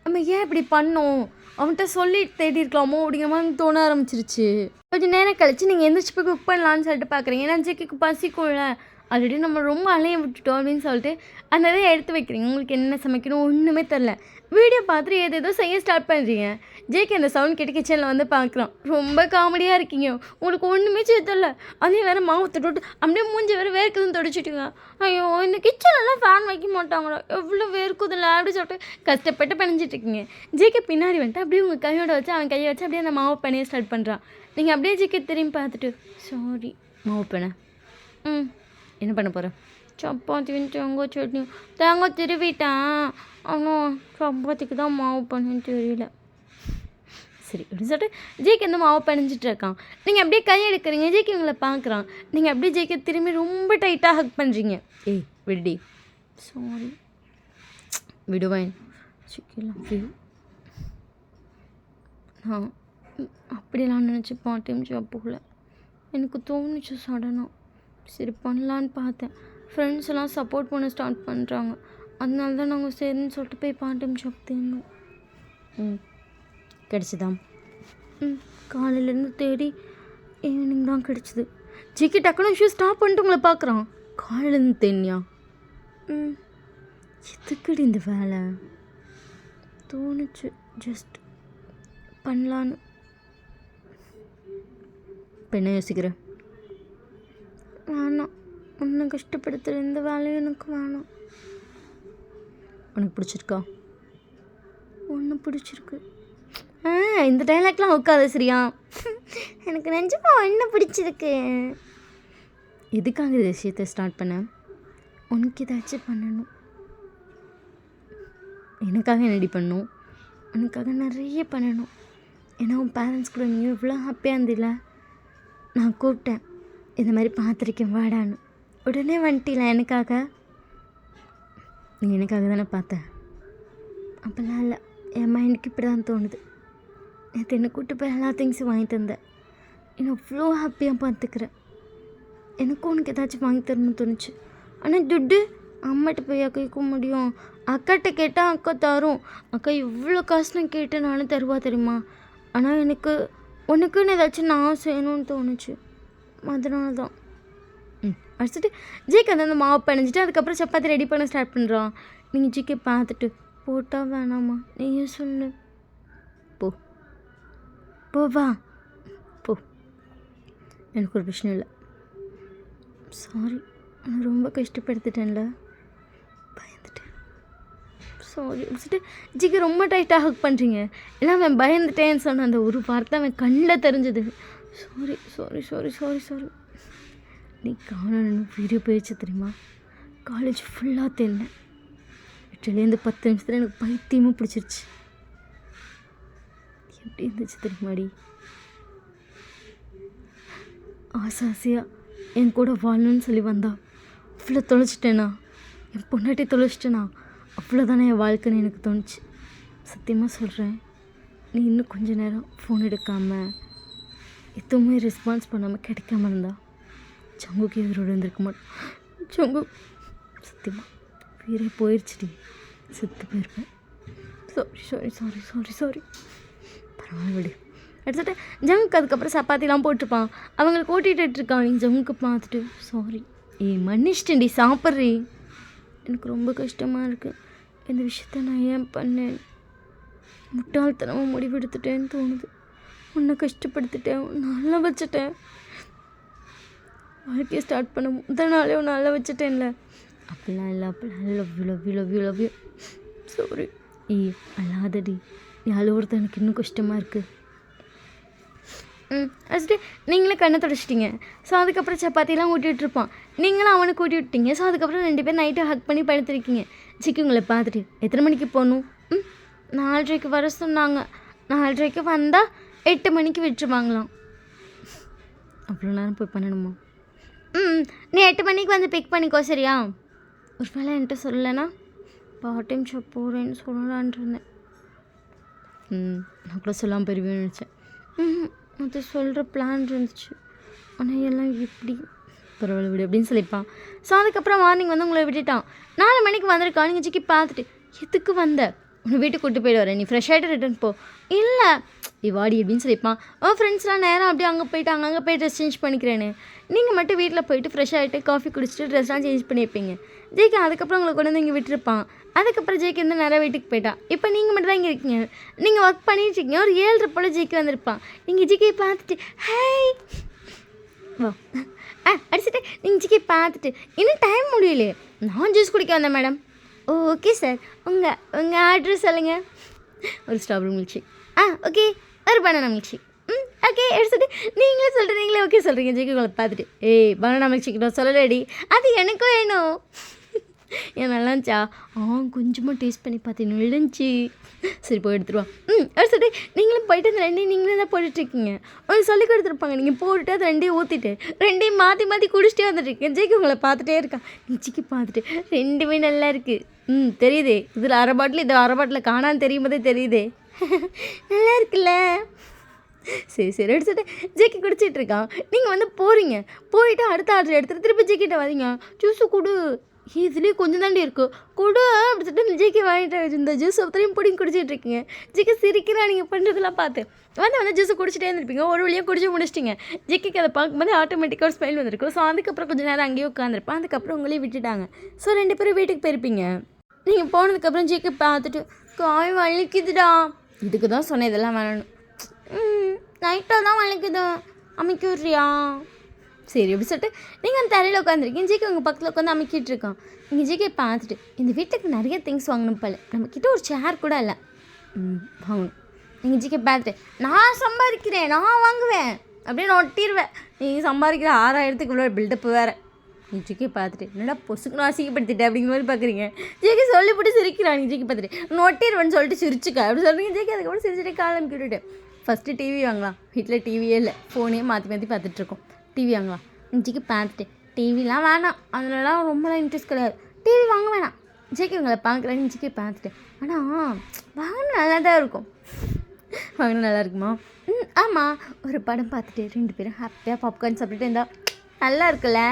நம்ம ஏன் இப்படி பண்ணோம்? அவன்கிட்ட சொல்லி தேடி இருக்கலாமோ அப்படிங்கிற மாதிரி தோண ஆரம்பிச்சிருச்சு. கொஞ்சம் நேரம் கழிச்சு நீங்கள் எந்திரிச்சு போய் குக் பண்ணலான்னு சொல்லிட்டு பார்க்குறீங்க. ஏன்னா ஜிக்கு பசிக்கும்ல, ஆல்ரெடி நம்ம ரொம்ப அலைய விட்டுட்டோம் அப்படின்னு சொல்லிட்டு அந்த இதை எடுத்து வைக்கிறீங்க. உங்களுக்கு என்ன சமைக்கணும் ஒன்றுமே தெரில. வீடியோ பார்த்துட்டு ஏதேதோ செய்ய ஸ்டார்ட் பண்ணுறீங்க. ஜேக்கு அந்த சவுண்ட் கேட்டு கிச்சனில் வந்து பார்க்குறான். ரொம்ப காமெடியாக இருக்கீங்க. உங்களுக்கு ஒன்றுமே செய்ய தெரில. அதே வேறு மாவு தொட்டு அப்படியே மூஞ்சி வேறு வேர்க்குதுன்னு தொடச்சிட்டுங்க. ஐயோ இந்த கிச்சனெல்லாம் ஃபேன் வைக்க மாட்டாங்களோ, எவ்வளோ வேர்க்குதில்ல அப்படி சொல்லிட்டு கஷ்டப்பட்டு பண்ணிச்சிட்ருக்கீங்க. ஜேக்கு பின்னாடி வந்துட்டு அப்படியே உங்கள் கையோட வச்சு அவன் கையை வச்சு அப்படியே அந்த மாவு பனையை ஸ்டார்ட் பண்ணுறான். நீங்கள் அப்படியே ஜேக்கை திரும்பி பார்த்துட்டு சாரி மாவு பண்ண என்ன பண்ண போகிறேன்? சப்பாத்தியும் தேங்காய் சட்னியும். தேங்காய் திருவிட்டான், ஆனால் சப்பாத்திக்கு தான் மாவு பண்ணேன்னு தெரியல. சரி அப்படின்னு சொல்லிட்டு ஜேக்கு வந்து மாவு பணிஞ்சிட்டு இருக்கான். நீங்கள் அப்படியே கை எடுக்கிறீங்க. ஜேக்கு உங்களை பார்க்குறான். நீங்கள் அப்படியே ஜேக்கை திரும்பி ரொம்ப டைட்டாக ஹக் பண்ணுறீங்க. ஏய் விடுடி. சாரி விடுவேன். சிக்கலாம் நான் அப்படிலாம் நினச்சி பார்ட் டைம் ஜாப் போகல. எனக்கு தோணுச்சு சடனாக. சரி பண்ணலான்னு பார்த்தேன். ஃப்ரெண்ட்ஸ் எல்லாம் சப்போர்ட் பண்ண ஸ்டார்ட் பண்ணுறாங்க. அதனால தான் நாங்கள் சரின்னு சொல்லிட்டு போய் பார்ட் டைம் ஜாப் தேடணும். கிடச்சிதா? காலையிலேருந்து தேடி ஈவினிங் தான் கிடச்சிது. ஜிக்கி டக்குனு விஷயம் ஸ்டாப் பண்ணிட்டு உங்களை பார்க்குறான். காலையிலேருந்து தேனியா? எதுக்குடி இந்த வேலை? தோணுச்சு ஜஸ்ட் பண்ணலான்னு. இப்போ என்ன யோசிக்கிறேன்? வேணாம், ஒன்றும் கஷ்டப்படுத்துகிற இந்த வேலையும் எனக்கு வேணாம். உனக்கு பிடிச்சிருக்கா? ஒன்று பிடிச்சிருக்கு. இந்த டைலாக்லாம் உட்காது சரியா? எனக்கு நிஜமாக என்ன பிடிச்சிருக்கு. எதுக்காக இந்த விஷயத்தை ஸ்டார்ட் பண்ண? உனக்கு ஏதாச்சும் பண்ணணும். எனக்காக என்னடி பண்ணணும்? உனக்காக நிறைய பண்ணணும். ஏன்னா உன் பேரண்ட்ஸ் கூட நீ இவ்வளோ ஹாப்பியாக இருந்தில்ல, நான் கூப்பிட்டேன் இந்த மாதிரி பார்த்துருக்கேன் வாடான்னு. உடனே வந்துட்டீங்களா எனக்காக? நீ எனக்காக தானே பார்த்தேன். அப்போல்லாம் இல்லை, என் மைண்டுக்கு இப்படி தான் தோணுது. நேற்று என்னை கூப்பிட்டு போய் எல்லா திங்ஸும் வாங்கி தந்தேன். என்னை அவ்வளோ ஹாப்பியாக பார்த்துக்கிறேன். எனக்கும் உனக்கு ஏதாச்சும் வாங்கி தரணும்னு தோணுச்சு. ஆனால் துட்டு அம்மாட்ட போய் கேட்க முடியும்? அக்காட்ட கேட்டால் அக்கா தரும். அக்கா இவ்வளோ காசு நான் கேட்டு நானும் தருவா தெரியுமா? ஆனால் எனக்கு உனக்குன்னு ஏதாச்சும் நான் செய்யணும்னு தோணுச்சு. அதனால தான் அடிச்சுட்டு ஜிக்கு அந்த மாவு பிணைஞ்சிட்டு அதுக்கப்புறம் சப்பாத்தி ரெடி பண்ண ஸ்டார்ட் பண்ணுறான். நீங்கள் ஜிக்கை பார்த்துட்டு போட்டால் வேணாமா நீயே சொல்லு. போ போவா போ, எனக்கு ஒரு பிரச்சனை இல்லை. சாரி, நான் ரொம்ப கஷ்டப்படுத்திட்டேன்ல, பயந்துட்டேன். சாரி வச்சுட்டு ஜிக்கு ரொம்ப டைட்டாக ஹக் பண்ணுறீங்க. எல்லாம் அவன் பயந்துட்டேன்னு சொன்ன அந்த ஒரு வார்த்தை அவன் கண்ணில் தெரிஞ்சது. Sorry sorry sorry sorry sorry. நீ காணணும் வீடியோ போயிடுச்சு தெரியுமா? காலேஜ் ஃபுல்லாக தேடினேன். 8லேருந்து 10 நிமிஷத்தில் எனக்கு பைத்தியமாக பிடிச்சிருச்சு. எப்படி இருந்துச்சு தெரியுமாடி? ஆசையாக என் கூட வாழணும்னு சொல்லி வந்தா அவ்வளோ தொலைச்சிட்டேனா, என் பொண்டாட்டி தொலைச்சிட்டேனா, அவ்வளோதானே என் வாழ்க்கைன்னு எனக்கு தோணுச்சு. சத்தியமாக சொல்கிறேன், நீ இன்னும் கொஞ்சம் நேரம் ஃபோன் எடுக்காமல் எதுவுமே ரெஸ்பான்ஸ் பண்ணாமல் கிடைக்காம இருந்தா ஜங்குக்கு உயிரோடு இருந்திருக்க மாட்டேன். ஜங்கு சத்தியமாக உயிரே போயிடுச்சுடி, செத்து போயிருப்பேன். Sorry sorry sorry sorry sorry. பரவாயில்ல விடு. எடுத்துட்டு ஜங்குக்கு அதுக்கப்புறம் சப்பாத்திலாம் போட்டிருப்பான். அவங்களுக்கு ஓட்டிகிட்டுருக்கான். நீ ஜங்குக்கு பார்த்துட்டு சாரி மன்னிச்சிட்டேன்டி, சாப்பிட்றி. எனக்கு ரொம்ப கஷ்டமாக இருக்குது. இந்த விஷயத்த நான் ஏன் பண்ணேன்? முட்டாள்தனமாக முடிவெடுத்துட்டேன்னு தோணுது. உன்னை கஷ்டப்படுத்திட்டேன், நல்லா வச்சுட்டேன். வாழ்க்கையை ஸ்டார்ட் பண்ண முதல் நாளே ஒன்று நல்லா வச்சுட்டேன்ல. அப்படிலாம் இல்லை, அப்படிலாம் love you love you love you love you. Sorry. அல்லாதடி, நீ அழுவுறது எனக்கு இன்னும் கஷ்டமாக இருக்குது. ஃபஸ்ட்டு நீங்களே கண்ணை தொடச்சிட்டிங்க. ஸோ அதுக்கப்புறம் சப்பாத்திலாம் ஊட்டிகிட்ருப்பான். நீங்களும் அவனுக்கு ஊட்டி விட்டீங்க. ஸோ அதுக்கப்புறம் 2 பேர் நைட்டு ஹக் பண்ணி படுத்துருக்கீங்க. சிக்கி உங்களை பார்த்துட்டு எத்தனை மணிக்கு போகணும்? 4:30 வர சொன்னாங்க. 4:30 வந்தால் 8 மணிக்கு விட்டுருவாங்களாம். அவ்வளோ நேரம் போய் பண்ணணுமா? நீ 8 மணிக்கு வந்து பிக் பண்ணிக்கோ, சரியா? ஒரு வேளை என்கிட்ட சொல்லலைன்னா பார்ட் டைம் ஷாப் போகிறேன்னு சொல்லலான் இருந்தேன். நான் கூட சொல்லாமல் போயிருவேன்னு நினச்சேன். அது சொல்கிற பிளான் இருந்துச்சு. ஆனால் எல்லாம் எப்படி பரவாயில்ல விடு அப்படின்னு சொல்லிப்பான். ஸோ அதுக்கப்புறம் மார்னிங் வந்து உங்களை விட்டுட்டான். 4 மணிக்கு வந்திருக்கான். நீங்கள் சிக்கி பார்த்துட்டு எதுக்கு வந்த? உன்னை வீட்டுக்கு கூப்பிட்டு போய்ட்டு வரேன், நீ ஃப்ரெஷ் ஆகிட்டு ரிட்டர்ன் போ. இல்லை வாடி அப்படின்னு சொல்லிப்பான். ஃப்ரெண்ட்ஸ்லாம் நேரம் அப்படியே அங்கே போயிட்டாங்க, அங்கே போய் ட்ரெஸ் சேஞ்ச் பண்ணிக்கிறேன்னு. நீங்கள் மட்டும் வீட்டில் போயிட்டு ஃப்ரெஷ் ஆகிட்டு காஃபி குடிச்சிட்டு ட்ரெஸ்லாம் சேஞ்ச் பண்ணியிருப்பீங்க. ஜேகே அதுக்கப்புறம் உங்களை கொண்டு வந்து இங்கே விட்டுருப்பான். அதுக்கப்புறம் ஜேகே வந்து நிறைய வீட்டுக்கு போயிட்டான். இப்போ நீங்கள் மட்டும் தான் இங்கே இருக்கீங்க. நீங்கள் ஒர்க் பண்ணிட்டுருக்கீங்க. ஒரு 7:30 போல் ஜேகே வந்திருப்பான். நீங்கள் ஜிகே பார்த்துட்டு ஹேய் வா அடிச்சுட்டு நீங்கள் ஜிகே பார்த்துட்டு இன்னும் டைம் முடியலையே, நான் ஜூஸ் குடிக்க வந்தேன் மேடம். ஓகே சார், உங்கள் ஆர்டர் சொல்லுங்கள். ஒரு ஸ்ட்ராபெரி மில்க் ஷேக். ஓகே, ஒரு பனானா மில்க் ஷேக். ஓகே எடுத்துட்டு நீங்களே ஓகே சொல்கிறீங்க. ஜிகே உங்களை பார்த்துட்டு பனானா மில்க் ஷேக் நான் சொல்லலடி, அது எனக்கும் வேணும். ஏன் நல்லா இருந்துச்சா? கொஞ்சமாக டேஸ்ட் பண்ணி பார்த்தேன், இருந்துச்சு. சரி போய் எடுத்துருவா. எடுத்துட்டு நீங்களும் போயிட்டு அந்த 2 நீங்களே தான் போட்டுட்ருக்கீங்க. உங்களுக்கு சொல்லி கொடுத்துருப்பாங்க. நீங்கள் போட்டுட்டு அது 2 ஊற்றிட்டு 2 மாற்றி குடிச்சிட்டே வந்துட்டுருக்கீங்க. ஜெய்க்கு உங்களை பார்த்துட்டே இருக்கான். ஜிக்கி பார்த்துட்டு 2மே நல்லா இருக்குது. தெரியுதே, இதில் 1/2 பாட்டில், இது 1/2 பாட்டில் காணான்னு தெரியும் போதே தெரியுதே. நல்லா இருக்குல்ல? சரி எடுத்துகிட்டு ஜேக்கி குடிச்சிட்ருக்கான். நீங்கள் வந்து போகிறீங்க. போயிட்டு அடுத்த ஆர்டர் எடுத்துகிட்டு திருப்பி ஜேக்கிட்ட வரீங்க. ஜூஸு கொடு, இதுலேயே கொஞ்சம் தாண்டி இருக்குது கொடு அப்படி சொல்லிட்டு ஜேக்கி வாங்கிட்டு இந்த ஜூஸ் ஒருத்தரையும் பிடிங்கி குடிச்சிட்டு இருக்கீங்க. ஜேக்கி சிரிக்கிறா நீங்கள் பண்ணுறதெல்லாம் பார்த்து. வந்து ஜூஸை குடிச்சிட்டே இருந்திருப்பீங்க. ஒரு வழியாக குடிச்சு முடிச்சிட்டிங்க. ஜேக்கிக்கு அதை பார்க்கும்போது ஆட்டோமேட்டிக்காக ஒரு ஸ்மெல் வந்திருக்கும். ஸோ அதுக்கப்புறம் கொஞ்சம் நேரம் அங்கேயே உட்காந்துருப்பேன். அதுக்கப்புறம் உங்களையும் விட்டுட்டாங்க. ஸோ 2 பேரும் வீட்டுக்கு போயிருப்பீங்க. நீங்கள் போனதுக்கப்புறம் ஜேக்கி பார்த்துட்டு காய் வலிக்குதுடா, இதுக்கு தான் சொன்னேன் இதெல்லாம் வேணும். நைட்டாக தான் வலிக்குது, அமைக்க விட்றியா? சரி அப்படி சொல்லிட்டு நீங்கள் அந்த தரையில் உட்காந்துருக்கீங்க. ஜிகே உங்கள் பக்கத்தில் உட்காந்து அமைக்கிட்டு இருக்கான். நீங்கள் ஜிகே பார்த்துட்டு இந்த வீட்டுக்கு நிறைய திங்ஸ் வாங்கணும் போல, நம்மக்கிட்ட ஒரு சேர் கூட இல்லை, வாங்கணும். நீங்கள் ஜிகே பார்த்துட்டு நான் சம்பாதிக்கிறேன், நான் வாங்குவேன் அப்படின்னு ஒட்டிடுவேன். நீங்கள் சம்பாதிக்கிற 6000க்கு இவ்வளோ பில்டப்பு வேறு. நீ ஜிகே பார்த்துட்டு என்னடா பொசுக்குன்னு அசிங்கப்படுத்திட்டேன் அப்படிங்கிற மாதிரி பார்க்குறீங்க. ஜிகே சொல்லிவிட்டு சிரிக்கிறான். நீங்கள் ஜிகே பார்த்துட்டு நொட்டிடுவேன்னு சொல்லிட்டு சிரிச்சுக்கா அப்படி சொல்கிறீங்க. ஜிகே அதுக்கப்புறம் சிரிச்சுட்டு காலம் விட்டுட்டு ஃபஸ்ட்டு டிவி வாங்கலாம். வீட்டில் டிவியே இல்லை, ஃபோனே மாற்றி பார்த்துட்ருக்கோம். டிவி வாங்கலாம். ஜிக்கி பார்த்துட்டு டிவிலாம் வேணாம், அதுலலாம் ரொம்பலாம் இன்ட்ரெஸ்ட் கிடையாது. டிவி வாங்க வேணாம், ஜேகே உங்களை பார்க்குறேன்னு ஜேகே பார்த்துட்டேன். ஆனால் வாங்கினா நல்லா தான் இருக்கும். வாங்கினா நல்லா இருக்குமா? ஆமாம், ஒரு படம் பார்த்துட்டு 2 பேரும் ஹாப்பியாக பாப்கார்ன் சாப்பிட்டுட்டு இருந்தால் நல்லா இருக்குல்ல?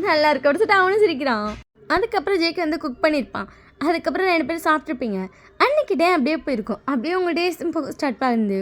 நல்லா இருக்கு அப்படின்னு சொல்லிட்டு அவனும் சிரிக்கிறான். அதுக்கப்புறம் ஜேகே வந்து குக் பண்ணியிருப்பான். அதுக்கப்புறம் 2 பேரும் சாப்பிட்ருப்பீங்க. அன்றைக்கி டே அப்படியே போயிருக்கும். அப்படியே உங்கள் டேஸ் ஸ்டார்ட் ஆகுது.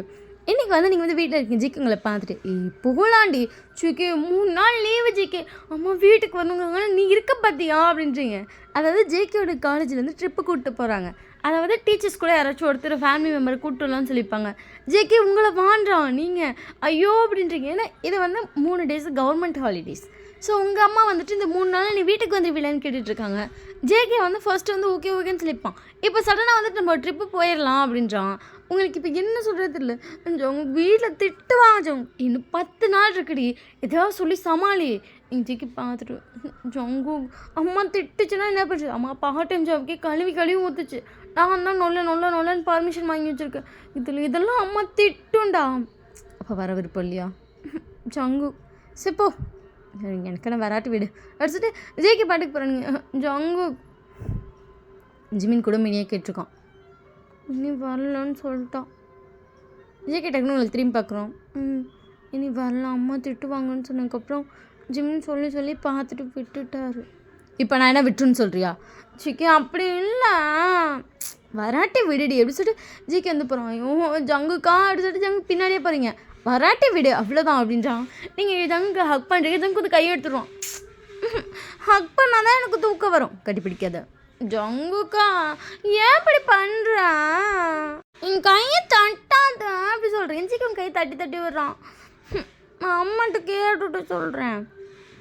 இன்றைக்கி வந்து நீங்கள் வந்து வீட்டில் இருக்கீங்க, ஜிக்கு உங்களை பார்த்துட்டு புகழாண்டி ஜிக்கே 3 நாள் லீவு ஜிக்கே, அம்மா வீட்டுக்கு வரணுங்க, நீ இருக்க பார்த்தியா அப்படின்றீங்க. அதாவது ஜேகேயோட காலேஜ்லேருந்து ட்ரிப்பு கூப்பிட்டு போகிறாங்க. அதாவது டீச்சர்ஸ் கூட யாராச்சும் ஒருத்தர் ஃபேமிலி மெம்பரை கூப்பிட்டுலான்னு சொல்லியிருப்பாங்க. ஜேகே உங்களை வாண்டுறான், நீங்கள் ஐயோ அப்படின்றீங்க. ஏன்னா இது வந்து 3 டேஸ் கவர்மெண்ட் ஹாலிடேஸ். ஸோ உங்கள் அம்மா வந்துட்டு இந்த 3 நாள் நீ வீட்டுக்கு வந்துடுவீங்களான்னு கேட்டுட்ருக்காங்க. ஜேகே வந்து ஃபர்ஸ்ட்டு வந்து ஓகே ஓகேன்னு சொல்லியிருப்பான். இப்போ சடனாக வந்துட்டு நம்ம ட்ரிப்பு போயிடலாம் அப்படின்றான். உங்களுக்கு இப்போ என்ன சொல்கிறது இல்லை. உங்கள் வீட்டில் திட்டுவாங்க. இன்னும் 10 நாள் இருக்குடி, ஏதாவது சொல்லி சமாளி. எங்கள் ஜேகே பார்த்துட்டு ஜங்கு அம்மா திட்டுச்சுன்னா என்ன பண்ணுறது? அம்மா பார்ட் டைம் ஜாப்க்கே கழுவி ஊற்றுச்சு. நான் தான் நொல்லன்னு பர்மிஷன் வாங்கி வச்சுருக்கேன். இதெல்லாம் அம்மா திட்டுண்டா. அப்போ வர விருப்பம் இல்லையா ஜங்கு? சிப்போ எனக்கு வராட்டி விடு அடிச்சுட்டு ஜேகே பாட்டுக்கு போகிறானுங்க. ஜங்கு ஜிமின் கூட மினியை கேட்டிருக்கான். இனி வரலான்னு சொல்லிட்டான். ஜேகே டக்குன்னு உங்களுக்கு திரும்பி பார்க்குறோம். இனி வரலாம், அம்மா திட்டுவாங்கன்னு சொன்னதுக்கப்புறம் ஜிமின் சொல்லி பார்த்துட்டு விட்டுட்டாரு. இப்போ நான் என்ன விட்டுருன்னு சொல்கிறியா? ஜிகே அப்படி இல்லை, வராட்டி விடுடி எப்படி சொல்லிட்டு ஜிகே வந்து போகிறான். ஐயோ ஜங்குக்கா அப்படி சொல்லிட்டு ஜங்கு பின்னாடியே போகிறீங்க. வராட்டி விடு அவ்வளோதான் அப்படின்றான். நீங்கள் ஜங்கு ஹக் பண்ணுறீங்க, ஜங்கு வந்து கையை எடுத்துருவான். ஹக் பண்ணால் தான் எனக்கு தூக்கம் வரும். கட்டி பிடிக்காத ஜங்குக்கா, ஏன் இப்படி பண்ணுற? என் கையை தட்டாத அப்படி சொல்கிறேன். ஜிகே உன் கையை தட்டி விடுறான். நான் அம்மாட்ட கேட்டுட்டு சொல்கிறேன்.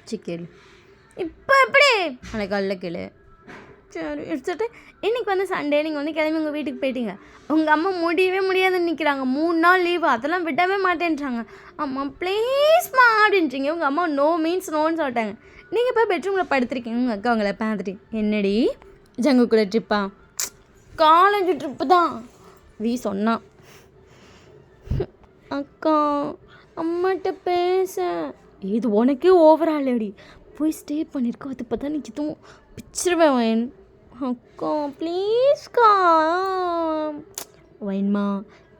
சிக்கேள் இப்போ எப்படி நாளைக்கு காலைல கேளு. சரி எடுத்துட்டு இன்றைக்கி வந்து சண்டே நீங்கள் வந்து கிளம்பி உங்கள் வீட்டுக்கு போயிட்டீங்க. உங்கள் அம்மா முடியாதுன்னு நிற்கிறாங்க. 3 நாள் லீவு, அதெல்லாம் விடவே மாட்டேன்றாங்க. அம்மா ப்ளீஸ்மா அப்படின்றீங்க. உங்கள் அம்மா நோ மீன்ஸ் நோன்னு சொல்லிட்டாங்க. நீங்கள் போய் பெட்ரூமில் படுத்துருக்கீங்க. உங்கள் அக்கா உங்களை பார்த்துட்டு என்னடி ஜங்கு கூட ட்ரிப்பா? காலேஜ் ட்ரிப்பு தான் வீ சொன்னான். அக்கா அம்மாட்ட பேச இது உனக்கே ஓவரால் அடி போய் ஸ்டே பண்ணியிருக்கோம். அது பார்த்தா நீ இதுவும் பிச்சிருவேன் வயன். அக்கா ப்ளீஸ்க்கா வயன்மா,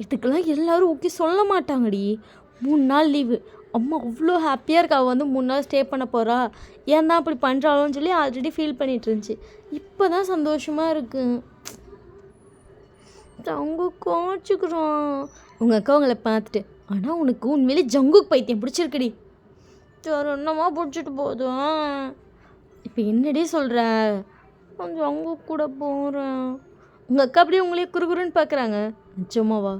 இதுக்கெல்லாம் எல்லோரும் ஓகே சொல்ல மாட்டாங்கடி. 3 நாள் லீவு, அம்மா அவ்வளோ ஹாப்பியாக இருக்கா. அவள் வந்து 3 நாள் ஸ்டே பண்ண போகிறா, ஏன் தான் அப்படி பண்ணுறாளோன்னு சொல்லி ஆல்ரெடி ஃபீல் பண்ணிகிட்டு இருந்துச்சு. இப்போ தான் சந்தோஷமாக இருக்குது. ஜங்கு காய்ச்சிக்கிறான். உங்கள் அக்கா உங்களை பார்த்துட்டு ஆனால் உனக்கு உண்மையிலே ஜங்குக்கு பைத்தியம் பிடிச்சிருக்குடி. வேறு என்னமா பிடிச்சிட்டு போதும். இப்போ என்னடி சொல்கிற? ஜங்கு கூட போகிறேன். உங்கள் அக்கா அப்படியே உங்களே குறுகுறுன்னு பார்க்குறாங்க. நிச்சயமாவா?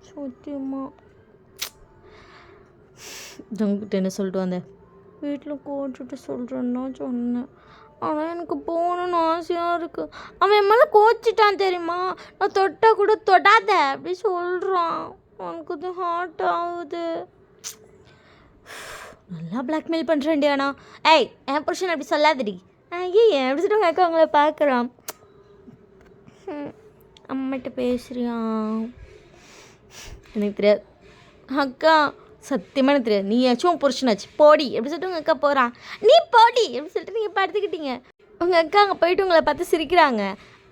சத்தியமா. ஜங்குக்கிட்ட என்ன சொல்லிட்டு வந்தேன்? வீட்டில் கோச்சிட்டு சொல்கிறேன்னா சொன்னேன். ஆனால் எனக்கு போகணுன்னு ஆசையாக இருக்குது. அவன் என் மேலே கோச்சிட்டான் தெரியுமா? நான் தொட்டால் கூட தொடாத அப்படி சொல்கிறான். எனக்கு இது ஹார்ட் ஆகுது. நல்லா பிளாக்மெயில் பண்ணுறேன்டி. ஆனால் ஏய் என் புருஷன் அப்படி சொல்லாதடி. ஐயே எப்படி சொல்லிட்டு உங்கள் அக்கா அவங்கள பார்க்குறான். அம்மாட்ட பேசுறியா? எனக்கு தெரியாது அக்கா, சத்தியமாக எனக்கு தெரியாது. நீயாச்சும் உன் புருஷனாச்சு போடி எப்படி சொல்லிட்டு உங்கள் அக்கா போகிறான். நீ போடி எப்படி சொல்லிட்டு நீங்கள் படுத்துக்கிட்டீங்க. உங்கள் அக்கா அங்கே போயிட்டு உங்களை பார்த்து சிரிக்கிறாங்க.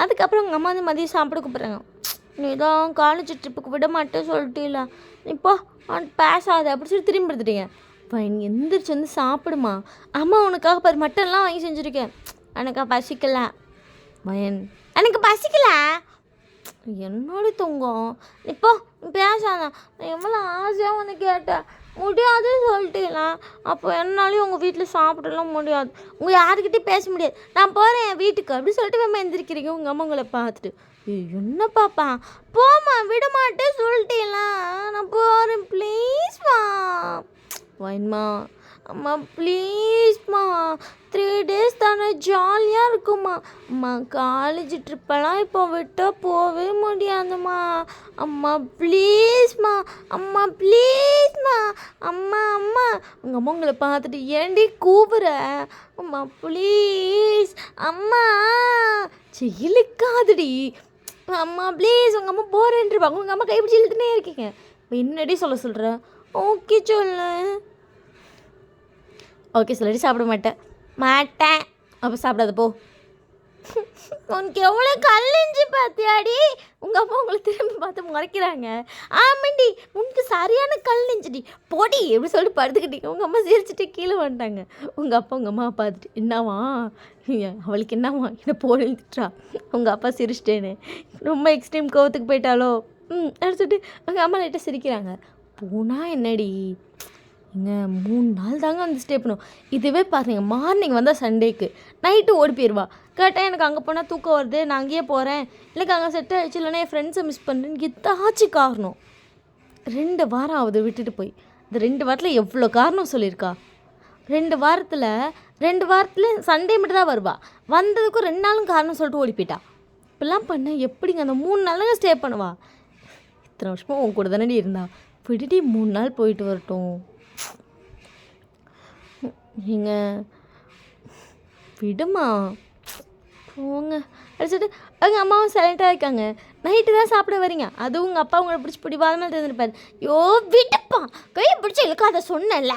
அதுக்கப்புறம் உங்கள் அம்மா வந்து மதியம் சாப்பிட கூப்பிட்றாங்க. நீ தான் காலேஜ் ட்ரிப்புக்கு விட மாட்டேன்னு சொல்லிட்டீங்களா, இப்போ பேசாத அப்படி சொல்லி திரும்பி எடுத்துட்டீங்க. ஃபைன் எந்திரிச்சு வந்து சாப்பிடுமா. அம்மா உனக்காக பாரு மட்டன்லாம் வாங்கி செஞ்சுருக்கேன். எனக்கு பசிக்கல வயன், எனக்கு பசிக்கல. என்னோட தூங்கும் இப்போ பேசாத. நான் எவ்வளோ ஆசையாக வந்து கேட்டேன், முடியாது சொல்லிட்டீங்களா. அப்போ என்னாலையும் உங்கள் வீட்டில் சாப்பிடலாம் முடியாது, உங்கள் யாருக்கிட்டையும் பேச முடியாது. நான் போகிறேன் என் வீட்டுக்கு அப்படி சொல்லிட்டு நம்ம எந்திரிக்கிறீங்க. உங்கள் அம்மா உங்களை பார்த்துட்டு என்ன பாப்பா போமா விட மாட்டேன் சொல்லிட்டீங்களா, நான் போகிறேன் ப்ளீஸ்மா. வைன்மா அம்மா ப்ளீஸ்மா, 3 days தானே ஜாலியாக இருக்குமா. அம்மா காலேஜ் ட்ரிப்பெல்லாம் இப்போ விட்டால் போகவே முடியாதும்மா. அம்மா ப்ளீஸ்மா, அம்மா ப்ளீஸ்மா, அம்மா அம்மா. உங்கள் அம்மா உங்களை பார்த்துட்டு ஏண்டி கூவுற? அம்மா ப்ளீஸ் அம்மா. இழுக்காதுடி அம்மா ப்ளீஸ். உங்கள் அம்மா போகிறேன்ருப்பாங்க. உங்கள் அம்மா கைப்பிடிச்சி இழுத்துனே இருக்கீங்க. என்னடி சொல்ல சொல்கிற? ஓகே சொல்லு. ஓகே சொல்லிட்டு சாப்பிட மாட்டேன். மாட்டேன். அப்போ சாப்பிடாத போ. உனக்கு எவ்வளோ கல்லிஞ்சு பார்த்தியாடி? உங்கள் அம்மா உங்களை திரும்பி பார்த்து முறைக்கிறாங்க. ஆமாண்டி உனக்கு சரியான கல் நெஞ்சுடி போடி எப்படி சொல்லிட்டு படுத்துக்கிட்டீங்க. உங்கள் அம்மா சிரிச்சுட்டு கீழே வந்துட்டாங்க. உங்கள் அப்பா உங்கள் அம்மா பார்த்துட்டு என்னவா அவளுக்கு என்னவா என்ன போட திட்டுறா. உங்கள் அப்பா சிரிச்சிட்டேன்னு ரொம்ப எக்ஸ்ட்ரீம் கோவத்துக்கு போயிட்டாலோ சொல்லிட்டு உங்கள் அம்மா லைட்டாக சிரிக்கிறாங்க. போனால் என்னடி இங்கே 3 நாள் தாங்க வந்து ஸ்டே பண்ணுவோம். இதுவே பாருங்க மார்னிங் வந்தால் சண்டேக்கு நைட்டு ஓடி போயிடுவா. கேட்டால் எனக்கு அங்கே போனால் தூக்கம் வருது, நான் அங்கேயே போகிறேன், இல்லைக்கு அங்கே செட் ஆகிடுச்சு, இல்லைன்னா என் ஃப்ரெண்ட்ஸை மிஸ் பண்ணுறேன்னு எதாச்சும் காரணம். 2 வாரம் ஆகுது விட்டுட்டு போய். இந்த 2 வாரத்தில் எவ்வளோ காரணம் சொல்லியிருக்கா. 2 வாரத்தில் சண்டே மட்டும் தான் வருவா. வந்ததுக்கும் 2 நாளும் காரணம் சொல்லிட்டு ஓடி போயிட்டா. இப்படிலாம் பண்ண எப்படிங்க அந்த 3 நாளுங்க ஸ்டே பண்ணுவா. இத்தனை வருஷமாக உன் கூட தானே இருந்தா, விட்டுட்டு 3 நாள் போயிட்டு வரட்டும். நீங்கள் விடுமா போங்க அடிச்சுட்டு எங்கள் அம்மாவும் சைலண்ட்டாக இருக்காங்க. நைட்டு தான் சாப்பிட வரீங்க, அதுவும் உங்கள் அப்பா உங்களை பிடிச்சி பிடிவாதமாக தெரிஞ்சிருப்பாரு. யோ விடுப்பா கையை பிடிச்சி எனக்கு அதை சொன்னல,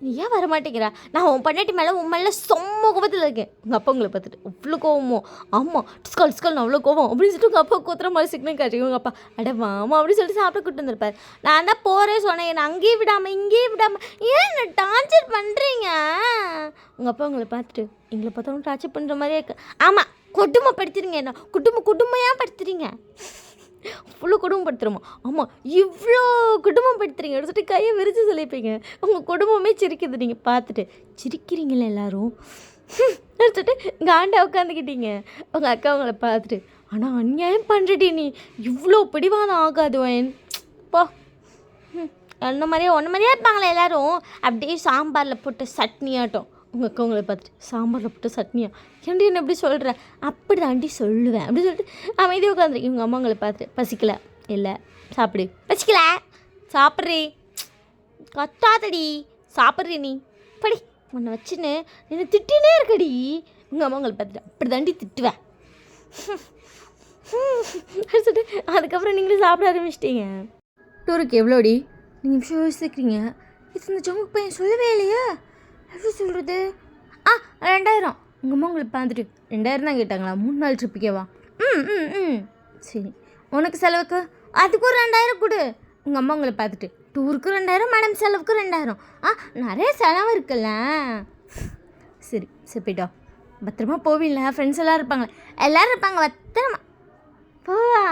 நீ ஏன் வர மாட்டேங்கிறா? நான் உன் பொண்டாட்டி மேலே உன் மேலே செம்ம கோபத்தில் இருக்கேன். உங்கள் அப்பா உங்களை பார்த்துட்டு அவ்வளோ கோவமோ? ஆமாம் டிஸ்கால் அவ்வளோ கோவம் அப்படின்னு சொல்லிட்டு உங்கள் அப்பா கூத்துற மாதிரி சிக்னல் காட்டி உங்கள் அப்பா அட வாமா அப்படின்னு சொல்லிட்டு சாப்பிட கூட்டு வந்திருப்பார். நான் தான் போகிறேன் சொன்னேன், என்னை அங்கேயே விடாமல் இங்கேயே விடாமல் ஏன் என்ன டார்ச்சர் பண்ணுறீங்க? உங்கள் அப்பா உங்களை பார்த்துட்டு எங்களை பார்த்தவங்க டார்ச்சர் பண்ணுற மாதிரியே இருக்கு. ஆமாம் குடும்பப்படுத்துறீங்க, என்ன குடும்பமாக படுத்துறீங்க, இவ்வளோ குடும்பப்படுத்துகிறோமா? ஆமாம் இவ்வளோ குடும்பப்படுத்துறீங்க சொல்லிட்டு கையை விரித்து சொல்லிப்பீங்க. உங்கள் குடும்பமே சிரிக்குது, நீங்கள் பார்த்துட்டு சிரிக்கிறீங்களே எல்லோரும் சொல்லிட்டு காண்டா உட்காந்துக்கிட்டீங்க. உங்கள் அக்கா உங்களை பார்த்துட்டு ஆனால் அநியாயம் பண்ணுறடி நீ, இவ்வளோ பிடிவாதம் ஆகாது வயன் போ. ஒன்றை மாதிரியே இருப்பாங்களே எல்லோரும் அப்படியே சாம்பாரில் போட்டு சட்னி ஆட்டம். உங்கள் அக்கா உங்களை பார்த்துட்டு சாம்பாரில் போட்டு சட்னியா ஏன்டி என்ன எப்படி சொல்கிற? அப்படி தாண்டி சொல்லுவேன் அப்படின்னு சொல்லிட்டு அமைதியாக உட்காந்துருக்கேன். உங்கள் அம்மா உங்களை பார்த்துட்டு பசிக்கல இல்லை சாப்பிடு, பசிக்கல சாப்பிட்றி, கத்தாதடி சாப்பிட்றி, நீ படி உன்னை வச்சுன்னு என்னை திட்டினே இருக்கடி. உங்கள் அம்மா உங்களை பார்த்துட்டு அப்படி தாண்டி திட்டுவேன் சொல்லிட்டு அதுக்கப்புறம் நீங்களும் சாப்பிட ஆரம்பிச்சிட்டீங்க. டூருக்கு எவ்வளோடி? நீங்கள் நிமிஷம் யோசிக்கிறீங்க. இது இந்த ஜம்முக்கு பையன் சொல்லவே இல்லையா? எப்படி சொல்கிறது? 2000. உங்கள் அம்மா உங்களை பார்த்துட்டு 2000 தான் கேட்டாங்களா? 3 நாள் ட்ரிப்புக்கேவா? சரி உனக்கு செலவுக்கு அதுக்கும் 2000 கொடு. உங்கள் அம்மா உங்களை பார்த்துட்டு டூருக்கு 2000, மேடம் செலவுக்கு 2000. நிறைய செலவு இருக்குல்ல. சரி போய்ட்டா பத்திரமா போவீங்களா? ஃப்ரெண்ட்ஸ் எல்லோரும் இருப்பாங்களே, எல்லோரும் இருப்பாங்க பத்திரமா போவா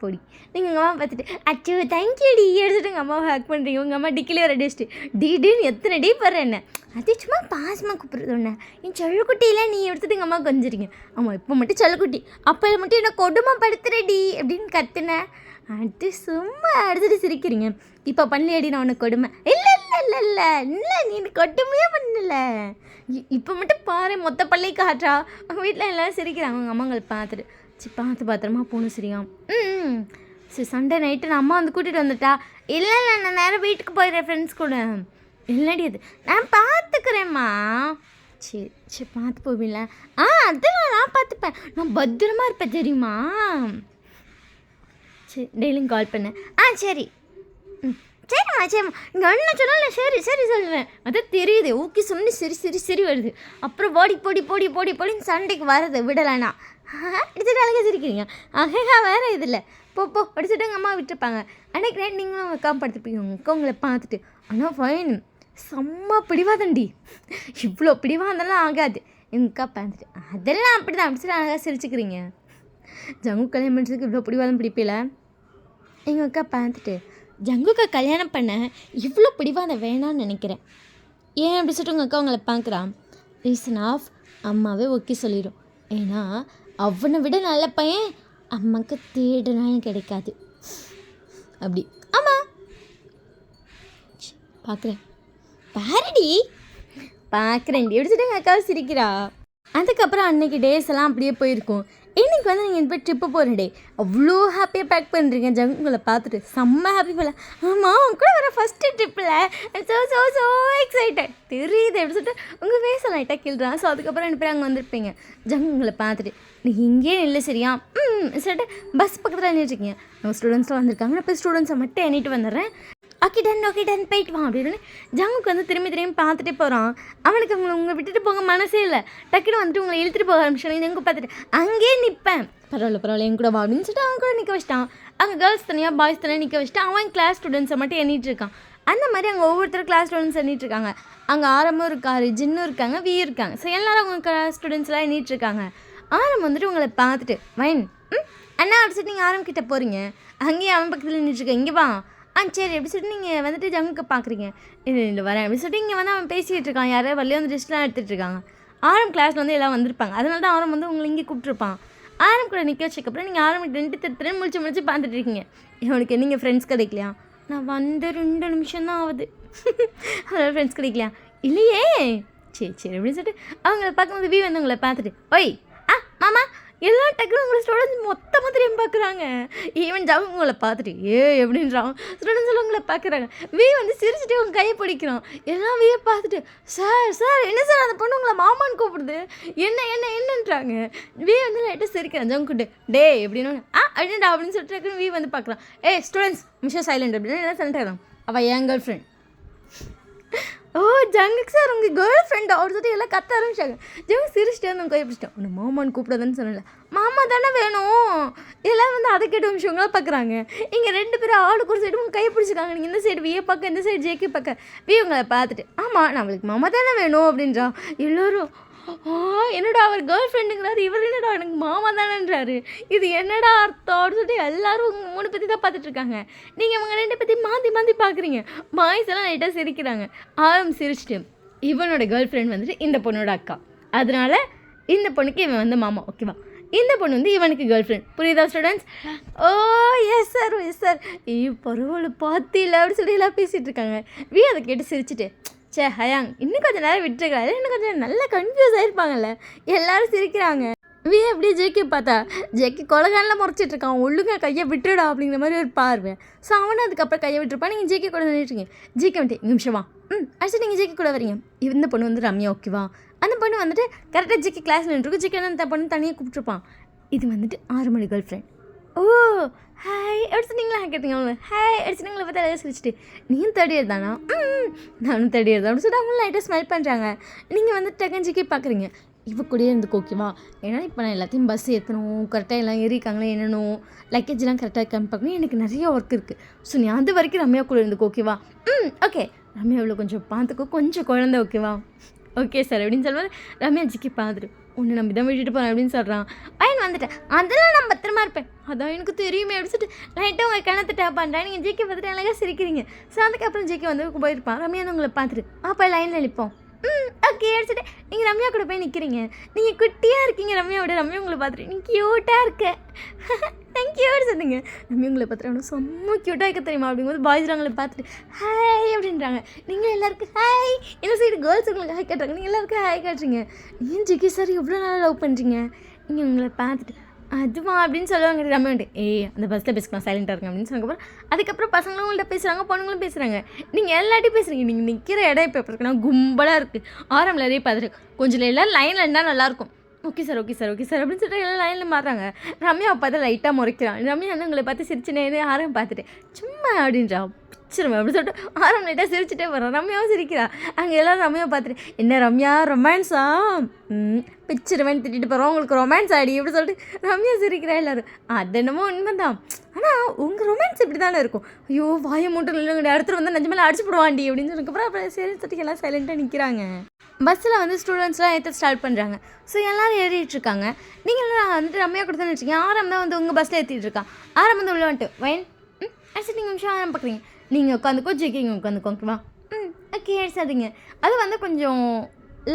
பொடி. நீங்கள் உங்கள் அம்மா பார்த்துட்டு அச்சோ தேங்க்யூடி எடுத்துகிட்டு உங்கள் அம்மாவை ஹேக் பண்ணுறீங்க. உங்கள் அம்மா டிக்கிலே ஒரு டேஸ்ட்டு டீன்னு எத்தனை டீ படுற என்ன அது சும்மா பாசமாக கூப்பிட்றது ஒன்று என் செல்லக்குட்டியில் நீ எடுத்துகிட்டு எங்கள் அம்மா கொஞ்சிருங்க. ஆமாம் இப்போ மட்டும் செல்லக்குட்டி, அப்போ மட்டும் என்ன கொடுமைப்படுத்துறடி அப்படின்னு கத்துனேன். அது சும்மா எடுத்துகிட்டு சிரிக்கிறீங்க. இப்போ பண்ணலையடி நான் உனக்கு கொடுமை? இல்லை நீ கொடுமையே பண்ணல. இப்போ மட்டும் பாரு மொத்த பள்ளி காட்டுறா. அவங்க வீட்டில் எல்லோரும் சிரிக்கிறாங்க. அவங்க அம்மாங்களை பார்த்துட்டு பார்த்து பத்திரமா போகணும் சரியா? சரி சண்டே நைட்டு நான் அம்மா வந்து கூட்டிகிட்டு வந்துட்டா. இல்லை நான் நேரம் வீட்டுக்கு போயிடுறேன் ஃப்ரெண்ட்ஸ் கூட. இல்லடி அது நான் பார்த்துக்கிறேம்மா. சரி பார்த்து போவீங்கள? அதெல்லாம் நான் பார்த்துப்பேன், நான் பத்திரமா இருப்பேன் தெரியுமா? சரி டெய்லியும் கால் பண்ணேன். சரி சரிம்மா இங்கே ஒன்றும் சொன்னாலும் சரி சொல்லுவேன். அதான் தெரியுது ஓகே சொன்னி சரி வருது. அப்புறம் போடின்னு சண்டைக்கு வரது விடலைண்ணா அடிச்சுட்டு அழகாக சிரிக்கிறீங்க. வேறு இது இல்லை போ அடிச்சுட்டு எங்கள் அம்மா விட்டுருப்பாங்க. அன்றைக்கி நைட் நீங்களும் உங்கள் அக்கா படுத்துப்பீங்க. உங்கள் அக்கா உங்களை பார்த்துட்டு ஆனால் ஃபைன் செம்ம பிடிவாதண்டி, இவ்வளோ பிடிவாதெல்லாம் ஆகாது. எங்கள் அக்கா பார்த்துட்டு அதெல்லாம் அப்படி தான் அப்படி அழகாக சிரிச்சுக்கிறீங்க. ஜங்கு கல்யாணம் பண்ணுறதுக்கு இவ்வளோ பிடிவாதம் பிடிப்பில்ல? எங்கள் அக்கா பார்த்துட்டு ஜங்குக்கா கல்யாணம் பண்ண இவ்வளோ பிடிவாதம் வேணான்னு நினைக்கிறேன். ஏன் அப்படி சொல்லிட்டு உங்கள் அக்கா உங்களை பார்க்குறான். ரீசன் ஆஃப் அம்மாவே ஓகே சொல்லிடும். ஏன்னா அவனை விட நல்ல பையன் அம்மாவுக்கு தேடினாலும் கிடைக்காது அப்படி. ஆமாம் பாருடி பார்க்குறேன்டி எப்படி சொல்லிட்டு எங்கள் அக்காவை சிரிக்கிறா. அதுக்கப்புறம் அன்றைக்கி டேஸ் எல்லாம் அப்படியே போயிருக்கும். இன்றைக்கி வந்து நீங்கள் போய் ட்ரிப்பு போகிற டே அவ்வளோ ஹாப்பியாக பேக் பண்ணுறீங்க. ஜங்குங்களை பார்த்துட்டு செம்ம ஹாப்பி போல. ஆமாம் அவங்க கூட வர ஃபஸ்ட்டு ட்ரிப்பில் ஸோ எக்ஸைட்டட் தெரியுது எப்படி சொல்லிட்டு உங்கள் ஃபேஸெல்லாம் லைட்டாக கிள்றான். ஸோ அதுக்கப்புறம் ரெண்டு பேர் அங்கே வந்திருப்பீங்க. ஜங்குங்களை பார்த்துட்டு நீங்கள் இங்கேயே இல்லை சரியா சொல்லிட்டு பஸ் பக்கத்தில் நின்றுருக்கீங்க. நம்ம ஸ்டூடெண்ட்ஸ்லாம் வந்திருக்காங்க. நான் போய் ஸ்டூடெண்ட்ஸை மட்டும் எண்ணிட்டு வந்துடுறேன். ஓகே டன் போயிட்டு வான் அப்படின்னு ஜங்குக்கு வந்து திரும்பி திரும்பி பார்த்துட்டே போகிறான். அவனுக்கு உங்களை விட்டுட்டு போக மனசே இல்லை. டக்குன்னு வந்துட்டு உங்களை இழுத்துட்டு போக ஆரம்பிச்சாங்க. ஜங்கு பார்த்துட்டு அங்கேயே நிற்பேன், பரவாயில்ல என் கூட வா அப்படின்னு சொல்லிட்டு அவன் கூட நிற்க வச்சிட்டான். அங்கே கேர்ள்ஸ் தனியாக பாய்ஸ் தனியாக நிற்க வச்சுட்டு அவன் கிளாஸ் ஸ்டூடெண்ட்ஸை மட்டும் எண்ணிட்டு இருக்கான். அந்த மாதிரி அங்கே ஒவ்வொருத்தரும் கிளாஸ் ஸ்டூடெண்ட்ஸ் எண்ணிட்டு இருக்காங்க. அங்கே ஆரம்பம் இருக்காரு, ஜின்னும் இருக்காங்க, வி இருக்காங்க. ஸோ எல்லோரும் அவங்க கிளாஸ் ஸ்டூடெண்ட்ஸ்லாம் எண்ணிட்டு இருக்காங்க. ஆரம் வந்துட்டு உங்களை பார்த்துட்டு வைன் அண்ணா அப்படி சொல்லிட்டு நீங்கள் ஆரம்பிக்கிட்ட போகிறீங்க. அங்கேயே அவன் பக்கத்தில் நின்றுட்டுருக்கேன், இங்கே வா. சரி எப்படி சொல்லிட்டு நீங்கள் வந்துட்டு ஜங்குக்கு பார்க்குறீங்க. இல்லை வரேன் அப்படி சொல்லிட்டு இங்கே வந்து அவன் பேசிக்கிட்டு இருக்கான். யாரோ வழியாக வந்து ட்ரெஸ்ட்லாம் எடுத்துகிட்டு இருக்காங்க. ஆரம் கிளாஸில் வந்து எல்லாம் வந்திருப்பாங்க. அதனால தான் ஆரம் வந்து உங்களை இங்கே கூப்பிட்ருப்பான். ஆரம் கூட நிற்க வச்சக்கப்புறம் நீங்கள் ஆரம் 2 முழிச்சு பார்த்துட்டு இருக்கீங்க. இவனுக்கு நீங்கள் ஃப்ரெண்ட்ஸ் கிடைக்கலையா? நான் வந்து 2 நிமிஷம் தான் ஆகுது. அதனால் ஃப்ரெண்ட்ஸ் கிடைக்கலையா? இல்லையே. சரி அப்படின்னு சொல்லிட்டு அவங்கள பார்க்கும்போது வி வந்து உங்களை பார்த்துட்டு ஒய் மாமா எல்லாம் டக்குனு உங்களை ஸ்டூடெண்ட்ஸ் மொத்தமாக திரும்பி பார்க்குறாங்க. ஈவன் ஜாவும் உங்களை பார்த்துட்டு எப்படின்றான். ஸ்டூடெண்ட்ஸ் எல்லாம் உங்களை பார்க்குறாங்க. வி வந்து சிரிச்சுட்டு உங்கள் கையை பிடிக்கிறான். எல்லாம் வியை பார்த்துட்டு சார் என்ன சார் அந்த பொண்ணு உங்களை மாமான்னு கூப்பிடுது, என்னன்றாங்க. வி வந்து லைட்டாக சிரிக்கிறான். ஜங்குட்டு டே எப்படின்னு அப்படின்டா அப்படின்னு சொல்லிட்டு டக்குனு வி வந்து பார்க்குறான். ஸ்டூடெண்ட்ஸ் மிஷன் சைலண்ட் அப்படின்னு என்ன சொல்லிட்டு அவள் என் கேர்ள் ஃப்ரெண்ட். ஜங்குக்கு சார் உங்கள் கேர்ள் ஃப்ரெண்டா அவர் சொல்லிட்டு எல்லாம் கத்த ஆரம்பிச்சாங்க. ஜங்கு சிரிச்சிட்டே வந்து கையை பிடிச்சிட்டேன். உன்னை மாமான்னு கூப்பிடாதுன்னு சொன்னல, மாமா தானே வேணும். எல்லாம் வந்து அதை கேட்ட நிமிஷங்களாம் பார்க்குறாங்க. இங்கே 2 பேரும் ஆளுக்கு ஒரு சைடு உங்கள் கையை பிடிச்சிருக்காங்க. நீங்கள் இந்த சைடு வியை பார்க்க, இந்த சைடு ஜேக்கே பார்க்க. வி உங்களை பார்த்துட்டு ஆமாம் நம்மளுக்கு மாமா தானே வேணும் அப்படின்றா. எல்லோரும் என்னடா அவர் கேர்ள் ஃப்ரெண்டுங்கிறாரு, இவர் என்னடா எனக்கு மாமா தானேன்றாரு, இது என்னடா அர்த்தம் அப்படின்னு சொல்லிட்டு எல்லோரும் உங்கள் 3 பற்றி தான் பார்த்துட்ருக்காங்க. நீங்கள் உங்கள் 2 பற்றி மாற்றி பார்க்குறீங்க. பாய்ஸ் எல்லாம் லைட்டாக சிரிக்கிறாங்க. சிரிச்சிட்டு இவனோட கேர்ள் ஃப்ரெண்ட் வந்துட்டு இந்த பொண்ணோட அக்கா, அதனால இந்த பொண்ணுக்கு இவன் வந்து மாமா, ஓகேவா? இந்த பொண்ணு வந்து இவனுக்கு கேர்ள் ஃப்ரெண்ட். புரியுதா ஸ்டூடெண்ட்ஸ்? எஸ் சார் பரவாயில்ல பார்த்தில்ல அப்படின்னு சொல்லி எல்லாம் பேசிகிட்டு இருக்காங்க. வி அதை கேட்டு சிரிச்சிட்டு ஹயாங் இன்னும் கொஞ்சம் நேரம் விட்டுருக்காரு, இன்னும் கொஞ்சம் நல்லா கன்ஃபியூஸ் ஆகிருப்பாங்கல்ல. எல்லோரும் சிரிக்கிறாங்க. வி அப்படியே ஜேக்கே பார்த்தா ஜேக்கே கொலகானில் முறைச்சிட்டு இருக்கான். ஒழுங்காக கையை விட்டுடா அப்படிங்கிற மாதிரி ஒரு பார்வை. ஸோ அவனும் அதுக்கப்புறம் கையை விட்டுருப்பான். நீங்கள் ஜேக்கே கூட நின்றுட்டுருங்க. ஜேக்கே வந்துட்டு நிமிஷமா அடுத்து நீங்கள் ஜேக்கே கூட வரீங்க. இந்த பொண்ணு வந்து ரம்யா, ஓகேவா? அந்த பொண்ணு வந்துட்டு கரெக்டாக ஜேக்கே கிளாஸ் நின்றுருக்கும். ஜேக்கே வந்து அந்த பொண்ணு தனியாக கூப்பிட்டுருப்பான். இது வந்துட்டு 6 மணி கேர்ள் ஃப்ரெண்ட். ஹாய் அடிச்சுட்டிங்களா கேட்டீங்க. அவங்க ஹாய் அடிச்சுட்டிங்களா பார்த்தா எதாவது சிரிச்சிட்டு நீயும் 3rd இயர் தானா? நானும் 3rd இயர் தான் அப்படின்னு சொல்லிட்டு அவங்க லைட்டாக ஸ்மைல் பண்ணுறாங்க. நீங்கள் வந்து டெக்கன்ஜிக்கே பார்க்குறீங்க. இவ கூடயே இருந்துக்கு, ஓகேவா? ஏன்னா இப்போ நான் எல்லாத்தையும் பஸ் ஏற்றணும், கரெக்டாக எல்லாம் ஏறிக்காங்களே என்னணும், லக்கேஜ்லாம் கரெக்டாக இருக்கான்னு பார்க்கணும். எனக்கு நிறைய ஒர்க் இருக்குது. ஸோ நீ அது வரைக்கும் ரம்யா கூட இருந்துக்கு, ஓகேவா? ஓகே ரம்யா இவ்வளோ கொஞ்சம் பார்த்துக்கோ, கொஞ்சம் குழந்தை, ஓகேவா? ஓகே சார் அப்படின்னு சொல்லுவார். ரம்யா ஜிக்கி பார்த்துட்டு ஒன்று நம்பி தான் விட்டுட்டு போகிறேன் அப்படின்னு சொல்கிறான். பையன் வந்துட்டேன், அதெல்லாம் நான் பத்திரமா இருப்பேன், அதான் எனக்கு தெரியுமே அப்படின்னு சொல்லிட்டு லைட்டாக உங்கள் கிணத்து டேப் பண்ணுறேன். நீங்கள் ஜேக்கே பார்த்துட்டு அழகாக சிரிக்கிறீங்க. ஸோ அதுக்கப்புறம் ஜேக்கே வந்து போயிருப்பான். ரம்யா வந்து உங்களை பார்த்துட்டு அப்போ லைனில் நிற்போம். ஓகே அடிச்சுட்டு நீங்கள் ரம்யா கூட போய் நிற்கிறீங்க. நீங்கள் குட்டியாக இருக்கீங்க ரம்யாவோட. ரம்யா உங்களை பார்த்துட்டு நீ க்யூட்டாக இருக்க, தேங்க்யூ சொன்னீங்க. ரம்யா உங்களை பார்த்துட்டு அவனுக்கு செம்ம க்யூட்டாக இருக்க தெரியுமா? அப்படிங்கும்போது பாய்ஸ் அவங்களை பார்த்துட்டு ஹாய் அப்படின்றாங்க. நீங்கள் எல்லாருக்கும் ஹாய். என்ன சைடு கேர்ள்ஸ் உங்களுக்கு ஹாய் காட்டுறாங்க, நீங்கள் எல்லாருக்கும் ஹாய் காட்டுறீங்க. ஏன் ஜிக்கி சார் எவ்வளோ நாளாக லவ் பண்ணுறீங்க? நீங்கள் உங்களை பார்த்துட்டு அதுவா அப்படின்னு சொல்லுவாங்க. ரம்யாண்டு அந்த பஸ்ஸில் பேசிக்கலாம், சைலண்ட்டாக இருங்க அப்படின்னு சொன்னதுக்கப்புறம் அதுக்கப்புறம் பசங்களும் உங்கள்கிட்ட பேசுகிறாங்க, பொண்ணுங்களும் பேசுகிறாங்க. நீங்கள் எல்லாட்டையும் பேசுகிறீங்க. நீங்கள் நிற்கிற இடம் இப்போ எப்படி இருக்குன்னா கும்பலாக இருக்குது. ஆரம்பம்லேயே பார்த்துட்டு கொஞ்சம் எல்லாம் லைனில் இருந்தால் நல்லாயிருக்கும். ஓகே சார் அப்படின்னு சொல்லிட்டு எல்லாம் லைனில் மாறுறாங்க. ரம்யாவை பார்த்து லைட்டாக முறைக்கிறான். ரம்யா வந்து உங்களை பார்த்து சிரிச்சுனே ஆரம் பார்த்துட்டு சும்மா அப்படின்றா பிச்சிருவேன் அப்படின்னு சொல்லிட்டு ஆரம் லைட்டாக சிரிச்சுட்டே வரோம். ரம்யாவும் சிரிக்கிறா. அங்கே எல்லோரும் ரம்யாவை பார்த்துட்டு என்ன ரம்யா ரொமான்ஸா? பிச்சிருவேன் திட்டிட்டு போகிறோம், உங்களுக்கு ரொமான்ஸ் ஆடி எப்படி சொல்லிட்டு ரம்யா சிரிக்கிறா. எல்லோரும் அது என்னமோ உண்மை தான், ஆனால் உங்கள் ரொமான்ஸ் இப்படி தானே இருக்கும். ஐயோ வாயை மூட்டம் இல்லைங்க, அடுத்து வந்து நிஜமெல்லாம் அடிச்சு போடுவாண்டி அப்படின்னு சொன்னதுக்கப்புறம் அப்புறம் சரி சொல்லிட்டு எல்லாம் சைலண்ட்டாக நிற்கிறாங்க. பஸ்ஸில் வந்து ஸ்டூடெண்ட்ஸ்லாம் ஏற்ற ஸ்டார்ட் பண்ணுறாங்க. ஸோ எல்லோரும் ஏறிட்டுருக்காங்க. நீங்கள் வந்துட்டு ரம்யா கூட தான் வச்சுருக்கீங்க. ஆரம் தான் வந்து உங்கள் பஸ்ஸில் ஏற்றிட்டு இருக்கான். ஆரம் வந்து உள்ள வந்துட்டு வைன் அடிச்சு நீங்கள் நிமிஷம் ஆரம் பார்க்குறீங்க. நீங்கள் உட்காந்துக்கோ ஜெயிக்க இங்கே உட்காந்துக்கோங்கவா? ஓகே அடிச்சாதீங்க. அது வந்து கொஞ்சம்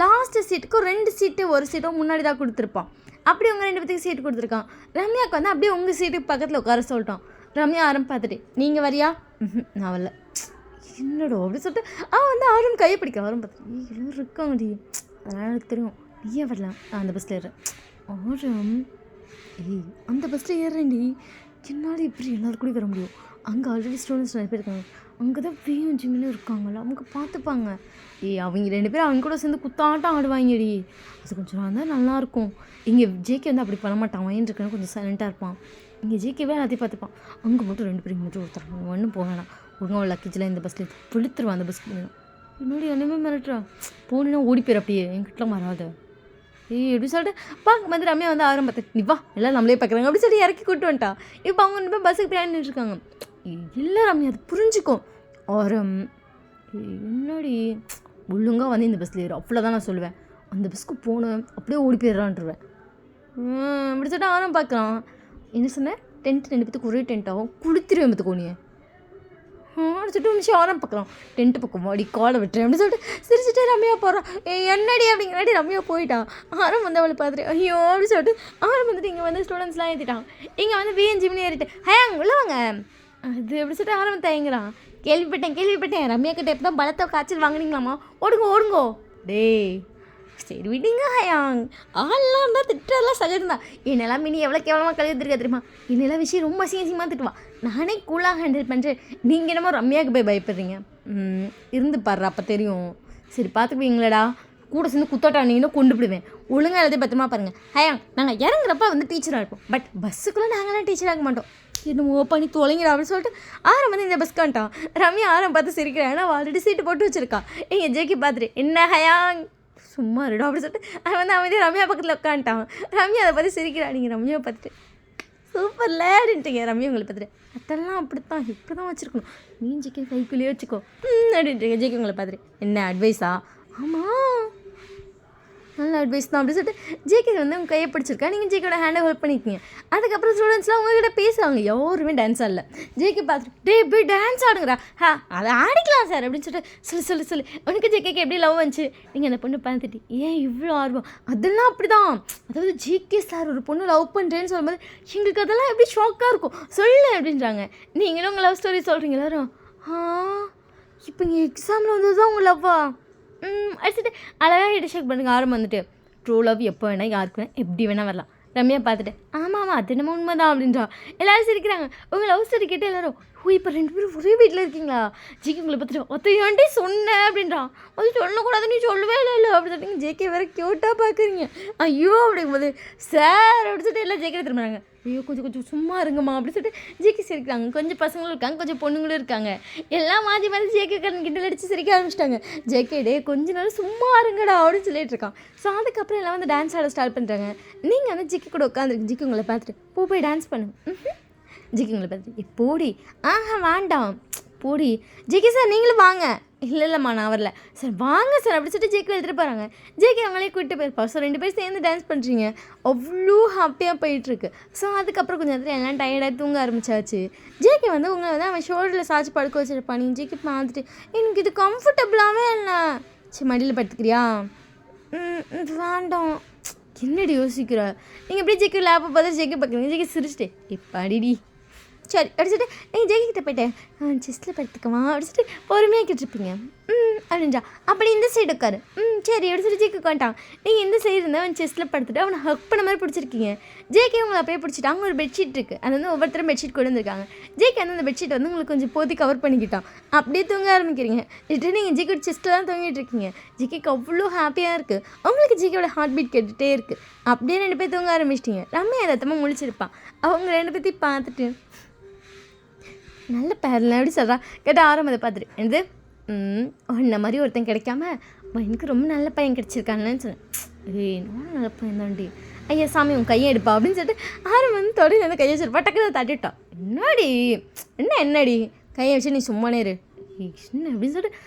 லாஸ்ட்டு சீட்டுக்கு 2 சீட்டு 1 சீட்டோ முன்னாடி தான் கொடுத்துருப்பான். அப்படி உங்கள் 2 பேத்துக்கு சீட்டு கொடுத்துருக்கான். ரம்யாவுக்கு வந்து அப்படியே உங்கள் சீட்டுக்கு பக்கத்தில் உட்கார சொல்லிட்டான். ரம்யா ஆரம் பார்த்துட்டு நீங்கள் வரியா? நான் வரல. என்னடோ அப்படி சொல்லிட்டு அவன் வந்து ஆரம் கையை பிடிக்க ஆரம் பார்த்துட்டு எல்லோரும் இருக்காங்கடி, அதனால் எனக்கு தெரியும் நீயே வரலாம், நான் அந்த பஸ்ஸில் ஏறேன். ஆரம் அந்த பஸ்ஸில் ஏறேன்டி, என்னால் இப்படி எல்லோரும் கூட வர முடியும். அங்கே ஆல்ரெடி ஸ்டூடெண்ட்ஸ் நிறைய பேர் இருக்காங்க. அங்கே தான் ஃப்ரீயும் ஜிம்மிலும் இருக்காங்களா, அவங்க பார்த்துப்பாங்க. அவங்க 2 பேரும் அவங்க கூட சேர்ந்து குத்தாட்டம் ஆடுவாங்கடி. அது கொஞ்சம் தான் நல்லாயிருக்கும். இங்கே ஜேகே வந்து அப்படி பண்ண மாட்டான். வயன் இருக்குன்னு கொஞ்சம் சைலண்ட்டாக இருப்பான். இங்கே ஜிகேவே எல்லாத்தையும் பார்த்துப்பான். அங்கே மட்டும் 2 பேரும் மட்டும் ஒருத்தர் ஒன்றும் போகலாம். ஒழுங்காக உள்ள லக்கேஜில் இந்த பஸ்ஸில் புளுத்துருவான். அந்த பஸ்க்கு என்னோட என்னமே மிரட்டுறா. போனா ஓடி போயிரு அப்படியே என்கிட்டலாம் வராத. எப்படி சொல்லிட்டு பார்க்க வந்து ரம்யா வந்து ஆரம்பத்தை நீ வா எல்லாம் நம்மளே பார்க்குறாங்க அப்படி சொல்லி இறக்கி கூப்பிட்டு வந்துட்டா. இப்போ அவங்க 2 பேர் பஸ்ஸுக்கு பின்னாடி இருக்காங்க. இல்லை ரம்யா அது புரிஞ்சுக்கும். ஆரம் என்னடி ஒழுங்காக வந்து இந்த பஸ்ஸில் ஏறும் அவ்வளோதான் நான் சொல்லுவேன். அந்த பஸ்ஸுக்கு போனேன் அப்படியே ஓடி போயிடுறான்ருவேன். அப்படி சொல்லிட்டு ஆரம் பார்க்குறான். என்ன சொன்னேன் டென்ட் 2 பேத்துக்கு ஒரே டென்ட் ஆகும் குளித்துருவேன் பார்த்துக்கோனியே. சொல்லிட்டு நிமிஷம் ஆரம் பார்க்குறான். டென்ட்டு பக்கம் வாடி காலை விட்டுறேன் அப்படின்னு சொல்லிட்டு சிரிச்சுட்டே ரம்யா போகிறான். என்னடி அப்படிங்கிறாடி ரம்யா போயிட்டான். ஆரம் வந்து அவளை பார்த்துட்டு ஐயோ அப்படின்னு சொல்லிட்டு ஆரம் வந்துட்டு இங்கே வந்து ஸ்டூடெண்ட்ஸ்லாம் ஏற்றிட்டான். இங்கே வந்து விஎன்ஜிமினி ஏறிட்டு ஹேங் உள்ளவங்க அது எப்படி சொல்லிட்டு ஆரம் தயங்குறான். கேள்விப்பட்டேன் ரம்யா கிட்ட எப்போ தான் பலத்தை காய்ச்சல் வாங்கினீங்களாமா ஓடுங்கோ டேய் சரி விடுங்க ஹயாங் ஆள்லாம் இருந்தால் திட்டுறதெல்லாம் சகஜம்தான். என்னெல்லாம் மினி எவ்வளோ கேவலமாக கழுவிருக்கா தெரியுமா. என்னெல்லாம் விஷயம் ரொம்ப அசிங்கமாக திட்டுவான். நானே கூலாக ஹேண்டில் பண்ணுறேன். நீங்கள் என்னமோ ரம்யாவுக்கு போய் பயப்படுறீங்க. இருந்து பாடுற அப்போ தெரியும். சரி பார்த்துக்குவீங்களடா கூட சேர்ந்து குத்தாட்டா நீங்களும் கொண்டு போடுவேன். ஒழுங்காக எல்லாத்தையும் பத்திரமா பாருங்கள். ஹயாங் நாங்கள் இறங்குறப்ப வந்து டீச்சராக இருப்போம். பட் பஸ்ஸுக்குள்ளே நாங்களாம் டீச்சர் ஆக மாட்டோம். என்னமோ பண்ணி தொலைங்கிற அப்படின்னு சொல்லிட்டு ஆரம் வந்து இந்த பஸ்க்கு வந்துட்டான். ரம்யா ஆரம் பார்த்து சிரிக்கிறேன். ஏன்னா ஆல்ரெடி சீட்டு போட்டு வச்சுருக்கான். எங்கள் ஜேக்கி பார்த்துட்டு என்ன ஹயாங் சும்மா இருடா அப்படின்னு சொல்லிட்டு அவன் வந்து அமைதியாக ரம்யா பக்கத்தில் உட்காந்துட்டான். ரம்யா அதை பார்த்து சிரிக்கிறா. நீங்கள் ரம்யாவை பார்த்துட்டு சூப்பர்ல அப்படின்ட்டுங்க. ரம்யா உங்களை பார்த்துட்டு அதெல்லாம் அப்படித்தான் இப்படி தான் வச்சுருக்கணும். நீ ஜிக்கி கைக்குள்ளேயே வச்சுக்கோ அப்படின்ட்டுங்க. ஜிக்கி உங்களை பார்த்துட்டு என்ன அட்வைஸா. ஆமாம் நல்ல அட்வைஸ் தான் அப்படின்னு சொல்லிட்டு ஜேகே வந்து உங்கள் கையை பிடிச்சிருக்கா. நீங்கள் ஜேக்கோட ஹேண்டை ஹோல்ட் பண்ணிக்கிங்க. அதுக்கப்புறம் ஸ்டூடெண்ட்ஸ்லாம் உங்கள்கிட்ட பேசுவாங்க. யாருமே டான்ஸ் ஆடல. ஜேகே பார்த்துட்டு டே போய் டான்ஸ் ஆடுங்கிறா. அதை ஆடிக்கலாம் சார் அப்படின்னு சொல்லிட்டு சொல்லு உனக்கு ஜேகேக்கு எப்படி லவ் வந்துச்சு. நீங்கள் அந்த பொண்ணு பார்த்துட்டு ஏன் இவ்வளோ ஆர்வம். அதெல்லாம் அப்படி தான். அதாவது ஜேகே சார் ஒரு பொண்ணு லவ் பண்ணுறேன்னு சொல்லும்போது எங்களுக்கு அதெல்லாம் எப்படி ஷாக்காக இருக்கும் சொல்லு அப்படின்றாங்க. நீங்களும் உங்கள் லவ் ஸ்டோரி சொல்கிறீங்க எல்லாரும். இப்போ இங்கே எக்ஸாமில் வந்தது தான் உங்கள் லவ்வா அடிச்சுட்டு அழகாக ஹெட் பண்ணுங்க. ஆரம் வந்துட்டு ட்ரூ லவ் எப்போ வேணால் யாருக்கு வேணால் எப்படி வேணால் வரலாம். ரம்யா பார்த்துட்டு ஆமாம் அது என்னமோ உண்மை தான் அப்படின்றா. எல்லோரும் சிரிக்கிறாங்க. உங்கள் லவ் ஸ்டோரி கேட்டு எல்லோரும் இப்போ 2 பேரும் ஒரே வீட்டில் இருக்கீங்களா. ஜிக்கி உங்களை பார்த்துட்டு ஒத்தையாண்டி சொன்னேன் அப்படின்றான். அது சொல்லக்கூடாது நீ சொல்லவே இல்லை அப்படி சொல்லிட்டு ஜேகே வேறு க்யூட்டாக பார்க்குறீங்க. ஐயோ அப்படிங்கும்போது சார் அப்படி சொல்லிட்டு எல்லாம் ஜேகே திரும்புறாங்க. ஐயோ கொஞ்சம் சும்மா இருங்கம்மா அப்படி சொல்லிட்டு ஜேகே சிரிக்கிறாங்க. கொஞ்சம் பசங்களும் இருக்காங்க கொஞ்சம் பொண்ணுங்களும் இருக்காங்க. எல்லாம் மாற்றி ஜேகே கண் கிண்டல் அடித்து சிரிக்க ஆரம்பிச்சிட்டாங்க. ஜேகே டே கொஞ்ச நேரம் சும்மா இருங்கடா அப்படின்னு சொல்லிட்டு இருக்கான். ஸோ அதுக்கப்புறம் எல்லாம் வந்து டான்ஸ் ஆட ஸ்டார்ட் பண்ணுறாங்க. நீங்கள் வந்து ஜிக்கி கூட உட்காந்துருக்கு. ஜிக்கி உங்களை பார்த்துட்டு போய் டான்ஸ் பண்ணு. ஜிக்கி உங்களை பார்த்துட்டு போடி வேண்டாம் போடி. ஜிக்கி சார் நீங்களும் வாங்க. இல்லைம்மா நான் வரல சார் வாங்க சார் அப்படி சொல்லிட்டு ஜேக்கே எடுத்துகிட்டு போகிறாங்க. ஜேக்கே அவங்களே கூப்பிட்டு போயிருப்பா. ஸோ 2 பேர் சேர்ந்து டான்ஸ் பண்ணுறீங்க. அவ்வளோ ஹாப்பியாக போயிட்டுருக்கு. ஸோ அதுக்கப்புறம் கொஞ்சம் நேரத்தில் எல்லாம் டயர்டாக தூங்க ஆரம்பிச்சாச்சு. ஜேக்கே வந்து உங்களை வந்து அவன் ஷோல்டரில் சாய்ச்சி படுக்க வச்சுருப்பான். நீ ஜேக்கே பார்த்துட்டு எனக்கு இது கம்ஃபர்டபுளாகவே இல்லை. சரி மடியில் படுத்துக்கிறியா. வேண்டாம் என்னடி யோசிக்கிற. நீங்கள் எப்படி ஜேக்கே லேப்பை பார்த்து ஜேக்கே பார்க்குறீங்க. ஜேக்கே சிரிச்சிட்டு இப்போ அடிடி சரி அடிச்சுட்டு நீங்கள் ஜேகே கிட்டே போயிட்டேன் செஸ்ட்டில் படுத்துக்குமா அடிச்சுட்டு பொறுமையாக கேட்டிருப்பீங்க அப்படின்றா. அப்படி இந்த சைடு உட்காரு சரி எடுத்துட்டு ஜேக்கு உட்காந்துட்டான். நீங்கள் இந்த சைடு இருந்தால் அவன் செஸ்ட்டில் படுத்துட்டு அவனை ஹக் பண்ண மாதிரி பிடிச்சிருக்கீங்க. ஜேகே உங்களை அப்படியே பிடிச்சிட்டு அங்கே ஒரு பெட்ஷீட் இருக்குது. அது வந்து ஒவ்வொருத்தரும் பெட்ஷீட் கொண்டு வந்திருக்காங்க. ஜேகே வந்து அந்த பெட்ஷீட் வந்து உங்களுக்கு கொஞ்சம் போதி கவர் பண்ணிக்கிட்டான். அப்படியே தூங்க ஆரம்பிக்கிறீங்க. இட்டு நீங்கள் ஜேக்கோட செஸ்ட்டில் தான் தூங்கிட்டு இருக்கீங்க. ஜேகேக்கு அவ்வளோ ஹாப்பியாக இருக்குது. உங்களுக்கு ஜேகேயோட ஹார்ட் பீட் கேட்டுகிட்டே இருக்குது. அப்படியே 2 பேர் தூங்க ஆரம்பிச்சிட்டிங்க. ரம்யா எதாத்தமாக முழிச்சிருப்பான். அவங்க 2 பேர்த்தையும் பார்த்துட்டு நல்ல பேரில் எப்படி சொல்கிறா கேட்டால் ஆரம் அதை பார்த்துட்டு என்னது உன்ன மாதிரி ஒருத்தன் கிடைக்காம எனக்கு ரொம்ப நல்ல பையன் கிடச்சிருக்காங்கன்னு சொன்னேன். நானும் நல்ல பையன் தாண்டி. ஐயா சாமி உன் கையை எடுப்பா அப்படின்னு சொல்லிட்டு ஆரம் வந்து தொடர்ந்து வந்து கையை வச்சிருப்பா. டக்குன்னு தட்டிட்டான். என்னடி கையை வச்சு நீ சும்மானே இரு என்ன அப்படின்னு சொல்லிட்டு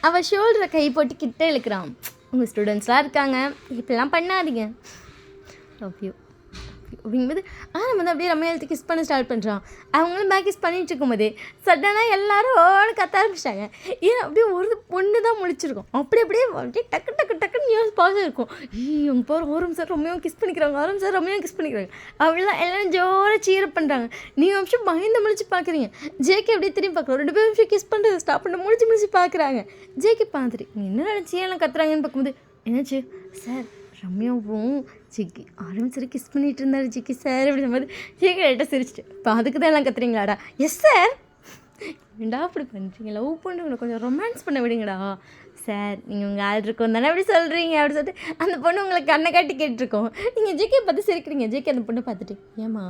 அவள் ஷோல்டரை கை போட்டு கிட்ட இழுக்கிறான். உங்கள் ஸ்டூடெண்ட்ஸ்லாம் இருக்காங்க இப்படிலாம் பண்ணாதீங்க லவ் யூ அப்படிங்கும்போது ஆரம் வந்து அப்படியே ரம்யா எழுத்து கிஸ் பண்ண ஸ்டார்ட் பண்ணுறான். அவங்களும் பேக் கிஸ் பண்ணிட்டு இருக்கும்போதே சடனாக எல்லாரும் ஓட கத்த ஆரம்பிச்சிட்டாங்க. ஏன் அப்படியே ஒரு பொண்ணு தான் முழிச்சிருக்கும். அப்படியே டக்குன்னு நியூஸ் பாஸ் இருக்கும். இவங்க போகிற ஆரம் சார் ரொம்பவும் கிஸ் பண்ணிக்கிறாங்க. ஆரம் சார் ரொம்பவும் கிஸ் பண்ணிக்கிறாங்க. அப்படிலாம் எல்லோரும் ஜோராக சீரப் பண்ணுறாங்க. நீங்கள் நிமிஷம் பயந்து முழிச்சு பார்க்குறீங்க. ஜேகே அப்படியே திரும்பி பார்க்குறோம். 2 பேரும் நிமிஷம் கிஸ் பண்ணுறது ஸ்டாப் பண்ண முழிச்சு பார்க்குறாங்க. ஜேகே பார்த்துட்டு நீ என்ன நினச்சி எல்லாம் கத்துறாங்கன்னு பார்க்கும்போது என்னாச்சு சார் ரம்யாவும் ஜிக்கி ஆரம்பிச்சு கிஸ் பண்ணிட்டு இருந்தாரு ஜிக்கி சார் அப்படின்ற மாதிரி ஜிக்கி லைட்டாக சிரிச்சிட்டு இப்போ அதுக்கு தான் எல்லாம் கத்துறீங்களாடா. எஸ் சார் ஏண்டா அப்படி பண்ணுறீங்க லவ் பண்ணுறீங்களா கொஞ்சம் ரொமான்ஸ் பண்ண விடுங்கடா சார். நீங்கள் உங்கள் ஆள் இருக்கோம் தானே அப்படி சொல்கிறீங்க அப்படின்னு சொல்லிட்டு அந்த பொண்ணு உங்களை கண்ணை காட்டி கேட்டுருக்கோம். நீங்கள் ஜிக்கே பார்த்து சிரிக்கிறீங்க. ஜிக்கே அந்த பொண்ணை பார்த்துட்டு ஏம்மா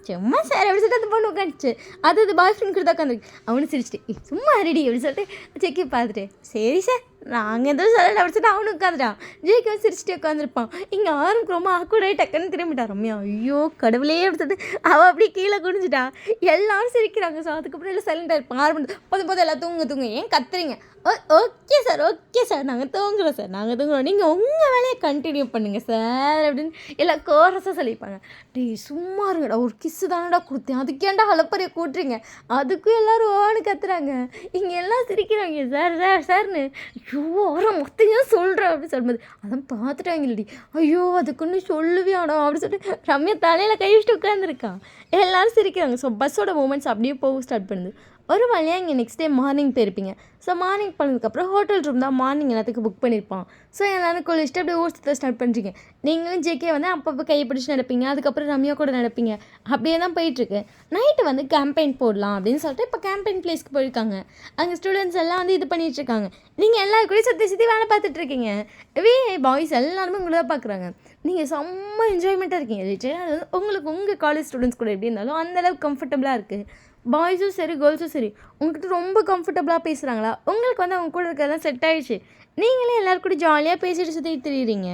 சும்மா சார் அப்படி சொல்லிட்டு அந்த பொண்ணு உட்காந்துச்சு. அது பாய் ஃப்ரெண்ட் கூட தான் உட்காந்துருக்கு. அவனு சிரிச்சிட்டு சும்மா ரெடி அப்படி சொல்லிட்டு ஜேகே பார்த்துட்டு சரி சார் நாங்கள் எதுவும் சொல்லலை அப்படி சொல்லிட்டு அவனு உட்காந்துட்டான். ஜேகே சிரிச்சிட்டு உட்காந்துருப்பான். இங்கே ஆரம்புக்கு ரொம்ப ஆக்கூடாய் டக்குன்னு திரும்பிட்டான். ரம்யா ஐயோ கடவுளே அப்படி சொல்லிட்டு அவள் அப்படியே கீழே குனிஞ்சிட்டா. எல்லாரும் சிரிக்கிறாங்க. ஸோ அதுக்கப்புறம் எல்லாம் சைலண்டாக இருப்பான். போதும் எல்லாம் தூங்க ஏன் கத்துறீங்க? ஓகே சார் நாங்கள் தூங்குறோம் நீங்கள் உங்கள் வேலையை கண்டினியூ பண்ணுங்கள் சார் அப்படின்னு எல்லாம் கோரஸாக சொல்லிப்பாங்க. சும்மா இருங்கடா ஒரு கிஸ்ஸு தானடா கொடுத்தேன் அதுக்கேண்டா அலப்பறையை கூட்டுறீங்க. அதுக்கும் எல்லோரும் ஓன்னு கத்துறாங்க. இங்கே எல்லாம் சிரிக்கிறாங்க சார்னு. ஐயோ அவரை மொத்தையும் சொல்கிறேன் அப்படின்னு சொல்லும்போது அதான் பார்த்துட்டாங்க இல்லடி. ஐயோ அதுக்குன்னு சொல்லுவியாடா அப்படின்னு சொல்லிட்டு ரம்யா தலையில் கை வச்சுட்டு உட்காந்துருக்கான். எல்லோரும் சிரிக்கிறாங்க. ஸோ பஸ்ஸோட மூமெண்ட்ஸ் அப்படியே போக ஸ்டார்ட் பண்ணுது. ஒரு வழியாக இங்கே நெக்ஸ்ட் டே மார்னிங் போயிருப்பீங்க. ஸோ மார்னிங் பண்ணதுக்கப்புறம் ஹோட்டல் ரூம் தான் மார்னிங் எல்லாத்துக்கும் புக் பண்ணியிருப்பான். ஸோ எல்லாரும் குளிச்சுட்டு அப்படியே ஊர் சுற்ற ஸ்டார்ட் பண்ணுறீங்க. நீங்களும் ஜேகே அப்பப்போ கையை பிடிச்சி நடப்பீங்க. அதுக்கப்புறம் ரம்யா கூட நடப்பீங்க. அப்படியே தான் போயிட்டுருக்கு. நைட்டு கேம்பெயின் போடலாம் அப்படின்னு சொல்லிட்டு இப்போ கேம்பெயின் பிளேஸ்க்கு போயிருக்காங்க. அங்கே ஸ்டூடெண்ட்ஸ் எல்லாம் இது பண்ணிகிட்ருக்காங்க. நீங்கள் எல்லாரும் கூட சுற்றி வேலை பார்த்துட்ருக்கீங்க. பாய்ஸ் எல்லாருமே உங்களை தான் பார்க்குறாங்க. நீங்கள் செம்ம என்ஜாய்மெண்ட்டாக இருக்கீங்க. லிட்டரலாக அது உங்களுக்கு உங்கள் காலேஜ் ஸ்டூடெண்ட்ஸ் கூட எப்படி இருந்தாலும் அந்தளவுக்கு கம்ஃபர்டபுளாக இருக்குது. பாய்ஸும் சரி கேர்ள்ஸும் சரி உங்கள்கிட்ட ரொம்ப கம்ஃபர்டபுளாக பேசுகிறாங்களா? உங்களுக்கு அவங்க கூட இருக்கிறதெல்லாம் செட் ஆகிடுச்சு. நீங்களே எல்லோரும் கூட ஜாலியாக பேசிட்டு சுற்றி தெரியுறீங்க.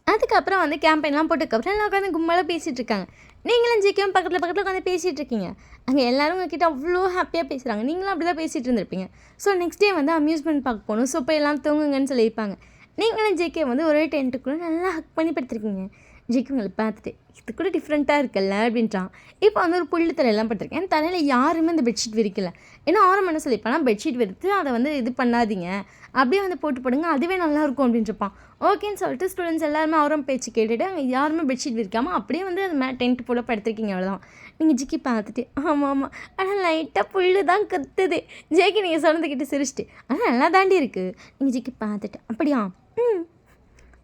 அதுக்கப்புறம் கேம்பெயின்லாம் போட்டதுக்கப்புறம் எல்லாம் உட்காந்து கும்பலாக பேசிகிட்டு இருக்காங்க. நீங்களும் ஜிக்கும் பக்கத்தில் உட்காந்து பேசிகிட்டு இருக்கீங்க. அங்கே எல்லோரும் உங்ககிட்ட அவ்வளோ ஹாப்பியாக பேசுகிறாங்க. நீங்களும் அப்படி தான் பேசிகிட்டு இருந்திருப்பீங்க. ஸோ நெக்ஸ்ட் டே அம்யூஸ்மெண்ட் பார்க்க போகணும். ஸோ இப்போ எல்லாம் தூங்குங்கன்னு சொல்லியிருப்பாங்க. நீங்களும் ஜேகே ஒரே டென்ட்டுக்குள்ளே நல்லா ஹக் பண்ணி படுத்துருக்கீங்க. ஜேகே உங்களை பார்த்துட்டு இது கூட டிஃப்ரெண்ட்டாக இருக்குல்ல அப்படின்ட்டான். இப்போ ஒரு புள்ளி தலையெல்லாம் படுத்திருக்கேன். என் தலையில் யாருமே அந்த பெட்ஷீட் விரிக்கலை. ஏன்னா ஆரம் என்ன சொல்லியிருப்பானா பெட்ஷீட் விரித்து அதை இது பண்ணாதீங்க அப்படியே போட்டு போடுங்க அதுவே நல்லாயிருக்கும் அப்படின்ட்டுருப்பான். ஓகேன்னு சொல்லிட்டு ஸ்டூடெண்ட்ஸ் எல்லாருமே ஆரம் பேச்சு கேட்டுட்டு அங்கே யாருமே பெட்ஷீட் விரிக்காமல் அப்படியே அது மேலே டென்ட் போல் படுத்திருக்கீங்க. அவ்வளோதான். நீங்கள் ஜிக்கி பார்த்துட்டு ஆமாம் ஆனால் லைட்டாக புல்லு தான் கத்துது. ஜேகே நீங்கள் சொன்னதுக்கிட்ட சிரிச்சிட்டு ஆனால் நல்லா தாண்டி இருக்குது. நீங்கள் ஜிக்கி பார்த்துட்டு அப்படியா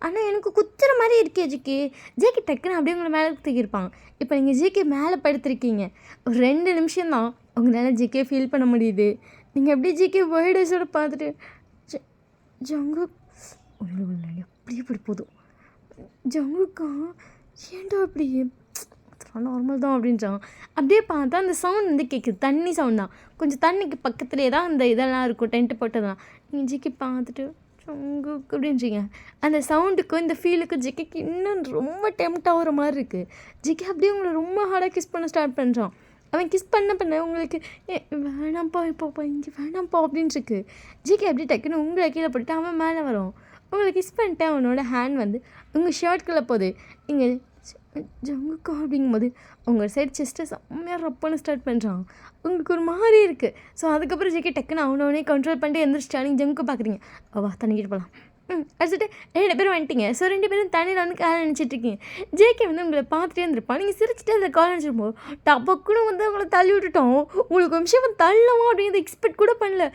ஆனால் எனக்கு குத்துற மாதிரி இருக்கே ஜேகே டக்குன்னு அப்படியே உங்களை மேலே தூக்கியிருப்பாங்க. இப்போ நீங்கள் ஜேகே மேலே படுத்திருக்கீங்க. ஒரு 2 நிமிஷம் தான் உங்களால் ஜேகே ஃபீல் பண்ண முடியுது. நீங்கள் அப்படியே ஜேகே வேர்டஸோடு பார்த்துட்டு ஜங்கு அப்படியே இப்படி போதும் ஜங்குக்கா ஏன்டா அப்படி நார்மல் தான் அப்படின்றான். அப்படியே பார்த்தா அந்த சவுண்ட் கேட்குது. தண்ணி சவுண்ட் தான். கொஞ்சம் தண்ணிக்கு பக்கத்துலேயே தான் அந்த இதெல்லாம் இருக்கும் டென்ட்டு போட்டதெல்லாம். நீங்கள் ஜிக்கி பார்த்துட்டு ஜங்குக்கு அப்படின்றீங்க. அந்த சவுண்டுக்கும் இந்த ஃபீலுக்கும் ஜிக்கிக்கு இன்னும் ரொம்ப டெம்ட் ஆகிற மாதிரி இருக்குது. ஜிக்கி அப்படியே உங்களை ரொம்ப ஹார்டாக கிஸ் பண்ண ஸ்டார்ட் பண்ணுறான். அவன் கிஸ் பண்ண உங்களுக்கு வேணாம்ப்பா இப்போப்பா இங்கே வேணாம்ப்பா அப்படின்ட்டுருக்கு. ஜிகே அப்படியே டக்குன்னு உங்களை கீழே போட்டுட்டு அவன் மேலே வரும். உங்களை கிஸ் பண்ணிட்டு அவனோட ஹேண்ட் உங்கள் ஷர்ட்குள்ளே போகுது. நீங்கள் ஜங்குக்கா அப்படிங்கும்போது உங்கள் சைட் செஸ்ட்டை செம்மையாக ரப்பன்னு ஸ்டார்ட் பண்ணுறான். உங்களுக்கு ஒரு மாதிரி இருக்குது. ஸோ அதுக்கப்புறம் ஜிகே டக்குன்னு அவனவனே கண்ட்ரோல் பண்ணிட்டு எந்திரிச்சிட்டா. நீங்கள் ஜங்குக்கு பார்க்குறீங்க. வா தண்ணிக்கிட்டு போகலாம். அடிச்சுட்டு 2 பேரும் வந்துட்டீங்க. ஸோ 2 பேரும் தண்ணியில் காலை நினச்சிட்ருக்கீங்க. ஜேகே உங்களை பார்த்துட்டே இருந்திருப்பான். நீங்கள் சிரிச்சுட்டு அதில் காலை நினச்சிருப்போம். டபக்குன்னு அவங்கள தள்ளி விட்டுட்டோம். உங்களுக்கு ஒரு விஷயம் தள்ளவும் அப்படிங்கிறது எக்ஸ்பெக்ட் கூட பண்ணல.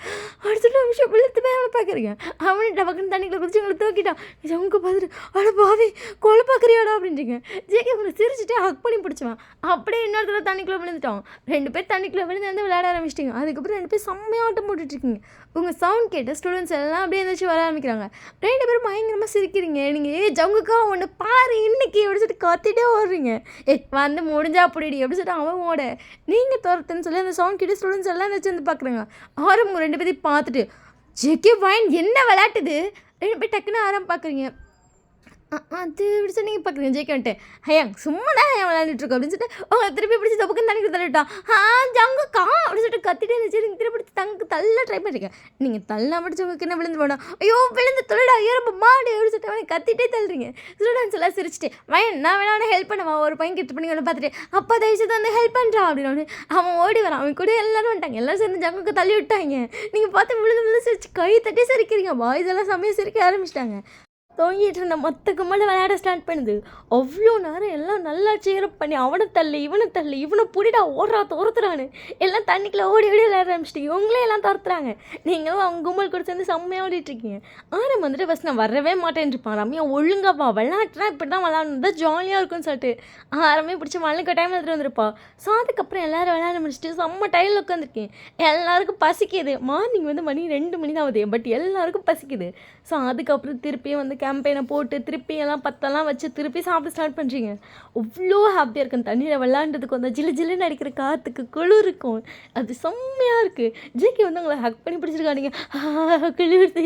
அடுத்துட்டு ஒரு விஷயம் விழுத்து போய் அவனை பார்க்குறீங்க. அவனே டபக்குன்னு தண்ணிக்குள்ள குதிச்சு உங்களை தூக்கிட்டான். ஜமுக்கு பார்த்துட்டு அட பாவி கொலை பார்க்குறியாடா அப்படின்றீங்க. ஜேகே உங்களை சிரிச்சுட்டே ஹக் பண்ணி பிடிச்சுவான். அப்படியே இன்னொரு தடவை தண்ணிக்குள்ளே விழுந்துட்டோம். 2 பேர் தண்ணிக்குள்ளே விழுந்து விளையாட ஆரம்பிச்சிட்டிங்க. அதுக்கப்புறம் 2 பேர் செம்மையாக ஆட்டம் போட்டுட்ருக்கீங்க. உங்கள் சவுண்ட் கேட்ட ஸ்டூடெண்ட்ஸ் எல்லாம் அப்படியே எழுந்திரிச்சு வர ஆரம்பிக்கிறாங்க. 2 பேரும் பயங்கரமாக சிரிக்கிறீங்க. நீங்கள் ஜங்குக்கா ஒன்று பாரு இன்னைக்கு எப்படி சொல்லிட்டு கத்திட்டே ஓடுறீங்க. முடிஞ்சா அப்படிடி எப்படி சொல்லிட்டு அவன் ஓட நீங்கள் துரத்துன்னு சொல்லி அந்த சவுண்ட் கேட்டு ஸ்டூடெண்ட்ஸ் எல்லாம் வச்சு பார்க்குறாங்க. ஆரம் 2 பேரையும் பார்த்துட்டு ஜெகே வைன் என்ன விளையாட்டுது 2 பேர் டக்குன்னு ஆரம் பார்க்குறீங்க. அது இப்படி சொன்னீங்க பார்க்குறீங்க. ஜெயிக்க வந்துட்டு ஐயா சும்மா தான் விளையாண்டுட்ருக்கோம் அப்படின்னு சொல்லிட்டு உங்களை திருப்பி பிடிச்சி தப்புக்குன்னு தண்ணிக்கு தள்ளிட்டான். ஜங்குக்கா அப்படின்னு சொல்லிட்டு கத்திட்டே இருந்துச்சு. நீங்கள் திருப்பி பிடிச்சி தள்ள ட்ரை பண்ணிருக்கேன். நீங்கள் தள்ளா மட்டும் உங்களுக்கு என்ன விழுந்து போனோம். ஐயோ விழுந்து தொழிடா ஏறப்ப மாடு அப்படின்னு சொல்லிட்டு அவனை கத்திட்டே தள்ளுறீங்க. ஸ்டூடெண்ட்ஸ் எல்லாம் சிரிச்சிட்டு வயன் நான் வேணா ஹெல்ப் பண்ணுவான். ஒரு பையன் கிட்ட பண்ணி பார்த்துட்டு அப்பா தயவுசெய்து வந்து ஹெல்ப் பண்ணுறான் அப்படின்னு அவன் ஓடி வரான். அவன் கூட எல்லோரும் வந்துட்டாங்க. எல்லோரும் சேர்ந்து ஜங்குக்கு தள்ளி விட்டாங்க. நீங்கள் பார்த்து விழுந்து சிரிச்சு கை தட்டி சிரிக்கிறீங்க. பாய்ஸ் எல்லாம் செம்மையாக சிரிக்க ஆரம்பிச்சிட்டாங்க. தூங்கிட்டு இருந்த மொத்த கும்பல விளையாட ஸ்டார்ட் பண்ணுது. அவ்வளோ நேரம் எல்லாம் நல்லா சேரப் பண்ணி அவனை தள்ளி இவனை புடிடா ஓடுறா துரத்துறான்னு எல்லாம் தண்ணிக்குள்ளே ஓடி விளையாட ஆரம்பிச்சிட்டீங்க. உங்களே எல்லாம் துரத்துறாங்க. நீங்களும் அவங்க கும்பல் கூட சேர்ந்து செம்மையாக ஓடிட்டுருக்கீங்க. ஆனால் ஃபஸ்ட் நான் வரவே மாட்டேன்னு இருப்பான். ரம்யா ஒழுங்காப்பா விளையாட்டுனா இப்படி தான் விளையாடணும் ஜாலியாக இருக்கும்னு சொல்லிட்டு ஆரமே பிடிச்சி மழைக்கு டைம் எடுத்துகிட்டு வந்துருப்பா. ஸோ அதுக்கப்புறம் எல்லோரும் விளையாட முடிச்சுட்டு செம்ம டைலில் உட்காந்துருக்கேன். எல்லாருக்கும் பசிக்குது. மார்னிங் மணி 2 மணி தான் ஆகுது. பட் எல்லாருக்கும் பசிக்குது. ஸோ அதுக்கப்புறம் திருப்பியும் கேம்பெயினை போட்டு திருப்பி எல்லாம் பத்தெல்லாம் வச்சு திருப்பி சாப்பிட ஸ்டார்ட் பண்ணுறீங்க. அவ்வளோ ஹாப்பியாக இருக்கும். தண்ணியில் விளாண்டதுக்கு அந்த ஜிலு ஜில்லுன்னு அடிக்கிற காற்றுக்கு குளிர் இருக்கும். அது செம்மையாக இருக்குது. ஜேகே வந்து உங்களை ஹக் பண்ணி பிடிச்சிருக்காங்க. குளிர்து.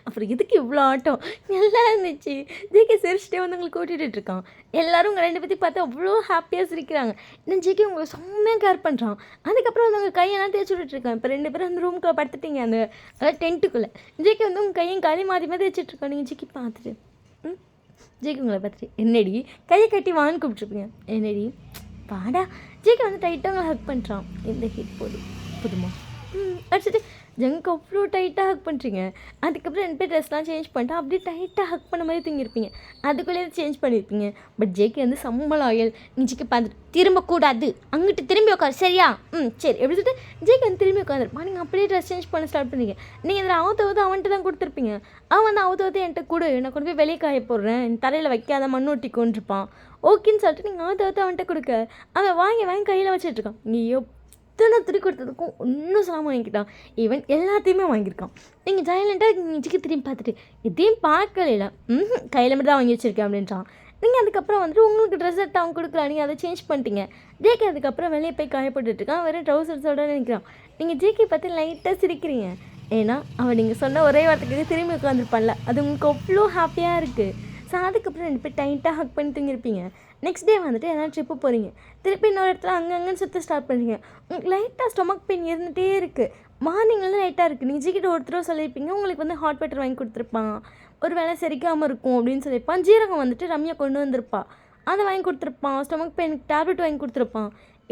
அப்புறம் எதுக்கு இவ்வளோ ஆட்டம் நல்லா இருந்துச்சு. ஜேகே சிரிச்சிட்டே வந்து உங்களை கூட்டிகிட்டு இருக்கான். எல்லாரும் உங்கள் ரெண்டு பற்றி பார்த்து அவ்வளோ ஹாப்பியாக சிரிக்கிறாங்க. இன்னும் ஜேகே உங்களை செம்மையாக கேர் பண்ணுறான். அதுக்கப்புறம் வந்து உங்கள் கையெல்லாம் தேய்ச்சி விட்டுட்ருக்கான். இப்போ 2 பேரும் அந்த ரூம்குள்ளே படுத்துட்டீங்க, அந்த அதாவது டென்ட்டுக்குள்ளே. ஜேகே வந்து உங்கள் கையும் காலையும் மாற்றி மாற்றி வச்சுட்ருக்கோம். நீங்கள் ஜேகே பார்த்துட்டு ஜேகே உங்களை பார்த்துட்டு என்னடி கையை கட்டி வான்னு கூப்பிட்ருப்பீங்க. என்னடி வாடா. ஜேகே வந்து டைட்டாக உங்களை ஹக் பண்ணுறான். இந்த ஹிட் போதுமா அடிச்சுட்டு ஜங்க் அவ்வளோ டைட்டாக ஹக் பண்ணுறீங்க. அதுக்கப்புறம் 2 பேர் ட்ரெஸ்லாம் சேஞ்ச் பண்ணிட்டு அப்படியே டைட்டாக ஹக் பண்ண மாதிரி தூங்கியிருப்பீங்க. அதுக்குள்ளேயே சேஞ்ச் பண்ணியிருப்பீங்க. பட் ஜேகே வந்து செம்ம லாயல். நீ ஜேகே பார்த்துட்டு திரும்பக்கூடாது, அங்கிட்டு திரும்பி உட்காரு சரியா, சரி எப்படி சொல்லிட்டு ஜேகே வந்து திரும்பி உட்காந்துருப்பான். நீங்கள் அப்படியே ட்ரெஸ் சேஞ்ச் பண்ண ஸ்டார்ட் பண்ணீங்க. நீங்கள் இதில் அவுத்து அவன்ட்டு தான் கொடுத்துருப்பீங்க. அவன் வந்து அவுத்து என்கிட்ட கொடு, நான் கொண்டு போய் வெளியே காய போடுறேன், என் தலையில் வைக்காத மண் ஒட்டி கொண்டிருப்பான். ஓகேன்னு சொல்லிட்டு நீங்கள் அவுத்து அவன்கிட்ட கொடுக்க அவன் வாங்கி கையில் வச்சுட்ருக்கான். நீங்கள் எத்தனை துணி கொடுத்ததுக்கும் ஒன்றும் சொல்லாமல் வாங்கிக்கிட்டான். ஈவன் எல்லாத்தையுமே வாங்கியிருக்கான். நீங்கள் சைலண்ட்டாக ஜிக்கு திரும்பி பார்த்துட்டு இதையும் பார்க்கல, கையில் மட்டும் தான் வாங்கி வச்சுருக்கேன் அப்படின்றான். நீங்கள் அதுக்கப்புறம் வந்துட்டு உங்களுக்கு ட்ரெஸ் எடுத்து அவங்க கொடுக்கலாம், நீங்கள் அதை சேஞ்ச் பண்ணிட்டீங்க. ஜேகே அதுக்கப்புறம் வெளியே போய் காயப்பட்டுருக்கான். வெறும் ட்ரௌசர்ஸோட நினைக்கிறான். நீங்கள் ஜேகே பார்த்து லைட்டாக சிரிக்கிறீங்க. ஏன்னா அவன் நீங்கள் சொன்ன ஒரே வார்த்தைக்கு திரும்பி உட்காந்துருப்பான்ல, அது உங்களுக்கு அவ்வளோ ஹாப்பியாக இருக்குது. ஸோ அதுக்கப்புறம் 2 பேர் டைட்டாக ஹக் பண்ணி தூங்கியிருப்பீங்க. நெக்ஸ்ட் டே வந்துட்டு எதனா ட்ரிப்பு போகிறீங்க. திருப்பி இன்னொரு இடத்துல அங்கங்கன்னு சுற்ற ஸ்டார்ட் பண்ணுறீங்க. உங்களுக்கு லைட்டாக ஸ்டொமக் பெயின் இருந்துகிட்டே இருக்குது. மார்னிங்லேருந்து லைட்டாக இருக்குது. நீங்கள் ஜிக்கிட்ட ஒருத்தரவு சொல்லியிருப்பீங்க, உங்களுக்கு வந்து ஹாட் வாட்டர் வாங்கி கொடுத்துருப்பான். ஒரு வேளை செரிக்காமல் இருக்கும் அப்படின்னு சொல்லியிருப்பான். ஜீரகம் வந்துட்டு ரம்யா கொண்டு வந்திருப்பா, அதை வாங்கி கொடுத்துருப்பான். ஸ்டொமக் பெயினுக்கு டேப்லெட் வாங்கி கொடுத்துருப்பான்.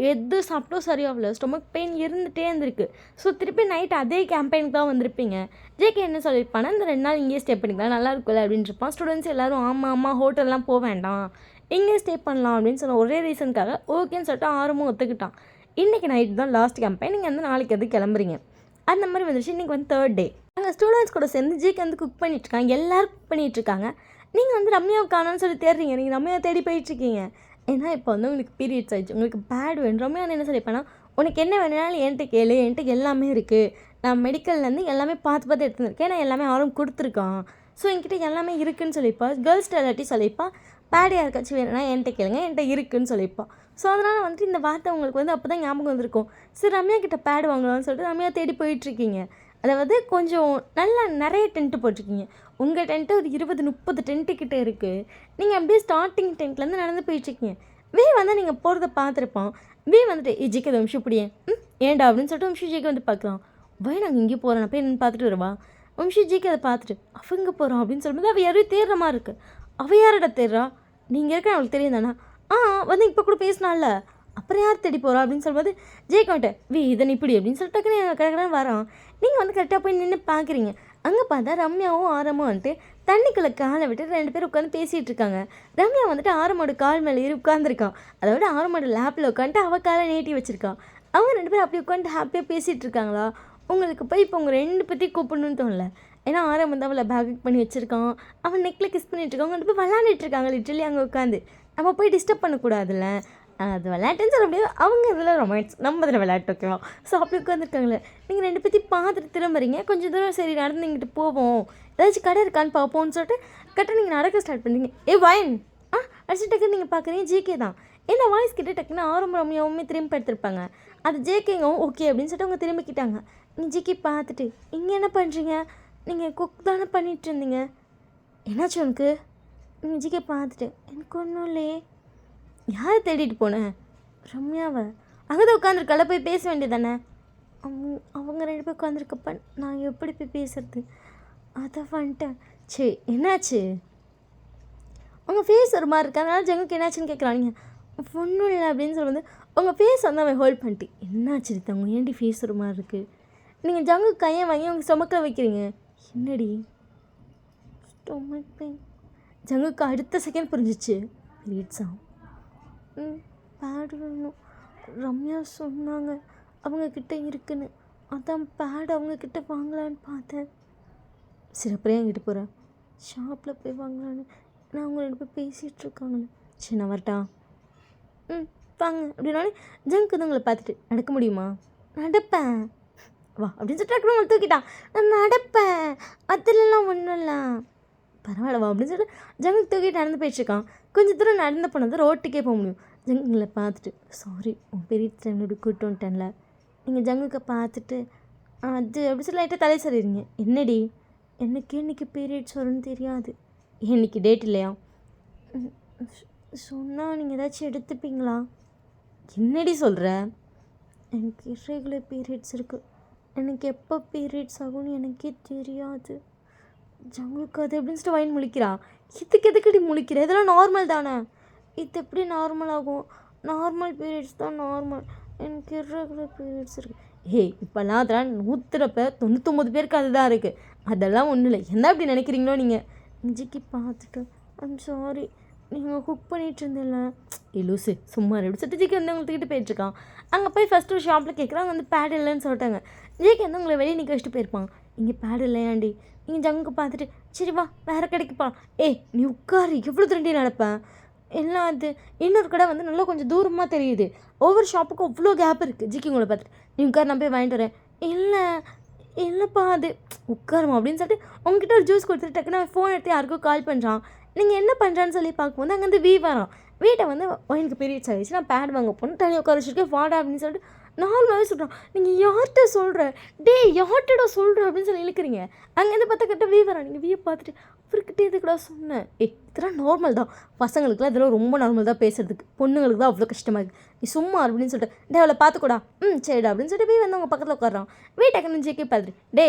எது சாப்பிட்டோம் சரியாகல, ஸ்டொமக் பெயின் இருந்துகிட்டே இருந்திருக்கு. ஸோ திருப்பி நைட் அதே கேம்பெயினுக்கு தான் வந்திருப்பீங்க. ஜேகே என்ன சொல்லியிருப்பானா, இந்த 2 நாள் இங்கேயே ஸ்டே பண்ணிக்கலாம், நல்லா இருக்குல்ல அப்படின்னு இருப்பான். ஸ்டூடெண்ட்ஸ் எல்லோரும் ஆமாம் ஹோட்டல்லாம் போக வேண்டாம், இங்கே ஸ்டே பண்ணலாம் அப்படின்னு சொன்ன ஒரே ரீசனுக்காக ஓகேன்னு சொல்லிட்டு ஆரம்பம் ஒத்துக்கிட்டான். இன்றைக்கி நைட் தான் லாஸ்ட் கேம்பெயின். நீங்கள் வந்து நாளைக்கு வந்து கிளம்புறீங்க. அந்த மாதிரி வந்துச்சு. இன்றைக்கி வந்து 3rd டே. அங்கே ஸ்டூடெண்ட்ஸ் கூட சேர்ந்து ஜேகே வந்து குக் பண்ணிட்டுருக்காங்க. எல்லோரும் குக் பண்ணிகிட்ருக்காங்க. நீங்கள் வந்து ரம்யாவை காணோன்னு சொல்லி தேடுறீங்க. நீங்கள் ரம்யாவை தேடி போயிட்டுருக்கீங்க. ஏன்னா இப்போ வந்து உங்களுக்கு பீரியட்ஸ் ஆகிடுச்சு, உங்களுக்கு பேட் வேணும். ரம்யா என்ன சொல்லிப்பேன்னா, உனக்கு என்ன வேணுனாலும் என்கிட்ட கேளு, என்கிட்ட எல்லாமே இருக்குது, நான் மெடிக்கல்லேருந்து எல்லாமே பார்த்து எடுத்துருக்கேன், நான் எல்லாமே ஆரம் கொடுத்துருக்கான், ஸோ என்கிட்ட எல்லாமே இருக்குதுன்னு சொல்லிப்பா. கேர்ள்ஸ்கிட்ட எல்லாத்தையும் சொல்லிப்பா. பேட் யாருக்காச்சும் வேணும்னா என்கிட்ட கேளுங்க, என்கிட்ட இருக்குதுன்னு சொல்லிப்பா. ஸோ அதனால் வந்துட்டு இந்த வார்த்தை உங்களுக்கு வந்து அப்போ தான் ஞாபகம் வந்திருக்கும். சரி ரம்யா கிட்ட பேட் வாங்கலாம்னு சொல்லிட்டு ரம்யா தேடி போயிட்டுருக்கீங்க. அதாவது கொஞ்சம் நல்லா நிறைய டென்ட்டு போட்டிருக்கீங்க. உங்கள் டென்ட்டு ஒரு 20-30 டென்ட்டு கிட்டே இருக்குது. நீங்கள் அப்படியே ஸ்டார்டிங் டென்ட்லேருந்து நடந்து போயிட்டுருக்கீங்க. வந்து நீங்கள் போகிறத பார்த்துருப்பான். வந்துட்டு ஜிக்கு அது வம்ஷம் இப்படியே ஏன்டா அப்படின்னு சொல்லிட்டு வம்ஷம் ஜிக்கு வந்து பார்க்கலாம். நாங்கள் இங்கே போகிறோம், போய் என்னென்னு பார்த்துட்டு வருவா. வம்ஷம் ஜிக்கு அதை பார்த்துட்டு அவங்க போகிறோம் அப்படின்னு சொல்லும்போது அவள் யாரையும் தேடுற மாதிரி இருக்குது. அவள் யாரோட தேடுறா, நீங்கள் இருக்க அவளுக்கு தெரியும் தானே, வந்து இப்போ கூட பேசினால, அப்புறம் யார் தேடி போகிறா அப்படின்னு சொல்லும்போது ஜேகே வந்துட்டு இதன் இப்படி அப்படின்னு சொல்லிட்டு டக்குன்னு வரான். நீங்கள் வந்து கரெக்டாக போய் நின்று பார்க்குறீங்க. அங்கே பார்த்தா ரம்யாவும் ஆரமும் வந்துட்டு தண்ணிக்குள்ளே காலை விட்டு 2 பேர் உட்காந்து பேசிகிட்டு இருக்காங்க. ரம்யா வந்துட்டு ஆரமோட கால் மேலே ஏறி உட்காந்துருக்கான். அதோட ஆரமோட லேப்பில் உட்காந்துட்டு அவள் காலை நீட்டி வச்சுருக்கான். அவங்க 2 பேரும் அப்படி உட்காந்துட்டு ஹாப்பியாக பேசிகிட்டு இருக்காங்களா. உங்களுக்கு போய் இப்போ உங்கள் 2 பற்றி கூப்பிடணுன்னு தோணல. ஏன்னா ஆரம் வந்து அவளை பேக் பண்ணி வச்சுருக்கான். அவன் நெக்கில் கிஸ் பண்ணிட்டு இருக்கான். அவங்க 2 பேர் விளாண்டுட்டு இருக்காங்க லிட்டரலி அங்கே உட்காந்து. நம்ம போய் டிஸ்டர்ப் பண்ணக்கூடாதுல்ல. அது விளையாட்டுன்னு சொல்ல முடியாது, அவங்க இதில் ரொமான்ஸ், நம்ம இதில் விளையாட்டு ஓகேவா. ஸோ அப்படி உட்காந்துருக்காங்களே. நீங்கள் 2 பற்றி பார்த்துட்டு திரும்புறீங்க. கொஞ்சம் தூரம் சரி நடந்து இங்கிட்டு போவோம், ஏதாச்சும் கடை இருக்கான்னு பார்ப்போம்னு சொல்லிட்டு கரெக்டாக நீங்கள் நடக்க ஸ்டார்ட் பண்ணுறீங்க. வயன் அடிச்சு டக்குன்னு நீங்கள் பார்க்குறீங்க ஜேகே தான். என்ன வாய்ஸ் கிட்டே டக்குன்னு ரம்யாவுமே திரும்பி எடுத்துருப்பாங்க. அது ஜேகேங்கவும் ஓகே அப்படின்னு சொல்லிட்டு அவங்க திரும்பிக்கிட்டாங்க. நீங்கள் ஜேகே பார்த்துட்டு இங்கே என்ன பண்ணுறீங்க, நீங்கள் குக் தானே பண்ணிகிட்டு இருந்தீங்க, என்னாச்சு உனக்கு. நீங்கள் ஜேகே பார்த்துட்டு எனக்கு ஒன்றும் இல்லையே. யாரை தேடிட்டு போனேன், ரம்யாவை. அங்கே தான் உட்காந்துருக்கால, போய் பேச வேண்டியது தானே. அவங்க 2 பேர் உட்காந்துருக்கப்ப நான் எப்படி போய் பேசுறது, அதை வந்துட்டேன். சரி என்னாச்சு, உங்கள் ஃபேஸ் ஒரு மாதிரி இருக்கு, அதனால ஜங்குக்கு என்னாச்சுன்னு கேட்குறான். நீங்கள் ஒன்றும் இல்லை அப்படின்னு சொல்லும்போது உங்கள் ஃபேஸ் வந்து அவன் ஹோல்ட் பண்ணிட்டு என்னாச்சு தங்க ஏன்டி ஃபேஸ் ஒரு மாதிரி இருக்குது. நீங்கள் ஜங்கு கையை வாங்கி உங்கள் ஸ்டொமக்கில் வைக்கிறீங்க. என்னடி ஸ்டொமக் பெயின். ஜங்குக்கு அடுத்த செகண்ட் புரிஞ்சிச்சு பீரியட்ஸா. பேடு வேணும், ரம்யா சொன்னாங்க அவங்கக்கிட்ட இருக்குன்னு, அதான் பேடு அவங்கக்கிட்ட வாங்கலான்னு பார்த்தேன். சரி அப்புறம் என்கிட்ட போகிறேன், ஷாப்பில் போய் வாங்கலான்னு. நான் அவங்க 2 பேர் பேசிகிட்டு இருக்காங்களே. சரி நான் வரட்டா. வாங்க அப்படின்னாலே ஜங்க் வந்து உங்களை பார்த்துட்டு நடக்க முடியுமா, நடப்பேன் வா அப்படின்னு சொல்லிட்டு உங்களை தூக்கிட்டான். நான் நடப்பேன், அதிலலாம் ஒன்றும் இல்லை. பரவாயில்லவா அப்படின்னு சொல்லிட்டு ஜங்குக்கு தூக்கிட்டு நடந்து போயிட்டுருக்கான். கொஞ்சம் தூரம் நடந்து போனது ரோட்டுக்கே போக முடியும். ஜங்குங்களை பார்த்துட்டு சாரி உன் பெரிய டைம் கூப்பிட்டு வந்துட்டேன்ல. நீங்கள் ஜங்குக்கு பார்த்துட்டு அது அப்படி சொல்லி லைட்டாக தலை சரிடுங்க. என்னடி எனக்கு இன்றைக்கி பீரியட்ஸ் வரும்னு தெரியாது. இன்றைக்கி டேட் இல்லையா? சொன்னால் நீங்கள் ஏதாச்சும் எடுத்துப்பீங்களா? என்னடி சொல்கிற? எனக்கு இர்ரெகுலர் பீரியட்ஸ் இருக்குது. எனக்கு எப்போ பீரியட்ஸ் ஆகும்னு எனக்கே தெரியாது. ஜங்குக்கு அது எப்படின்னு சொல்லிட்டு வைன் முழிக்கிறா. இதுக்கு எதுக்கடி முழிக்கிற? இதெல்லாம் நார்மல் தானே. இது எப்படி நார்மல் ஆகும்? நார்மல் பீரியட்ஸ் தான் நார்மல். எனக்கு இர்ரெகுலர் பீரியட்ஸ் இருக்குது. இப்போல்லாம் அதெல்லாம் 99 பேருக்கு அதுதான் இருக்குது. அதெல்லாம் ஒன்றும் இல்லை. என்ன அப்படி நினைக்கிறீங்களோ நீங்கள். நிஜிக்கு பார்த்துட்டு ஐம் சாரி நீங்கள் குக் பண்ணிகிட்டு இருந்தில்ல. லூசு சும்மா எப்படி சொல்லிட்டு ஜிக்கு வந்து உங்கள்கிட்ட போயிட்டுருக்கான். அங்கே போய் ஃபஸ்ட்டு ஒரு ஷாப்பில் கேட்குறாங்க, வந்து பேட் இல்லைன்னு சொல்லிட்டாங்க. ஜிக்கு வந்து உங்களை வெளியே நிற்க வச்சுட்டு போயிருப்பான். இங்கே பேட் இல்லையாண்டி? நீங்கள் ஜங்குக்கு பார்த்துட்டு சரி வா வேறு கடைக்கு போகலாம். நீ உட்காரு எவ்வளோ திருண்டி நடப்பேன் எல்லாம். அது இன்னொரு கடை வந்து நல்லா கொஞ்சம் தூரமாக தெரியுது. ஒவ்வொரு ஷாப்புக்கும் அவ்வளோ கேப் இருக்குது. ஜிக்கி உங்களை பார்த்துட்டு நீ உட்கார் நான் போய் வாங்கிட்டு வரேன். இல்லைப்பா அது உட்காருமா அப்படின்னு சொல்லிட்டு உங்ககிட்ட ஒரு ஜூஸ் கொடுத்துட்டு டக்குன்னு ஃபோன் எடுத்து யாருக்கும் கால் பண்ணுறான். நீங்கள் என்ன பண்ணுறான்னு சொல்லி பார்க்கும்போது அங்கே வந்து வரான். வீட்டை வந்து எனக்கு பீரியட்ஸ் ஆகிடுச்சு, நான் பேட் வாங்க போகணும், தனியாக உட்கார வச்சுருக்கேன் வாடா அப்படின்னு சொல்லிட்டு நார்மலாகவே சொல்கிறான். நீங்கள் யார்கிட்ட சொல்கிற? யார்கிட்ட சொல்கிற அப்படின்னு சொல்லி இழுக்கிறீங்க. அங்கேருந்து பார்த்தா கரெக்டாக வரான். நீங்கள் வீயை பார்த்துட்டு அவர்கிட்ட இது கூட சொன்னேன். இதெல்லாம் நார்மல் தான். பசங்களுக்குலாம் இதெல்லாம் ரொம்ப நார்மல் தான் பேசுறதுக்கு. பொண்ணுங்களுக்கு தான் அவ்வளோ கஷ்டமாக இருக்குது. நீ சும்மா அப்படின்னு சொல்லிட்டு அவளை பார்த்துக்கூடா. சரிடா அப்படின்னு சொல்லிட்டு வந்து அவங்க பக்கத்தில் உட்காரான். டக்குன்னு ஜேக்கே பார்த்துட்டு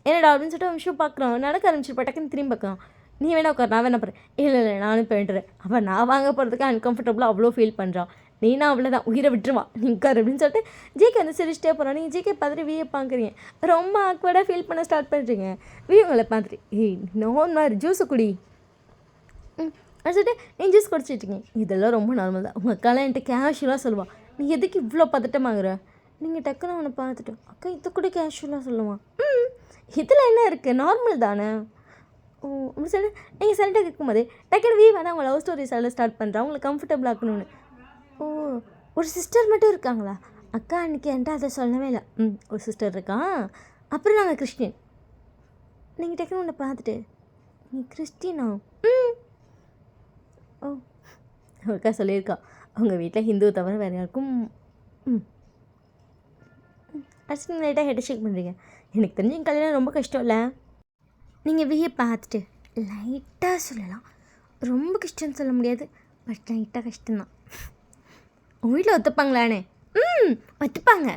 என்னடா அப்படின்னு சொல்லிட்டு விஷயம் பார்க்குறான். நடக்க ஆரம்பிச்சிருப்பா. டக்குன்னு திரும்பி பார்க்குறான். நீ வேணா உட்கார் நான் வேணா போகிறேன். இல்லை நானும் போயிட்டுறேன். அவன் நான் வாங்க போகிறதுக்கு அன்கம்ஃபர்டபுளாக அவ்வளோ ஃபீல் பண்ணுறான். நீனா அவ்வளோதான் உயிரை விட்டுருவா நீ உட்கார் அப்படின்னு சொல்லிட்டு ஜேகே வந்து சிரிச்சிட்டே போகிறான். நீங்கள் ஜேகே பார்த்துட்டு வியை பார்க்குறீங்க. ரொம்ப ஆக்வர்டாக ஃபீல் பண்ண ஸ்டார்ட் பண்ணுறீங்க. உங்களை பார்த்துட்டு நார்மல் ஜூஸு குடி அது சொல்லிட்டு நீ ஜூஸ் குடிச்சிட்ருக்கீங்க. இதெல்லாம் ரொம்ப நார்மல் தான். உங்கள் அக்காலாம் என்கிட்ட கேஷுவலாக சொல்லுவாள். நீ எதுக்கு இவ்வளோ பதட்டமாகற? நீங்கள் டக்குன்னு அவனை பார்த்துட்டு அக்கா இது கூட கேஷுவலாக சொல்லுவான். இதில் என்ன இருக்குது? நார்மல் தானே. அப்படி சொல்லிட்டு நீங்கள் சைலண்டாக கேட்கும்போது டக்குனு வந்து அவங்க லவ் ஸ்டோரி சொல்ல ஸ்டார்ட் பண்ணுறான். அவங்களை கம்ஃபர்டபுள் ஆக்கணும்னு. ஒரு சிஸ்டர் மட்டும் இருக்காங்களா? அக்கா அன்றைக்கி என்கிட்ட அதை சொல்லவே இல்லை. ஒரு சிஸ்டர் இருக்கான். அப்புறம் நாங்கள் கிறிஸ்டின். நீங்கள் டக்குனு உன்னை பார்த்துட்டு நீ கிறிஸ்டினா? அக்கா சொல்லியிருக்கா அவங்க வீட்டில் ஹிந்து தவிர வேறு யாருக்கும் அடிச்சு நீங்கள் லைட்டாக ஹெட் ஷேக் பண்ணுறீங்க. எனக்கு தெரிஞ்சு எங்கள் கல்யாணம் ரொம்ப கஷ்டம் இல்லை. நீங்கள் வியை பார்த்துட்டு லைட்டாக சொல்லலாம். ரொம்ப கஷ்டம்னு சொல்ல முடியாது, பட் லைட்டாக கஷ்டம்தான். உங்கள் வீட்டில் ஒத்துப்பாங்களானே? ஒத்துப்பாங்க.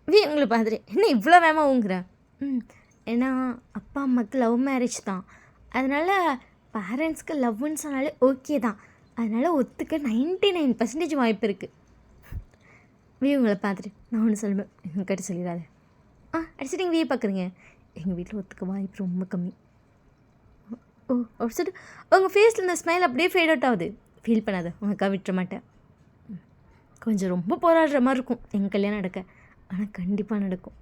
உங்களை பார்த்துட்டு என்ன இவ்வளோ வேகமாக ஊங்குற? ஏன்னா அப்பா அம்மாவுக்கு லவ் மேரேஜ் தான். அதனால் பேரண்ட்ஸ்க்கு லவ்னு சொன்னாலே ஓகே தான். அதனால் ஒத்துக்க 99% வாய்ப்பு இருக்குது. உங்களை பார்த்துட்டு நான் ஒன்று சொல்லுவேன், எங்கள் கிட்ட சொல்லிடாது. அடிச்சுட்டு நீங்கள் வியை பார்க்குறீங்க. எங்கள் வீட்டில் ஒத்துக்க வாய்ப்பு ரொம்ப கம்மி. அப்படி சொல்லிட்டு உங்கள் ஃபேஸில் இந்த ஸ்மைல் அப்படியே ஃபேட் அவுட் ஆகுது. ஃபீல் பண்ணாத, உங்கள் அக்கா விட்டுற மாட்டேன். கொஞ்சம் ரொம்ப போராடுற மாதிரி இருக்கும் எங்கள் கல்யாணம் நடக்க. ஆனால் கண்டிப்பாக நடக்கும்.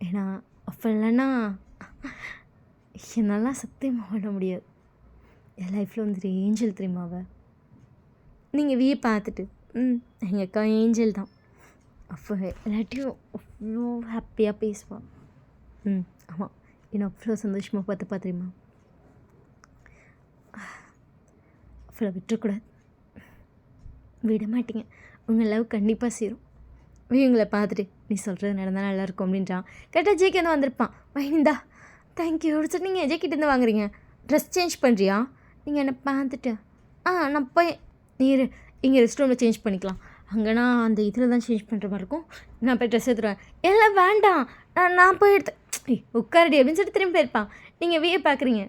ஏன்னா அப்போ இல்லைன்னா என்னெல்லாம் சத்தியமாக பண்ண முடியாது. என் லைஃப்பில் வந்துட்டு ஏஞ்சல் தெரியுமாவ. நீங்கள் வியை பார்த்துட்டு எங்கள் அக்கா ஏஞ்சல் தான். அப்போ எல்லாத்தையும் அவ்வளோ ஹாப்பியாக பேசுவாள். ஆமாம், என்ன அவ்வளோ சந்தோஷமாக பார்த்துப்பா தெரியுமா. அவ்வளோ விட்டுறக்கூடாது. விட மாட்டீங்க. உங்கள் லவ் கண்டிப்பாக சேரும். உங்களை பார்த்துட்டு நீ சொல்கிறது நடந்தால் நல்லாயிருக்கும் அப்படின்றான். கரெக்டாக ஜேகே வந்து வந்திருப்பான். வைந்தா தேங்க்யூ அப்படி சொல்லி நீங்கள் ஜேக்கிட்டேருந்து வாங்குறீங்க. ட்ரெஸ் சேஞ்ச் பண்ணுறியா? நீங்கள் என்னை பார்த்துட்டு நான் போய் நீ இங்கே ரெஸ்ட் ரூமில் சேஞ்ச் பண்ணிக்கலாம். அங்கேனா அந்த இதில் தான் சேஞ்ச் பண்ணுற மாதிரி இருக்கும். நான் போய் ட்ரெஸ் எடுத்துருவேன். எல்லாம் வேண்டாம் நான் போய் எடுத்து உட்காரடி அப்படின்னு சொல்லிட்டு திரும்பி போயிருப்பான். நீங்கள் வியை பார்க்குறீங்க.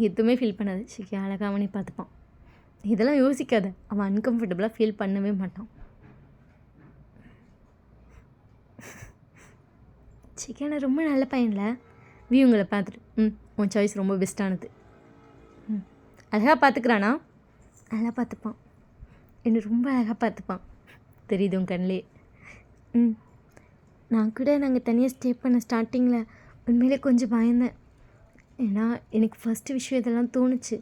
எதுவுமே ஃபீல் பண்ணாது. சரி அழகாக நீ பார்த்துப்பான். இதெல்லாம் யோசிக்காத. அவன் அன்கம்ஃபர்டபுளாக ஃபீல் பண்ணவே மாட்டான். சிக்கனை ரொம்ப நல்ல பையனில் உங்களை பார்த்துட்டு உன் சாய்ஸ் ரொம்ப பெஸ்ட்டானது. அழகாக பார்த்துக்கிறானா? நல்லா பார்த்துப்பான். என்னை ரொம்ப அழகாக பார்த்துப்பான். தெரியுது உன் கண்ணிலே. நான் கூட நாங்கள் தனியாக ஸ்டே பண்ண ஸ்டார்டிங்கில் உண்மையிலே கொஞ்சம் பயந்தேன். ஏன்னா எனக்கு ஃபஸ்ட்டு விஷயம் இதெல்லாம் தோணுச்சு.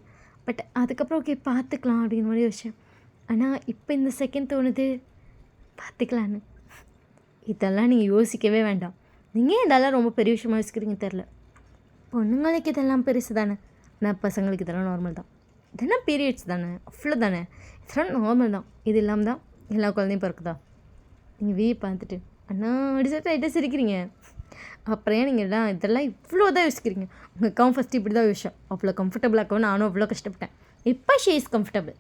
பட் அதுக்கப்புறம் ஓகே பார்த்துக்கலாம் அப்படிங்கிற மாதிரி யோசிச்சேன். ஆனால் இப்போ இந்த செகண்ட் தோணுது பார்த்துக்கலான்னு. இதெல்லாம் நீங்கள் யோசிக்கவே வேண்டாம். நீங்கள் இதெல்லாம் ரொம்ப பெரிய விஷயமா யோசிக்கிறீங்க தெரில. பொண்ணுங்களுக்கு இதெல்லாம் பெருசு தானே. நான் பசங்களுக்கு இதெல்லாம் நார்மல் தான், இதெல்லாம் பீரியட்ஸ் தானே, அவ்வளோ தானே, இதெல்லாம் நார்மல் தான். இது இல்லாமல் தான் எல்லா குழந்தையும் பிறக்குதா? நீங்கள் வீ பார்த்துட்டு அண்ணா அப்படி சொல்லிட்டு லைட்டாக சிரிக்கிறீங்க. அப்புறம் ஏன் நீங்கள் எல்லாம் இதெல்லாம் இவ்வளோ தான் யோசிக்கிறீங்க? உங்கள் அக்காவும் ஃபஸ்ட்டு இப்படி தான் யோசிச்சேன். அவ்வளோ கம்ஃபர்டபுளாகவும் நானும் அவ்வளோ கஷ்டப்பட்டேன். இப்போ ஷீ இஸ் கம்ஃபர்டபுள்.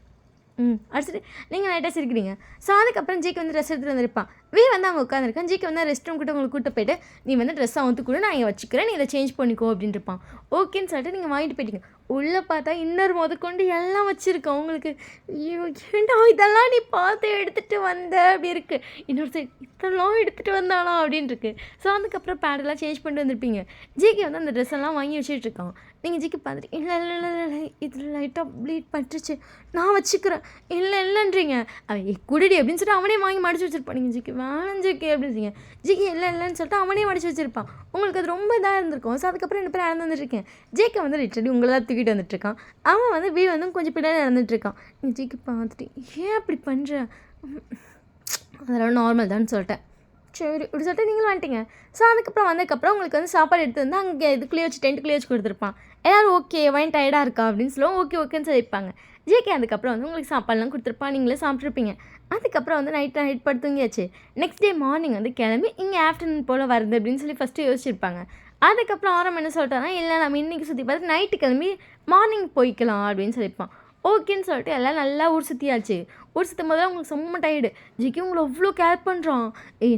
அடிச்சுட்டு நீங்கள் லைட்டாக சிரிக்கிறீங்க. ஸோ அதுக்கப்புறம் ஜிக்கு வந்து ட்ரெஸ் எடுத்துகிட்டு வந்திருப்பான். வீ வந்து அவங்க உட்காந்துருக்கான். ஜிக்கு வந்து ரெஸ்ட் ரூம் கிட்ட உங்களுக்கு கூட்டு போயிட்டு நீ வந்து ட்ரெஸ் அவுத்து கூட நான் இங்கே வச்சுக்கிறேன், நீ இதை சேஞ்ச் பண்ணிக்கோ அப்படின்ட்டு இருப்பான். ஓகேன்னு சொல்லிட்டு நீங்கள் வாங்கிட்டு போயிட்டீங்க. உள்ளே பார்த்தா இன்னொரு முதற்கொண்டு எல்லாம் வச்சுருக்கோம் உங்களுக்கு. ஐயோ ஏண்டா இதெல்லாம் நீ பார்த்து எடுத்துகிட்டு வந்த அப்படி இருக்குது. இன்னொரு சைட் இதெல்லாம் எடுத்துகிட்டு வந்தானா அப்படின்னு இருக்குது. ஸோ அதுக்கப்புறம் பேடெல்லாம் சேஞ்ச் பண்ணிட்டு வந்திருப்பீங்க. ஜிக்கு வந்து அந்த ட்ரெஸ் எல்லாம் வாங்கி வச்சுட்டு இருக்கான். நீங்கள் ஜிக்கு பார்த்துட்டு இல்லை இல்லை இல்லை இல்லை இதில் லைட்டாக ப்ளீட் பட்டுருச்சு, நான் வச்சுக்கிறேன், இல்லை இல்லைன்றீங்க. அவன் குடிடி அப்படின்னு சொல்லிட்டு அவனே வாங்கி மடிச்சு வச்சுருப்பான். நீங்கள் ஜிக்கு வேணாம் ஜிக்கு அப்படின்றீங்க. ஜிக்கு இல்லை இல்லைன்னு சொல்லிட்டு அவனே மடிச்சு வச்சுருப்பான். உங்களுக்கு அது ரொம்ப இதாக இருந்திருக்கும். ஸோ அதுக்கப்புறம் 2 பேரும் நடந்து வந்துட்டுருக்கேன். ஜேக்கை வந்து லிட்டரலி உங்களை தான் தூக்கிட்டு வந்துட்டுருக்கான். அவன் வந்து வீ வந்து கொஞ்சம் பின்னாடி நடந்துட்டுருக்கான். நீங்கள் ஜிக்கு பார்த்துட்டு ஏன் அப்படி பண்ணுற, அதெல்லாம் நார்மல் தான் சொல்லிட்டேன். சரி இப்படி சொல்லிட்டு நீங்களும் வந்துட்டீங்க. ஸோ அதுக்கப்புறம் வந்ததுக்கப்புறம் உங்களுக்கு வந்து சாப்பாடு எடுத்து வந்து அங்கே இதுக்குள்ளேயே வச்சு டென்ட்டுக்குள்ளேயே வச்சு கொடுத்துருப்பான். எல்லோரும் ஓகே வைன் டயர்டாக இருக்கா அப்படின்னு சொல்லுவோம். ஓகே ஓகேன்னு சொல்லியிருப்பாங்க. ஜேகே அதுக்கப்புறம் வந்து உங்களுக்கு சாப்பாடுலாம் கொடுத்துருப்பான், நீங்களே சாப்பிட்ருப்பீங்க. அதுக்கப்புறம் வந்து நைட் படுத்து தூங்கியாச்சு. நெக்ஸ்ட் டே மார்னிங் வந்து கிளம்பி இங்கே ஆஃப்டர்நூன் போல் வருது அப்படின்னு சொல்லி ஃபஸ்ட்டு யோசிச்சிருப்பாங்க. அதுக்கப்புறம் ஆரம் என்ன சொல்லிட்டாங்கன்னா இல்லை நம்ம இன்றைக்கி சுற்றி பார்த்து நைட்டு கிளம்பி மார்னிங் போய்க்கலாம் அப்படின்னு சொல்லியிருப்பான். ஓகேன்னு சொல்லிட்டு எல்லாம் நல்லா ஊர் சுற்றியாச்சு. ஊர் சுற்றும் போதெல்லாம் உங்களுக்கு செம்ம டயர்டு. ஜிக்கி உங்களை அவ்வளோ கேர் பண்ணுறான்.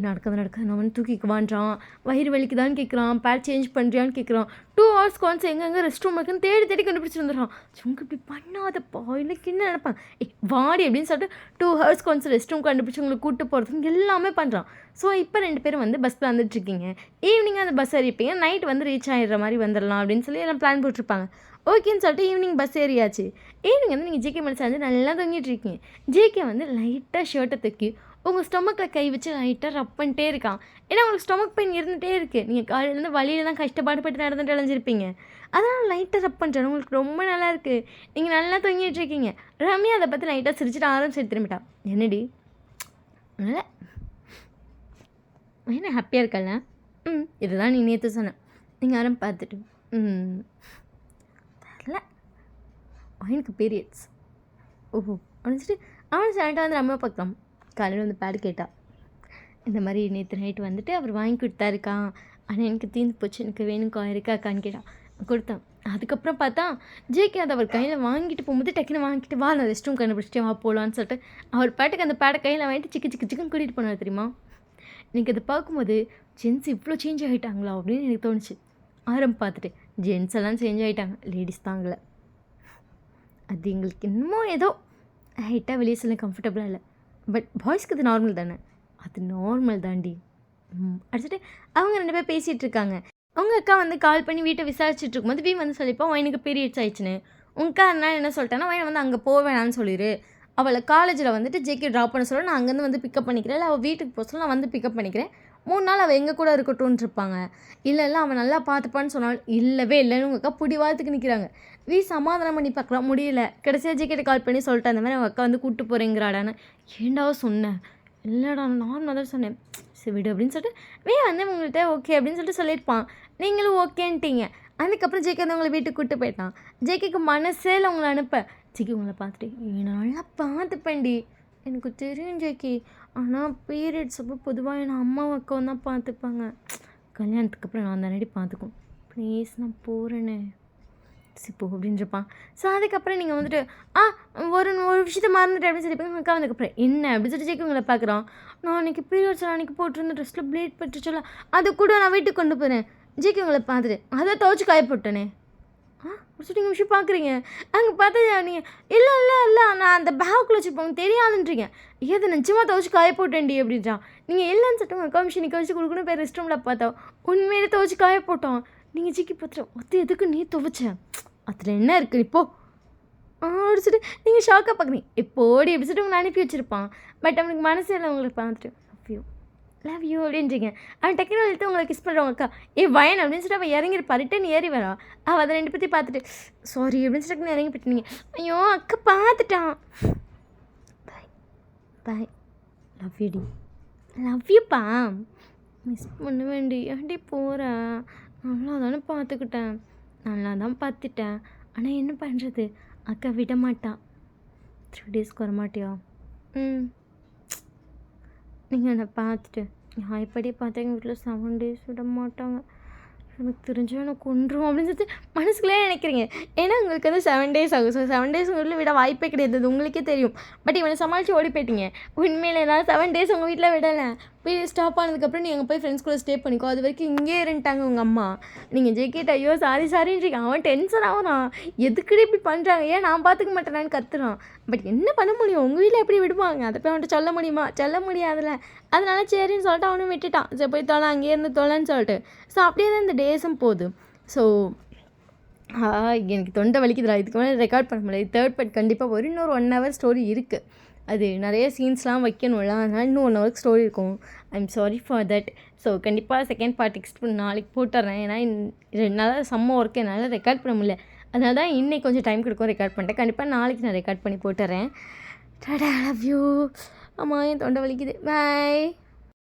நடக்காது நான் வந்து தூக்கிக்குவான்றான், வயிறு வலிக்குதான்னு கேட்குறான், பேட் சேஞ்ச் பண்ணுறியான்னு கேட்குறான். 2 hours ஒன்ஸ் எங்கெங்கே ரெஸ்ட் ரூம் இருக்குன்னு தேடி கண்டுபிடிச்சி வந்துடுறான். உங்க இப்படி பண்ணாதப்பா, எனக்கு என்ன நினைப்பான், வாடி அப்படின்னு சொல்லிட்டு 2 hours ஒன்ஸ் ரெஸ்ட் ரூம் கண்டுபிடிச்சி உங்களுக்கு கூப்பிட்டு போகிறதுக்கு எல்லாமே பண்ணுறான். ஸோ இப்போ 2 பேரும் வந்து பஸ்ஸில் வந்துட்டுருக்கீங்க. ஈவினிங் அந்த பஸ் ஏறிப்பீங்க, நைட் வந்து ரீச் ஆகிடுற மாதிரி வந்துடலாம் அப்படின்னு சொல்லி எல்லாம் பிளான் போட்டிருப்பாங்க. ஓகேன்னு சொல்லிட்டு ஈவினிங் பஸ் ஏறியாச்சு. ஈவினிங் வந்து நீங்கள் ஜேகே மேலே சாஞ்சு நல்லா தூங்கிட்டு இருக்கீங்க. ஜேகே வந்து லைட்டாக ஷர்ட்டை தூக்கி உங்கள் ஸ்டொமக்கில் கை வச்சு லைட்டாக ரப் பண்ணிட்டே இருக்கான். ஏன்னா உங்களுக்கு ஸ்டொமக் பெயின் இருந்துகிட்டே இருக்குது. நீங்கள் காலையிலேருந்து வழியில் தான் கஷ்டப்பாடுபட்டு நடந்துட்டு அலைஞ்சிருப்பீங்க. அதனால் லைட்டாக ரப் பண்ணுறேன், உங்களுக்கு ரொம்ப நல்லா இருக்குது, நீங்கள் நல்லா தூங்கிட்டு இருக்கீங்க. ரம்யா அதை பற்றி லைட்டாக சிரிச்சிட்டு ஆரம்பிச்சு திரும்பிட்டான். என்னடி இல்லை என்ன ஹாப்பியாக இருக்கல? இதுதான் நீ நேற்று சொன்னேன். நீங்கள் யாரும் பார்த்துட்டு தெரில எனக்கு பீரியட்ஸ் ஓஹோ அப்படின்னு அவனை சைலண்டாக வந்து ரம்யா பார்க்கலாம். காலையில் வந்து பேடு கேட்டா, இந்த மாதிரி நேற்று நைட்டு வந்துட்டு அவர் வாங்கி கொடுத்தாருக்கான், ஆனால் எனக்கு தீர்ந்து போச்சு, எனக்கு வேணும்க்கா இருக்காக்கான்னு கேட்டான். கொடுத்தான். அதுக்கப்புறம் பார்த்தா ஜேகே அதை அவர் கையில் வாங்கிட்டு போகும்போது டக்குன்னு வாங்கிட்டு வா நான் ரெஸ்ட் ரூம் கண்டுபிடிச்சிட்டே வா போகலான்னு சொல்லிட்டு அவர் பாட்டுக்கு அந்த பேடை கையில் வாங்கிட்டு சிக்கன் கூட்டிகிட்டு போனார் தெரியுமா. எனக்கு அதை பார்க்கும்போது ஜென்ஸ் இவ்வளோ சேஞ்ச் ஆகிட்டாங்களா அப்படின்னு எனக்கு தோணுச்சு. பார்த்துட்டு ஜென்ஸ் எல்லாம் சேஞ்ச் ஆகிட்டாங்க, லேடிஸ் தாங்களே. அது எங்களுக்கு இன்னமும் ஏதோ ஹைட்டாக வெளியே சொல்ல கம்ஃபர்டபுளாக இல்லை. பட் பாய்ஸ்க்கு அது நார்மல் தானே, அது நார்மல் தாண்டி. அடிச்சுட்டு அவங்க 2 பேர் பேசிகிட்டு இருக்காங்க. உங்கள் அக்கா வந்து கால் பண்ணி வீட்டை விசாரிச்சுட்டு இருக்கும்போது வீ வந்து சொல்லிப்போம் எனக்கு பீரியட்ஸ் ஆயிடுச்சுன்னு. உங்கள் அக்கா என்ன சொல்லிட்டான்னா வயனை வந்து அங்கே போக வேணான்னு சொல்லிடு, அவளை காலேஜில் வந்துட்டு ஜேகே ட்ராப் பண்ண சொல்ல நான் அங்கேருந்து வந்து பிக்கப் பண்ணிக்கிறேன், இல்லை அவள் வீட்டுக்கு போக சொல்ல நான் வந்து பிக்கப் பண்ணிக்கிறேன், 3 நாள் அவள் எங்கள் கூட இருக்கட்டும்னு இருப்பாங்க. இல்லை அவன் நல்லா பார்த்துப்பான்னு சொன்னால் இல்லவே இல்லைன்னு உங்கள் அக்கா பிடிவாதத்துக்கு நிற்கிறாங்க. வீ சமாதானம் பண்ணி பார்க்கலாம் முடியல. கடைசியாக ஜேகேட்ட கால் பண்ணி சொல்லிட்டேன் இந்த மாதிரி அவங்க அக்கா வந்து கூப்பிட்டு போகிறேங்கிறாடான்னு. ஏண்டாவோ சொன்னேன், இல்லைடா நார்மலாக தான் சொன்னேன், சரி விடு அப்படின்னு சொல்லிட்டு வீ வந்து உங்கள்கிட்ட ஓகே அப்படின்னு சொல்லிட்டு சொல்லியிருப்பான். நீங்களும் ஓகேன்ட்டீங்க. அதுக்கப்புறம் ஜேகே வந்து உங்களை வீட்டுக்கு கூப்பிட்டு போயிட்டான். ஜேகேக்கு மனசே இல்லை உங்களை அனுப்ப. ஜேகே உங்களை பார்த்துட்டு நல்லா பார்த்துப்பேன்டி, எனக்கு தெரியும் ஜேகே, ஆனால் பீரியட்ஸ் அப்போ பொதுவாக என் அம்மாவும் அக்காவும் தான் பார்த்துப்பாங்க, கல்யாணத்துக்கு அப்புறம் நான் தானடி பார்த்துக்கும், ப்ளீஸ் நான் போகிறேனே சிப்போ அப்படின்றப்பான். ஸோ அதுக்கப்புறம் நீங்கள் வந்துட்டு ஒரு விஷயத்த மறந்துட்டு அப்படின்னு சொல்லிப்பாங்க. அக்கா வந்ததுக்கப்புறம் என்ன அப்படின்னு சொல்லிட்டு ஜேகே உங்களை பார்க்குறான். நான் அன்றைக்கி பீரியட்ஸ் அன்றைக்கி போட்டிருந்த ட்ரெஸ்ஸில் ப்ளீட் பட்டுச்சுல, அது கூட நான் வீட்டுக்கு கொண்டு போகிறேன். ஜேகே உங்களை பார்த்துட்டு அதை துவச்சி காய போட்டேனே சொல்லிட்டு நீங்கள் விஷயம் பார்க்குறீங்க. அங்கே பார்த்தா நீங்கள் இல்லை நான் அந்த பேக்குள்ளே வச்சுருப்போங்க தெரியாதுன்றீங்க. ஏது நிச்சயமாக துவச்சி காய போட்டேன்டி அப்படின்றான். நீங்கள் இல்லைன்னு சொல்லிட்டு உங்கள் அக்கா மிஷின் நிற்க வச்சு கொடுக்கணும் போய் ரெஸ்ட் ரூமில் பார்த்தோம், உண்மையிலே துவச்சி காய போட்டோம். நீங்கள் ஜிக்கி பார்த்துட்டு அது எதுக்கு நீ துவைச்சேன், அதில் என்ன இருக்குது இப்போ சொல்லிட்டு நீங்கள் ஷாக்காக பார்க்குறீங்க. எப்போடி எப்படி சொல்லிட்டு உங்களை அனுப்பி வச்சுருப்பான். பட் அவனுக்கு மனசு இல்லை உங்களுக்கு பார்த்துட்டு லவ் யூ அப்படின்றீங்க. அவன் டக்குனு எடுத்து உங்களை கிஸ் பண்ணுறவங்க அக்கா வயன் அப்படின்னு சொல்லிட்டு அவள் இறங்கிருப்பா, ரிட்டன் ஏறி வரா. அவள் அதை 2 பற்றி பார்த்துட்டு சாரி அப்படின்னு சொல்லிட்டு இறங்கி போயிட்டீங்க. ஐயோ அக்கா பார்த்துட்டான். பாய் லவ் யூ டி, லவ் யூப்பா, மிஸ் பண்ண வேண்டி ஏன்டி போகிறேன், நல்லா தானே பார்த்துக்கிட்டேன், நல்லா தான் பார்த்துட்டேன், ஆனால் என்ன பண்ணுறது, அக்கா விட மாட்டா. 3 டேஸ்க்கு வரமாட்டியா? நீங்கள் என்னை பார்த்துட்டு நான் இப்படியே பார்த்தா எங்கள் வீட்டில் 7 டேஸ் விட மாட்டாங்க, எனக்கு தெரிஞ்சு எனக்கு கொன்றும் அப்படின்னு சொல்லிட்டு மனசுக்குள்ளே நினைக்கிறீங்க. ஏன்னா உங்களுக்கு வந்து 7 டேஸ் ஆகும். ஸோ 7 டேஸ் உங்கள் வீட்டில் விட வாய்ப்பே கிடையாது, அது உங்களுக்கே தெரியும். பட் இவனை சமாளித்து ஓடி போயிட்டீங்க. உண்மையிலே நான் 7 டேஸ் உங்கள் வீட்டில் விடலை. பீரியட் ஸ்டாப் ஆனதுக்கப்புறம் நீ அங்கே போய் ஃப்ரெண்ட்ஸ் கூட ஸ்டே பண்ணிக்கோ, அது வரைக்கும் இங்கே இருந்துட்டாங்க உங்கள் அம்மா. நீங்கள் ஜெய்கிட்ட ஐயோ சாரின்றீங்க, அவன் டென்ஷன் ஆகுறான், எதுக்குடி இப்படி பண்ணுறாங்க, ஏன் நான் பார்த்துக்க மாட்டேனான்னு கத்துறான். பட் என்ன பண்ண முடியும், உங்கள் வீட்டில் எப்படி விடுவாங்க, அதை போய் அவன்கிட்ட சொல்ல முடியுமா, சொல்ல முடியாதுல்ல. அதனால சரின்னு சொல்லிட்டு அவனும் விட்டுட்டான். சரி போய் தொலை, அங்கேயே இருந்து தொலைன்னு சொல்லிட்டு. ஸோ அப்படியே தான் இந்த டேஸும் போகுது. ஸோ எனக்கு தொண்டை வலிக்குதுடா, இதுக்கு மேலே ரெக்கார்ட் பண்ண முடியாது. 3rd பார்ட் கண்டிப்பாக இன்னொரு 1 hour ஸ்டோரி இருக்குது. அது நிறைய சீன்ஸ்லாம் வைக்கணும்ல, அதனால் இன்னும் 1 hour ஸ்டோரி இருக்கும். I'm sorry for that. So கண்டிப்பாக 2nd பார்ட் நெக்ஸ்ட் நாளைக்கு போட்டுறேன். ஏன்னா 2 நாளாக செம்ம ஒர்க்கு, என்னால் ரெக்கார்ட் பண்ண முடியல. அதனால தான் இன்னைக்கு கொஞ்சம் டைம் கொடுக்கும் ரெக்கார்ட் பண்ணிட்டேன். கண்டிப்பாக நாளைக்கு நான் ரெக்கார்ட் பண்ணி போட்டுறேன். Tata, love you. ஆமாம், என் தொண்டை வலிக்குது. பாய்.